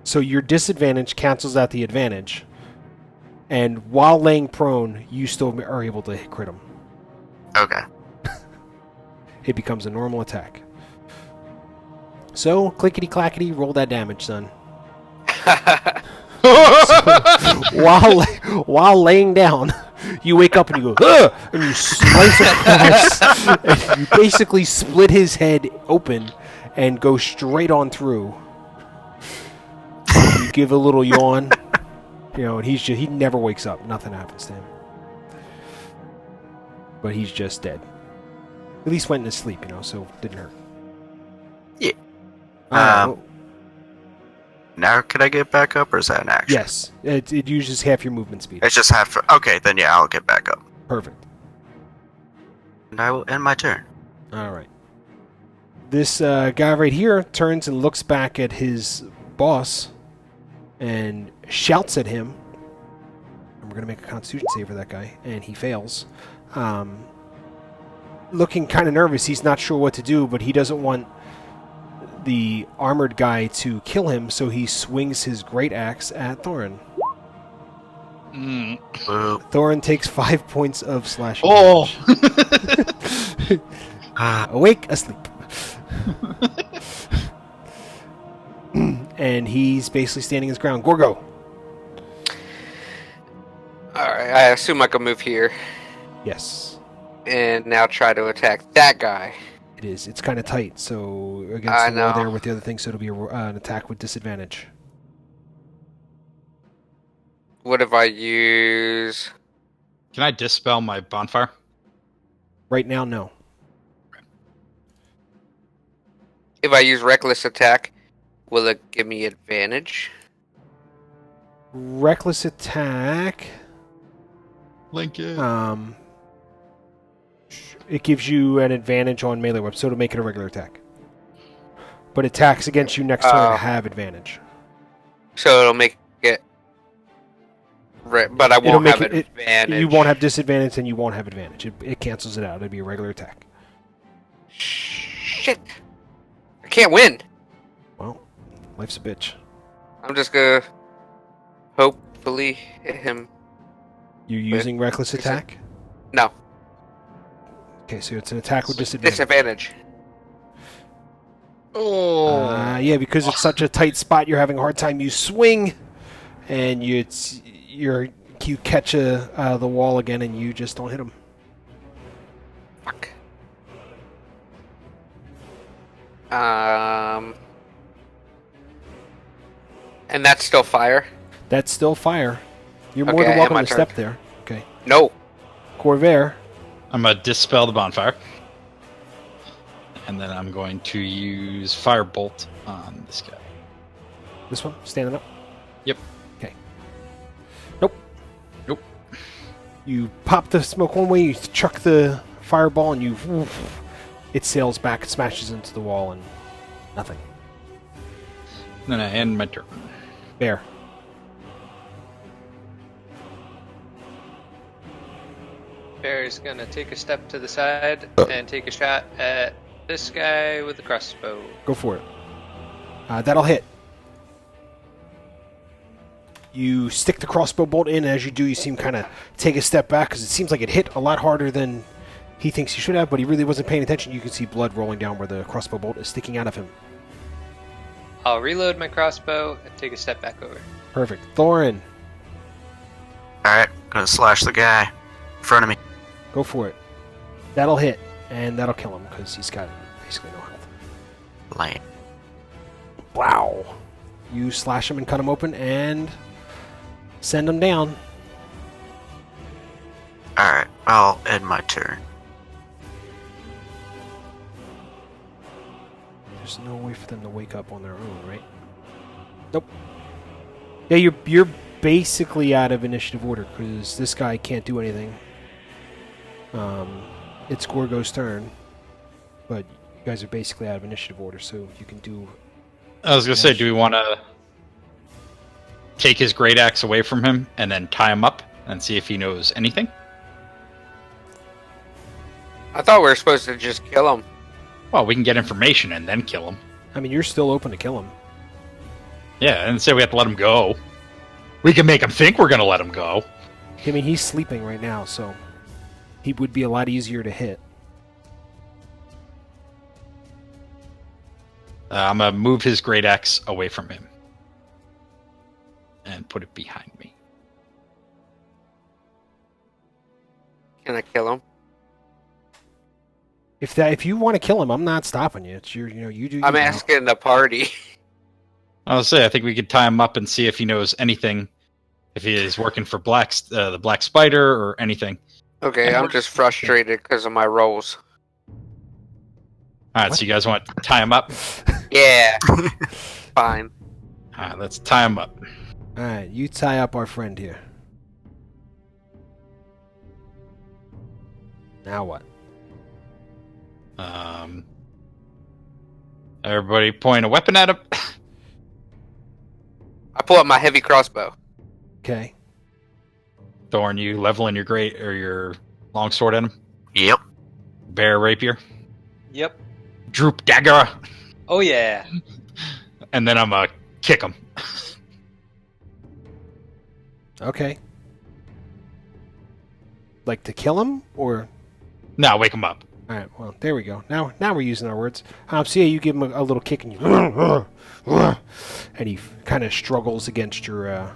So your disadvantage cancels out the advantage, and while laying prone, you still are able to crit him. Okay. It becomes a normal attack. So clickety clackety, roll that damage, son. While laying down, you wake up and you go, ugh! And you slice across, and you basically split his head open and go straight on through. You give a little yawn, and he never wakes up. Nothing happens to him. But he's just dead. At least went into sleep, so it didn't hurt. Yeah. Well, Now can I get back up, or is that an action? yes, it uses half your movement speed. It's just half. Okay, then yeah, I'll get back up. Perfect. And I will end my turn. All right. This guy right here turns and looks back at his boss and shouts at him. And we're going to make a constitution save for that guy, and he fails. Looking kind of nervous. He's not sure what to do, but he doesn't want the armored guy to kill him, so he swings his great axe at Thorin. Boo. Thorin takes 5 points of slashing. Oh! Awake, asleep. And he's basically standing his ground. Gorgo. Alright, I assume I can move here. Yes, And now try to attack that guy. it is. It's kind of tight, so against I the wall know. there with the other thing, so it'll be an attack with disadvantage. What if I use... Can I dispel my bonfire? Right now, no. If I use Reckless Attack, will it give me advantage? Reckless attack. Lincoln. It gives you an advantage on melee weapons, so to make it a regular attack. But attacks against you next turn have advantage. So it'll make it... But I It'll won't make have advantage. You won't have disadvantage, and you won't have advantage. It cancels it out. It'd be a regular attack. Shit! I can't win! Well, life's a bitch. I'm just gonna... hopefully hit him. You're using reckless is it- attack? No. Okay, so it's an attack with disadvantage. Disadvantage. Oh! Yeah, because it's such a tight spot, you're having a hard time. You swing, and you catch the wall again, and you just don't hit him. Fuck. And that's still fire? That's still fire. You're more Okay, than I welcome have to my step there. Okay. No. Corvair. I'm going to dispel the bonfire. And then I'm going to use Firebolt on this guy. This one? Standing up? Yep. Okay. Nope. Nope. You pop the smoke one way, you chuck the fireball, and it sails back, it smashes into the wall, and nothing. Then I end my turn. Bear. Bear's gonna take a step to the side and take a shot at this guy with the crossbow. Go for it. That'll hit. You stick the crossbow bolt in, and as you do, you see him kind of take a step back, because it seems like it hit a lot harder than he thinks he should have, but he really wasn't paying attention. You can see blood rolling down where the crossbow bolt is sticking out of him. I'll reload my crossbow and take a step back over. Perfect. Thorin, Alright, gonna slash the guy in front of me. go for it. That'll hit, and that'll kill him, because he's got basically no health. Lame. Wow. You slash him and cut him open, and send him down. Alright, I'll end my turn. There's no way for them to wake up on their own, right? Nope. Yeah, you're basically out of initiative order, because this guy can't do anything. It's Gorgo's turn, but you guys are basically out of initiative order, so you can do... I was going to say, do we want to take his great axe away from him and then tie him up and see if he knows anything? I thought we were supposed to just kill him. Well, we can get information and then kill him. I mean, you're still open to kill him. Yeah, and say we have to let him go. We can make him think we're going to let him go. I mean, he's sleeping right now, so he would be a lot easier to hit. I'm going to move his great axe away from him and put it behind me. Can I kill him? If you want to kill him, I'm not stopping you. It's your, you do. I'm you now. asking the party. I'll say I think we could tie him up and see if he knows anything, if he is working for the Black Spider or anything. Okay, I'm just frustrated because of my rolls. All right, What? so you guys want to tie him up? Yeah. Fine. All right, let's tie him up. All right, you tie up our friend here. Now what? Everybody point a weapon at him. I pull out my heavy crossbow. Okay. Thorn, you leveling your great or your longsword at him. Yep. Bear rapier. Yep. Droop dagger. Oh yeah. And then I'm kick him. Okay. Like to kill him, or? No, wake him up. All right. Well, there we go. Now we're using our words. So yeah, you give him a little kick, and you, and he kind of struggles against your.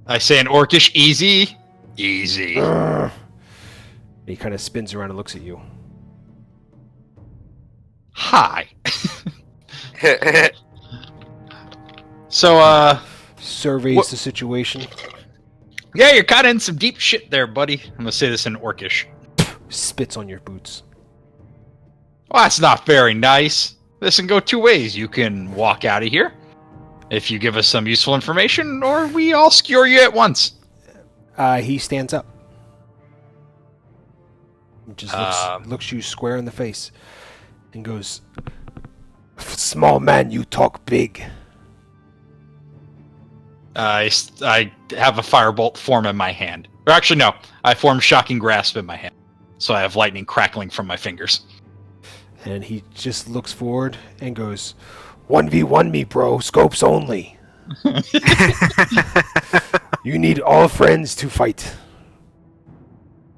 I say in Orcish, easy, easy. He kind of spins around and looks at you. Hi. So, Surveys the situation. Yeah, you're kind of in some deep shit there, buddy. I'm gonna say this in Orcish. Spits on your boots. Well, that's not very nice. This can go two ways. You can walk out of here if you give us some useful information, or we all skewer you at once. He stands up. He just looks you square in the face and goes, "Small man, you talk big." I have a firebolt form in my hand. Or actually, no. I form Shocking Grasp in my hand. So I have lightning crackling from my fingers. And he just looks forward and goes, 1v1 me, bro. Scopes only. You need all friends to fight.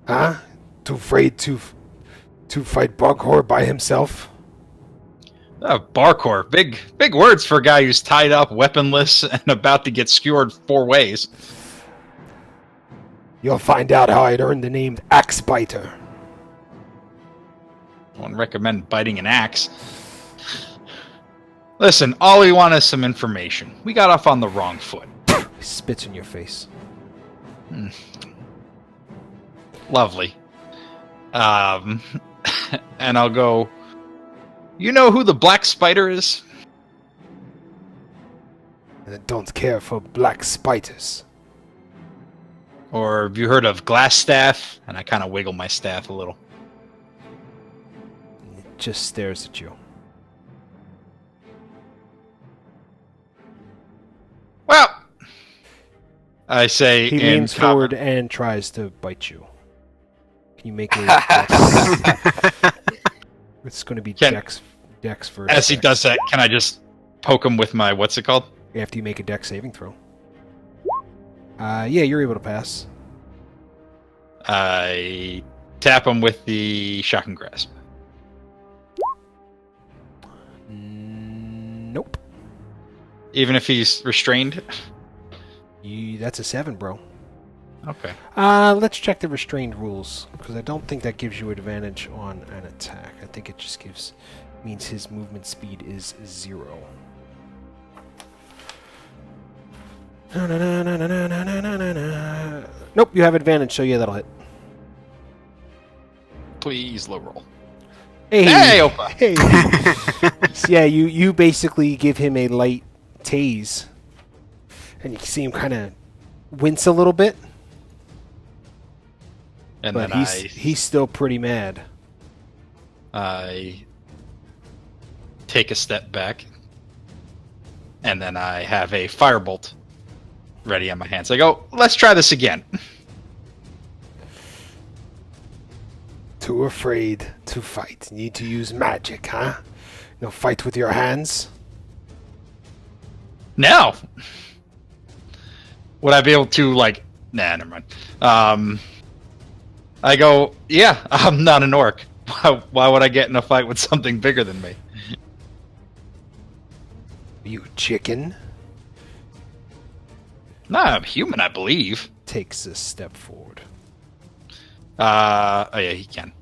Huh? Too afraid to fight Barkor by himself? Barkor. Big words for a guy who's tied up, weaponless, and about to get skewered 4 ways. You'll find out how I'd earned the name Axe Biter. I wouldn't recommend biting an axe. Listen, all we want is some information. We got off on the wrong foot. He spits in your face. Lovely. And I'll go, you know who the Black Spider is? And I don't care for black spiders. Or have you heard of Glass Staff? And I kind of wiggle my staff a little. And it just stares at you. Well, I say He in leans forward and tries to bite you. Can you make a dex? It's going to be dex first. As he does that, can I just poke him with my, what's it called? After you make a dex saving throw. Yeah, you're able to pass. I tap him with the Shocking Grasp. Nope. Even if he's restrained? That's a 7, bro. Okay. Let's check the restrained rules, because I don't think that gives you advantage on an attack. I think it just means his movement speed is 0. Nope, you have advantage, so yeah, that'll hit. Please, low roll. Hey, Opa! Hey. So yeah, you basically give him a light tase, and you see him kind of wince a little bit. And But then he's still pretty mad. I take a step back, and then I have a firebolt ready on my hands. I go, let's try this again. Too afraid to fight. Need to use magic, huh? No fight with your hands? Now, would I be able to, like, nah, never mind. I go, yeah, I'm not an orc. Why would I get in a fight with something bigger than me? You chicken? Nah, I'm human, I believe. Takes a step forward. Oh yeah, he can.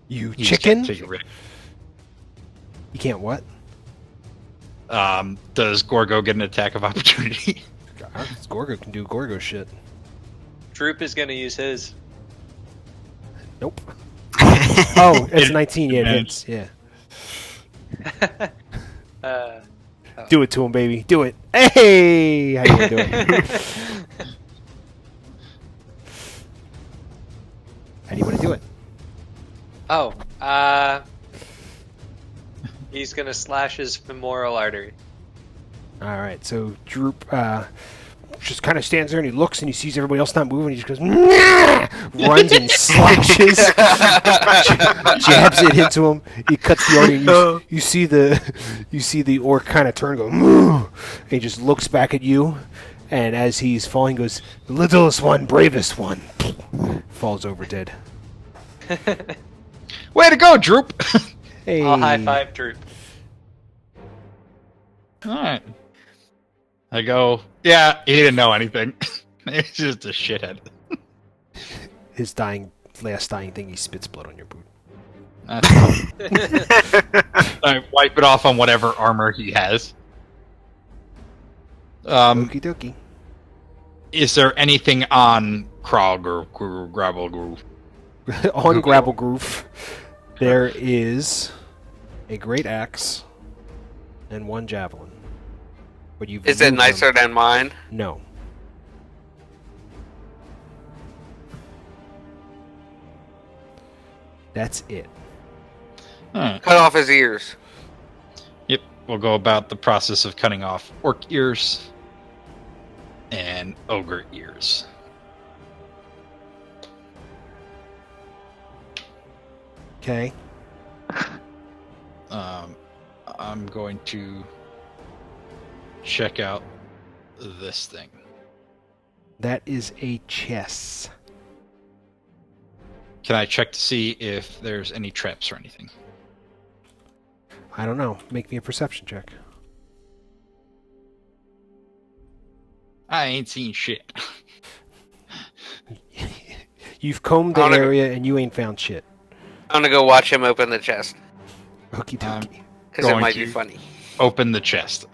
You He just chicken? can't take a risk. You can't what? Does Gorgo get an attack of opportunity? Gorgo can do Gorgo shit. Droop is going to use his. Nope. Oh, it's It- 19. Yeah, it it- hits. Yeah. Oh. Do it to him, baby. Do it. Hey! How you gonna do it? How do you want to do it? Oh, he's going to slash his femoral artery. All right, so Droop just kind of stands there and he looks and he sees everybody else not moving. He just goes, "Nyah!" Runs and slashes, jabs it into him. He cuts the artery. And you see the orc kind of turn and go, "Moo!" And he just looks back at you, And as he's falling, he goes, "The littlest one, bravest one." Falls over dead. Way to go, Droop! Hey. I'll high five Droop. Alright. I go, yeah, he didn't know anything. He's just a shithead. His last dying thing, he spits blood on your boot. That's fine. I wipe it off on whatever armor he has. Okie dokie. Is there anything on Krog or Gravel Groove? On Grapple Groove, there is a great axe and one javelin. But you've Is it moved them. nicer than mine? No. That's it. Alright. Cut off his ears. Yep, we'll go about the process of cutting off orc ears and ogre ears. Okay. I'm going to check out this thing. That is a chest. Can I check to see if there's any traps or anything? I don't know. Make me a perception check. I ain't seen shit. You've combed the I wanna go- area and you ain't found shit. I'm gonna go watch him open the chest. Okie dokie. Because it Going might be to- funny. Open the chest.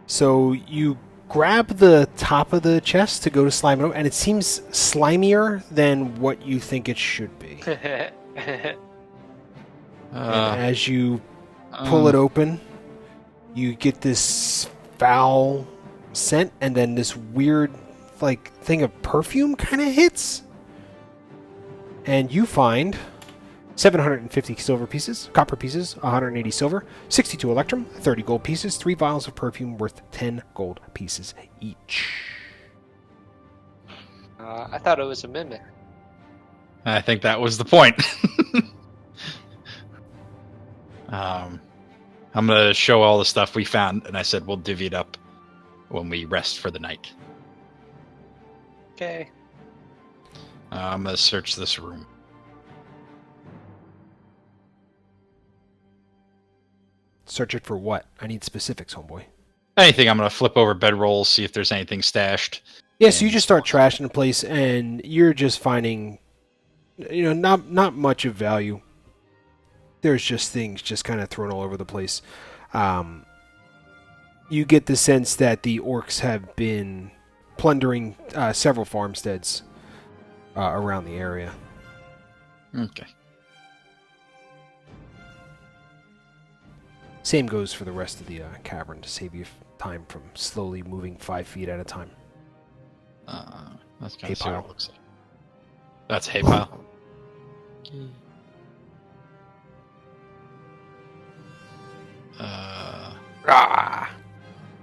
So you grab the top of the chest to go to slime it, and it seems slimier than what you think it should be. And as you pull it open, you get this foul scent, and then this weird, like, thing of perfume kind of hits. And you find 750 silver pieces, copper pieces, 180 silver, 62 electrum, 30 gold pieces, 3 vials of perfume worth 10 gold pieces each. I thought it was a mimic. I think that was the point. I'm going to show all the stuff we found, and I said we'll divvy it up when we rest for the night. Okay. I'm going to search this room. Search it for what? I need specifics, homeboy. Anything, I'm going to flip over bedrolls, see if there's anything stashed. Yeah, so you just start trashing the place, and you're just finding, not much of value. There's just things just kind of thrown all over the place. You get the sense that the orcs have been plundering several farmsteads around the area. Okay. Same goes for the rest of the cavern to save you time from slowly moving 5 feet at a time. That's kind Hay of see what pile. it looks like. That's a hay pile.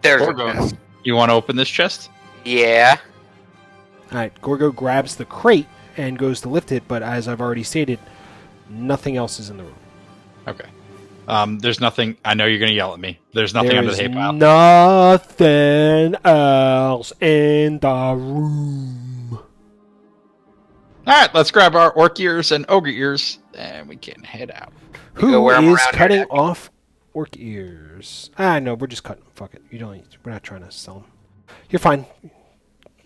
There's a Gorgo, chest. you want to open this chest? Yeah. All right, Gorgo grabs the crate and goes to lift it, but as I've already stated, nothing else is in the room. Okay. There's nothing. I know you're going to yell at me. There's nothing under the hay pile. Nothing else in the room. All right, let's grab our orc ears and ogre ears, and we can head out. You go Who wear 'em is around here, cutting Daddy. off orc ears? No, we're just cutting them. Fuck it. We're not trying to sell them. You're fine.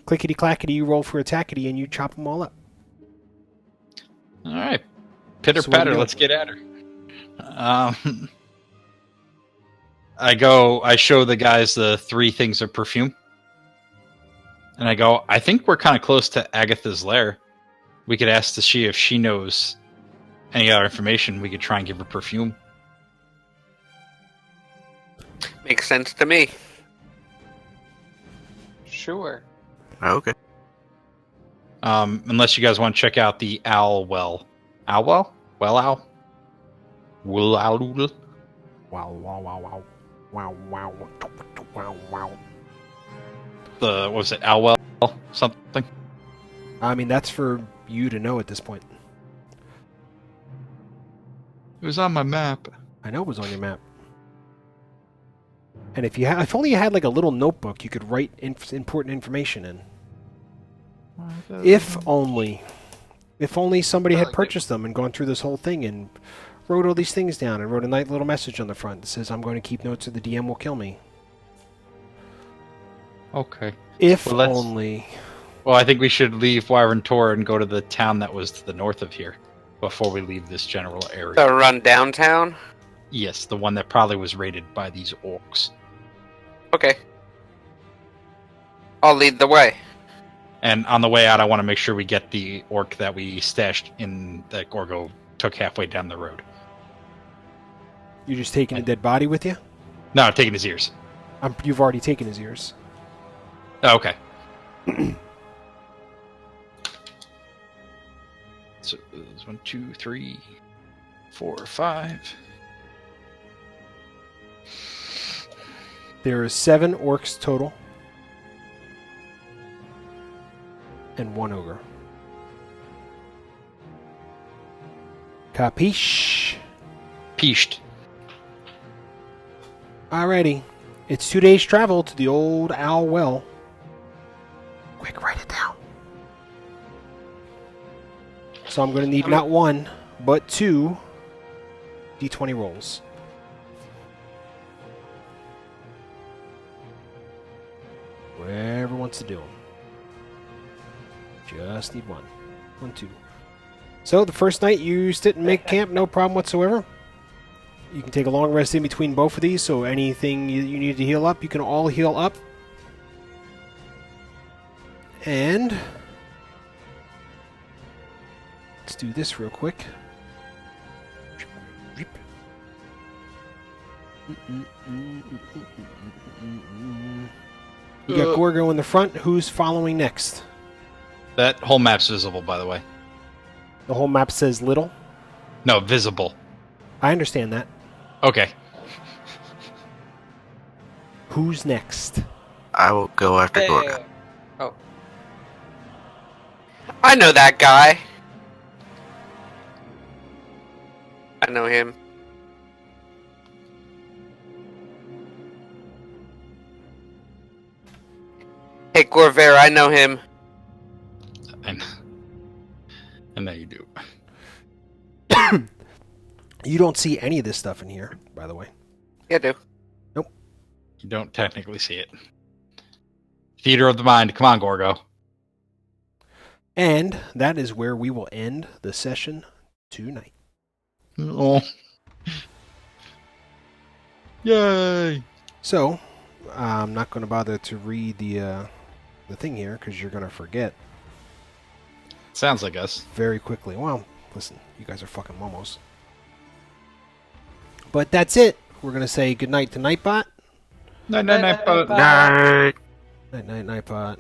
Clickety clackety, you roll for attackety, and you chop them all up. All right, pitter So what do patter. you do? Let's get at her. I show the guys the 3 things of perfume, and I go, I think we're kind of close to Agatha's lair. We could ask to see if she knows any other information. We could try and give her perfume. Makes sense to me. Sure. Okay. Unless you guys want to check out the owl well. Owl well? Well owl? Will owl? Wow, wow, wow, wow. Wow, wow, wow, wow. What was it? Owl well? Something? I mean, that's for you to know at this point. It was on my map. I know it was on your map. And if only you had like a little notebook you could write important information in. If only somebody had purchased them and gone through this whole thing and wrote all these things down and wrote a nice little message on the front that says, "I'm going to keep notes or the DM will kill me." Okay. If Well, only. Well, I think we should leave Wyvern Tor and go to the town that was to the north of here before we leave this general area. So run downtown? Yes, the one that probably was raided by these orcs. Okay. I'll lead the way. And on the way out, I want to make sure we get the orc that we stashed in that Gorgo took halfway down the road. You're just taking a dead body with you? No, I'm taking his ears. You've already taken his ears. Oh, okay. So there's 1, 2, 3, 4, 5. There is 7 orcs total. And 1 ogre. Capiche? Peashed. Alrighty. It's 2 days travel to the old Owl Well. Quick, write it down. So I'm going to need not 1, but 2 D20 rolls. Whoever wants to do them. Just need 1. 1, 2. So the first night you sit and make camp, no problem whatsoever. You can take a long rest in between both of these, so anything you need to heal up, you can all heal up. And let's do this real quick. You got Gorgo in the front. Who's following next? That whole map's visible, by the way. The whole map says little. No, visible. I understand that. Okay. Who's next? I will go after Gorgo. Oh, I know that guy. I know him. Hey, Gorver, I know him. And now you do. You don't see any of this stuff in here, by the way. Yeah, I do. You don't technically see it. Theater of the mind. Come on, Gorgo. And that is where we will end the session tonight. Oh. Yay. So, I'm not going to bother to read the thing here because you're going to forget Sounds like us. very quickly. Well, listen, you guys are fucking momos. But that's it. We're going to say goodnight to Nightbot. No, Night. Night, Nightbot.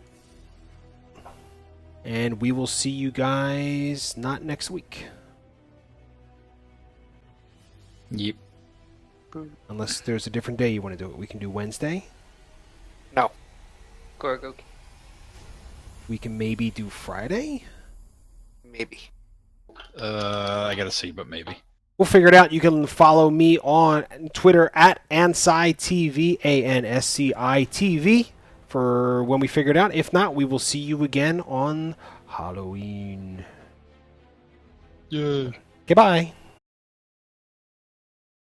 And we will see you guys not next week. Yep. Unless there's a different day you want to do it. We can do Wednesday. No. Gorgo. We can maybe do Friday. Maybe. I gotta see, but maybe. We'll figure it out. You can follow me on Twitter at AnsciTV, ANSCITV, for when we figure it out. If not, we will see you again on Halloween. Yeah. Goodbye.